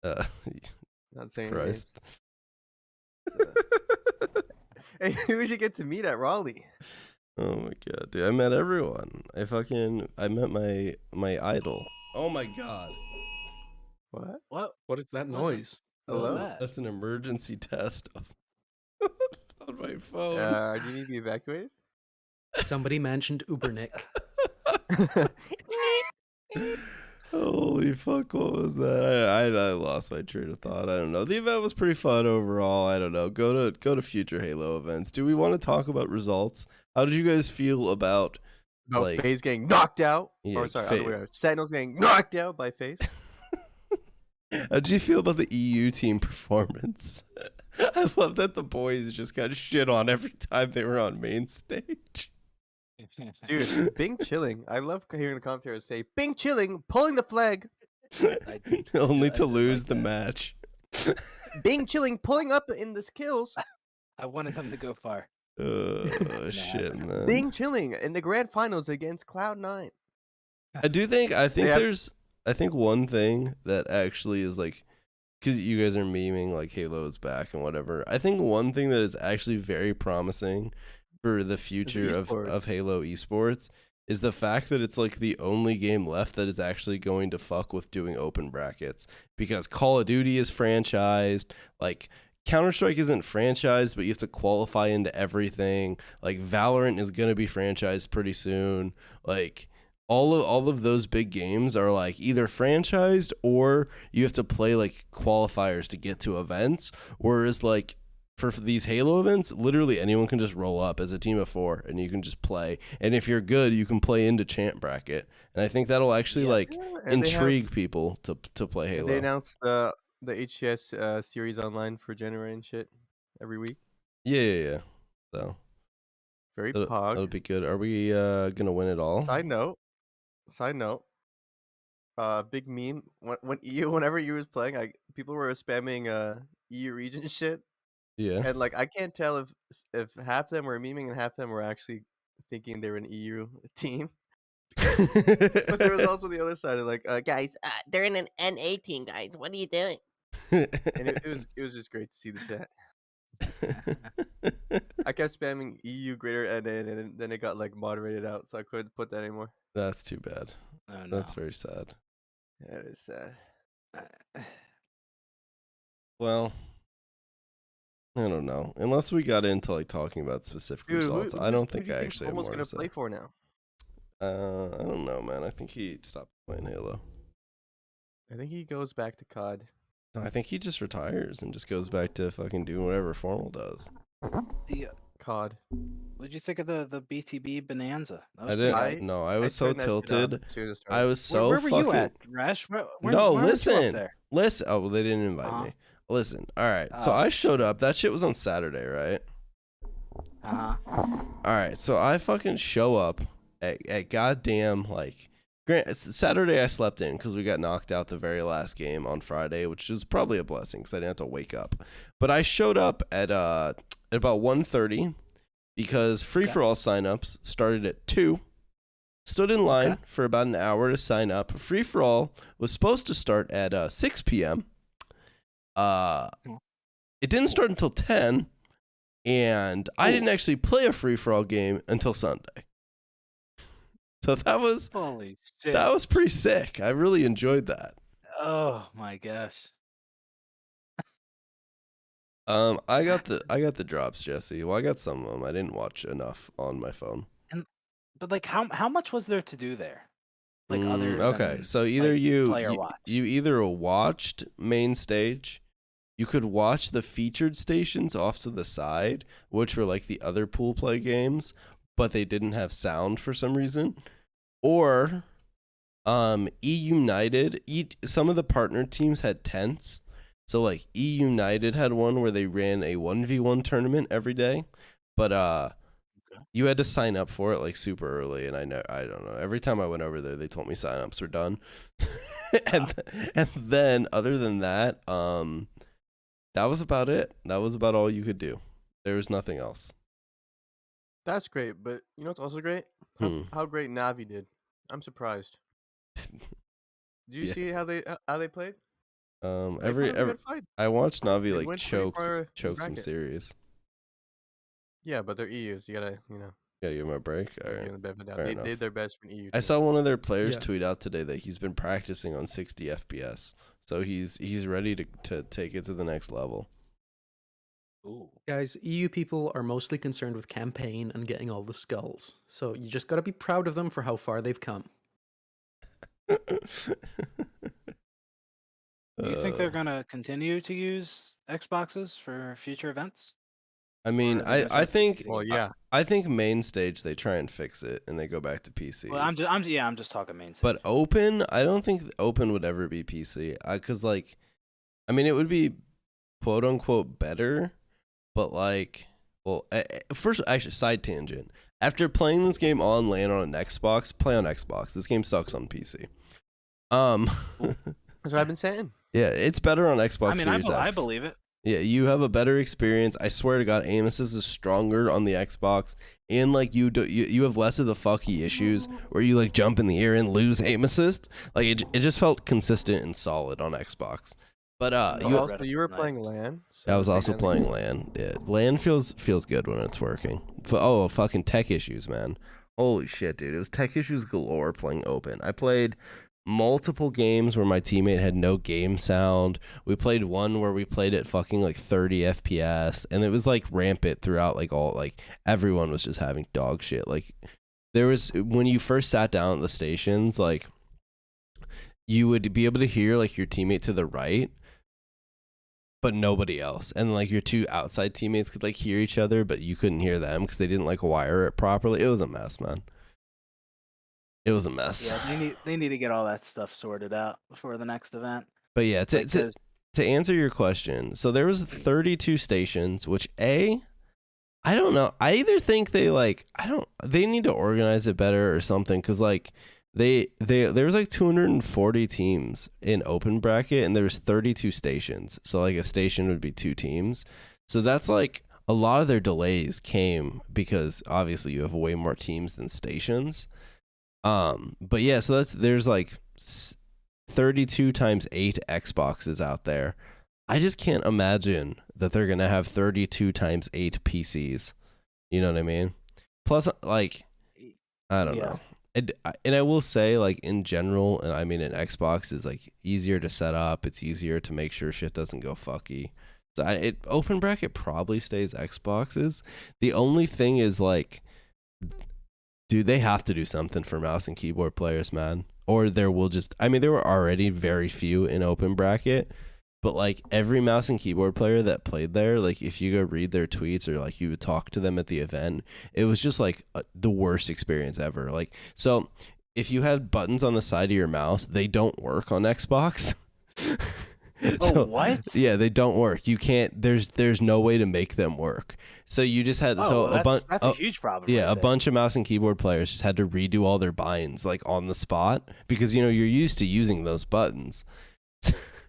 Uh, Not saying Christ. names. Hey, we should get to meet at Raleigh. Oh my god, dude! I met everyone. I met my idol. Oh my god. What? What is that What was noise? What was Hello? that? That's an emergency test of on my phone. Do you need to be evacuated? Somebody mentioned Ubernick. Holy fuck, what was that? I lost my train of thought. I don't know. The event was pretty fun overall. I don't know. Go to future Halo events. Do we want to talk about results? How did you guys feel about About like FaZe getting knocked out. Yeah, Or sorry, Fa- other way around. Sentinels getting knocked out by FaZe. how did you feel about the EU team performance? I love that the boys just got shit on every time they were on main stage. Dude, Bing chilling. I love hearing the commentators say, Bing chilling, pulling the flag. Only I to did lose like the that. match. Bing chilling, pulling up in the kills. I wanted them to go far. Shit, man. Bing chilling in the grand finals against Cloud9. I think have- I think one thing that actually is like, because you guys are memeing like Halo is back and whatever. I think one thing that is actually very promising for the future of esports. Halo esports is the fact that it's like the only game left that is actually going to fuck with doing open brackets, because Call of Duty is franchised, like Counter-Strike isn't franchised, but you have to qualify into everything. Like Valorant is going to be franchised pretty soon. Like all of those big games are like either franchised or you have to play like qualifiers to get to events. Whereas like for these Halo events, literally anyone can just roll up as a team of 4 and you can just play. And if you're good, you can play into champ bracket. And I think that'll actually like And they have- intrigue people to play Halo. They announced the HCS series online for January and shit every week. Yeah. So Very that'll pog. be good. Are we gonna win it all? Side note. Big meme. Whenever EU was playing, people were spamming EU region shit, Yeah. and like I can't tell if half of them were memeing and half of them were actually thinking they were an EU team. But there was also the other side of like, guys, they're in an NA team, guys. What are you doing? And it was just great to see the chat. I kept spamming EU greater NA, and then it got like moderated out, so I couldn't put that anymore. That's too bad. Oh, no. That's very sad. That is sad. Well, I don't know. Unless we got into like talking about specific results, I don't think I actually have almost more gonna to say. play for now. I don't know, man. I think he stopped playing Halo. I think he goes back to COD. I think he just retires and just goes back to fucking doing whatever Formal does. COD. What did you think of the BTB Bonanza? That was I pretty didn't. hype. No, I was so turned that shit off tilted. as soon as it I started. was so where were fucking. you at, Rash? Where No, why aren't you up listen. there? Listen. Oh, well, they didn't invite Uh-huh. me. Listen. All right. So Oh. I showed up. That shit was on Saturday, right? Uh-huh. All right. So I fucking show up at goddamn like Saturday I slept in because we got knocked out the very last game on Friday, which is probably a blessing because I didn't have to wake up. But I showed up at about 1:30 because free for all signups started at 2. Stood in line for about an hour to sign up. Free for all was supposed to start at 6 p.m. It didn't start until 10, and I didn't actually play a free for all game until Sunday. So that was Holy shit. that was pretty sick. I really enjoyed that. Oh my gosh. I got the drops, Jesse. Well, I got some of them. I didn't watch enough on my phone. But like, how much was there to do there? Like other okay, than, so either like, player watch. you either watched main stage, you could watch the featured stations off to the side, which were like the other pool play games, but they didn't have sound for some reason, or United. Some of the partner teams had tents. So like United had one where they ran a 1v1 tournament every day, but you had to sign up for it like super early, and I don't know. Every time I went over there, they told me signups were done, and then other than that, that was about it. That was about all you could do. There was nothing else. That's great, but you know what's also great? How great Navi did. I'm surprised. Did you see how they played? Every I watched Navi like choke some series. Yeah, but they're EUs. You gotta Gotta give him a break. All right. They did their best for an EU. I saw one of their players tweet out today that he's been practicing on 60 FPS, so he's ready to take it to the next level. Ooh. Guys, EU people are mostly concerned with campaign and getting all the skulls, so you just gotta be proud of them for how far they've come. Do you think they're gonna continue to use Xboxes for future events? I mean, I think. Well, yeah. I think main stage they try and fix it and they go back to PC. Well, I'm just talking main stage. But open, I don't think open would ever be PC. Cause like, I mean, it would be quote unquote better, but like, well, first actually side tangent. After playing this game on LAN on an Xbox, play on Xbox. This game sucks on PC. That's what I've been saying. Yeah, it's better on Xbox Series X. I believe it. Yeah, you have a better experience. I swear to God, aim assist is stronger on the Xbox, and like you have less of the fucky issues where you like jump in the air and lose aim assist. Like it just felt consistent and solid on Xbox. But you were playing LAN. So I was also playing LAN. Yeah, LAN feels good when it's working. But fucking tech issues, man. Holy shit, dude! It was tech issues galore playing open. I played multiple games where my teammate had no game sound. We played one where we played at fucking like 30 FPS, and it was like rampant throughout. Like everyone was just having dog shit. Like there was, when you first sat down at the stations, like you would be able to hear like your teammate to the right, but nobody else, and like your two outside teammates could like hear each other, but you couldn't hear them because they didn't like wire it properly. It was a mess, man. It was a mess. Yeah, they need to get all that stuff sorted out before the next event. But yeah, to answer your question, so there was 32 stations, which I don't know. I either think they need to organize it better or something, because like there was like 240 teams in open bracket, and there was 32 stations. So like a station would be 2 teams. So that's like a lot of their delays came because obviously you have way more teams than stations. But yeah, so there's like 32 times 8 Xboxes out there. I just can't imagine that they're gonna have 32 times 8 PCs. You know what I mean? Plus, like, I don't know. And I will say, like, in general, and I mean, an Xbox is like easier to set up. It's easier to make sure shit doesn't go fucky. So open bracket probably stays Xboxes. The only thing is like, dude, they have to do something for mouse and keyboard players, man. Or there were already very few in open bracket, but like every mouse and keyboard player that played there, like if you go read their tweets or like you would talk to them at the event, it was just like the worst experience ever. Like, so if you have buttons on the side of your mouse, they don't work on Xbox. Oh, what? Yeah, they don't work. You can't. There's no way to make them work. So you just had That's a huge problem. Yeah, right a there. bunch of mouse and keyboard players just had to redo all their binds like on the spot because you're used to using those buttons.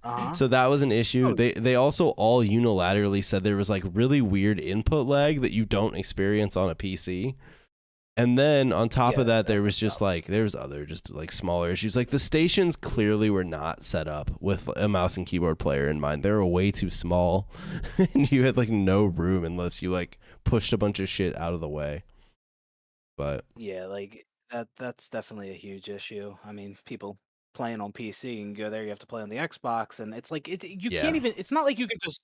Uh-huh. So that was an issue. Oh. They also all unilaterally said there was like really weird input lag that you don't experience on a PC. And then on top of that, there was just like there was other just like smaller issues. Like the stations clearly were not set up with a mouse and keyboard player in mind. They were way too small, and you had like no room unless you like pushed a bunch of shit out of the way. But Yeah, like that's definitely a huge issue. I mean, people playing on PC and go there, you have to play on the Xbox, and it's like you can't even. It's not like you can just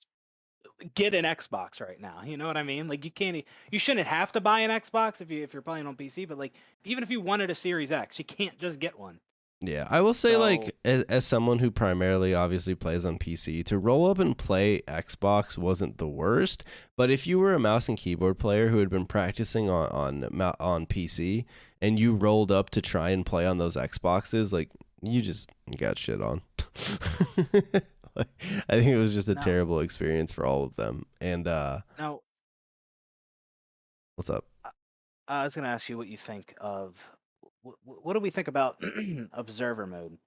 get an Xbox right now. You know what I mean? Like you can't. You shouldn't have to buy an Xbox if you're playing on PC. But like even if you wanted a Series X, you can't just get one. yeah, I will say So- like as someone who primarily obviously plays on PC, to roll up and play Xbox wasn't the worst. But if you were a mouse and keyboard player who had been practicing on PC and you rolled up to try and play on those Xboxes, like you got shit on. Like, I think it was just a No. terrible experience for all of them. And Now, what's up? I was gonna ask you what you think of. What do we think about observer mode?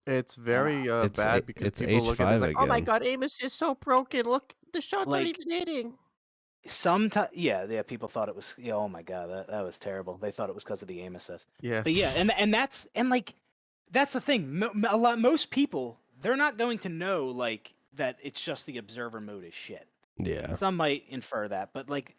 It's very It's bad because it's people look at it H5 and like, oh my again. god, Amos is so broken. Look, the shots aren't Like- even hitting. Sometimes, yeah, people thought it was. Yeah, oh my god, that was terrible. They thought it was because of the aim assist. Yeah. But yeah, and that's the thing. Most people, they're not going to know like that. It's just the observer mode is shit. Yeah. Some might infer that, but like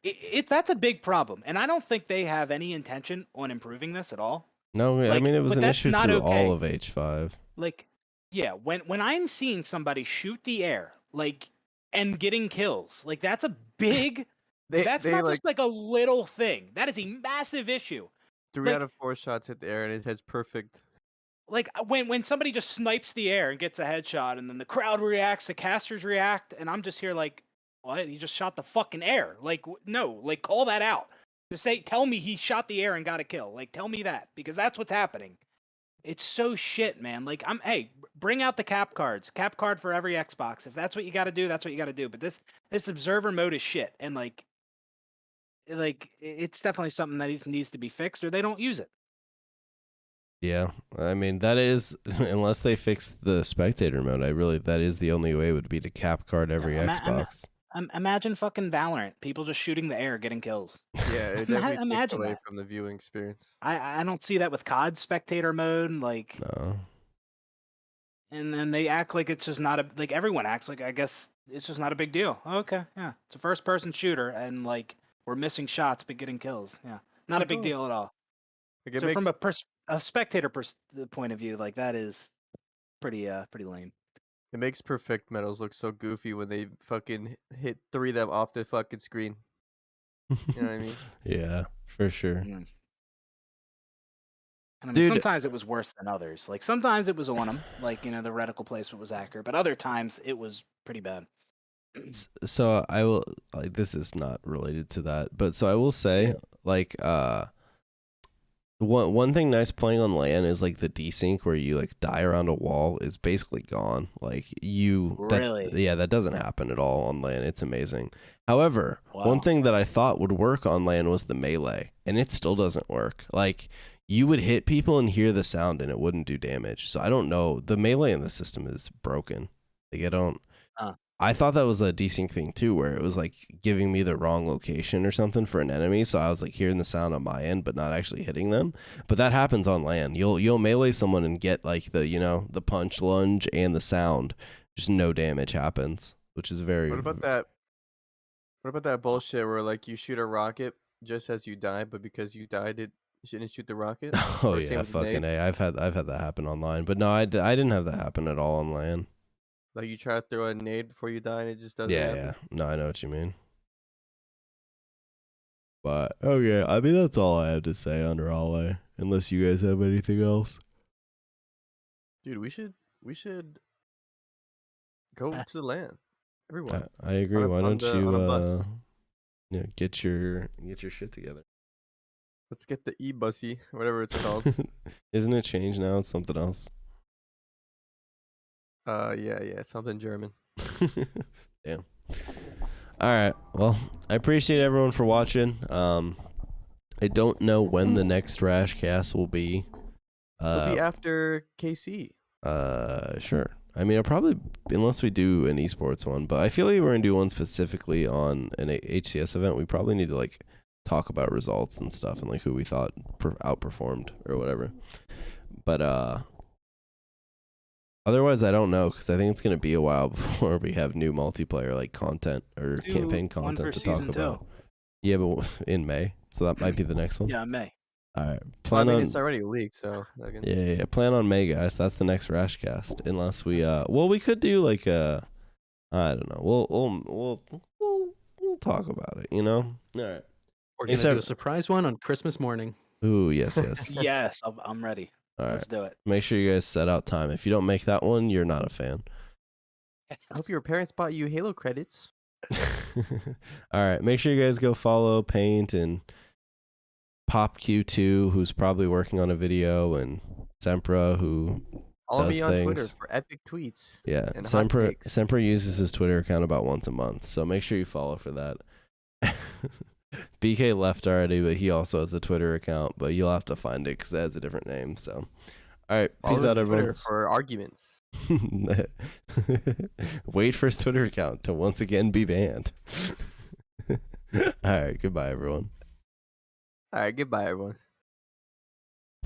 that's a big problem, and I don't think they have any intention on improving this at all. No, I Like, mean it was but an that's issue not through okay. all of H5. Like, yeah, when I'm seeing somebody shoot the air, like, and getting kills, like that's a big. That's not like just like a little thing. That is a massive issue. 3 like- out of 4 shots hit the air and it has perfect. Like when somebody just snipes the air and gets a headshot, and then the crowd reacts, the casters react, and I'm just here like, what? He just shot the fucking air. Like, no, like call that out. Just tell me he shot the air and got a kill. Like, tell me that, because that's what's happening. It's so shit, man. Like, hey, bring out the cap cards. Cap card for every Xbox. If that's what you got to do, that's what you got to do. But this observer mode is shit, and like it's definitely something that needs to be fixed, or they don't use it. Yeah, I mean that is unless they fix the spectator mode. That is the only way would be to cap card every Xbox. Imagine fucking Valorant. People just shooting the air, getting kills. Yeah, it definitely takes Imagine away that. from the viewing experience. I don't see that with COD spectator mode. Like, No. and then they act like it's just not like everyone acts like, I guess it's just not a big deal. Okay, yeah, it's a first person shooter, and like we're missing shots but getting kills. Yeah, not a big deal at all. Like, it So makes, from a spectator point of view, like that is pretty lame. it makes perfect metals look so goofy when they fucking hit 3 of them off the fucking screen. You know what I mean? Yeah, for sure. And I mean, Dude. sometimes it was worse than others. Like sometimes it was on them, like the reticle placement was accurate, but other times it was pretty bad. So I will like this is not related to that, but so I will say like one thing nice playing on LAN is like the desync where you like die around a wall is basically gone. Like Really? that doesn't happen at all on LAN. It's amazing. However, one Wow. thing that I thought would work on LAN was the melee, and it still doesn't work. Like you would hit people and hear the sound and it wouldn't do damage. So I don't know. The melee in the system is broken. Like I don't I thought that was a desync thing too, where it was like giving me the wrong location or something for an enemy, so I was like hearing the sound on my end, but not actually hitting them. But that happens on LAN. You'll melee someone and get like the the punch, lunge, and the sound, just no damage happens, which is very. What about that? What about that bullshit where like you shoot a rocket just as you die, but because you died, it shouldn't shoot the rocket? Oh Or same yeah, with fucking nades? A. I've had that happen online, but no, I didn't have that happen at all on LAN. Like you try to throw a nade before you die and it just doesn't Yeah, happen? yeah. No, I know what you mean. But okay, I mean that's all I have to say on Raleigh, unless you guys have anything else. Dude, we should go to the land. Everyone. I agree. On a- Why on don't the- on a bus. you get your shit together? Let's get the e-bussy, whatever it's called. Isn't it changed now? It's something else. Yeah, something German. Damn. All right. Well, I appreciate everyone for watching. I don't know when the next Rash cast will be. It'll be after KC. Sure. I mean, I'll probably, unless we do an esports one, but I feel like we're gonna do one specifically on an HCS event. We probably need to like talk about results and stuff and like who we thought outperformed or whatever. But otherwise, I don't know because I think it's gonna be a while before we have new multiplayer like content or Do campaign one for content to talk season about. 2. Yeah, but in May, so that might be the next one. Yeah, May. All right. Well, I Plan mean, on. it's already leaked, so Yeah. Plan on May, guys. That's the next Rash cast. Unless we well, we could do like I don't know. We'll talk about it. You know. All right. We're Thanks, gonna do ev- a surprise one on Christmas morning. Ooh, yes. Yes, I'm ready. All right. Let's do it. Make sure you guys set out time. If you don't make that one, you're not a fan. I hope your parents bought you Halo credits. All right. Make sure you guys go follow Paint and Pop Q2, who's probably working on a video, and Sempra, who Follow does me on Twitter things. for epic tweets. Yeah, and hot takes. Sempra uses his Twitter account about once a month, so make sure you follow for that. BK left already, but he also has a Twitter account, but you'll have to find it because it has a different name. So, all right, Follow peace us out, on everyone. Twitter for arguments. Wait for his Twitter account to once again be banned. All right, goodbye, everyone. All right, goodbye, everyone.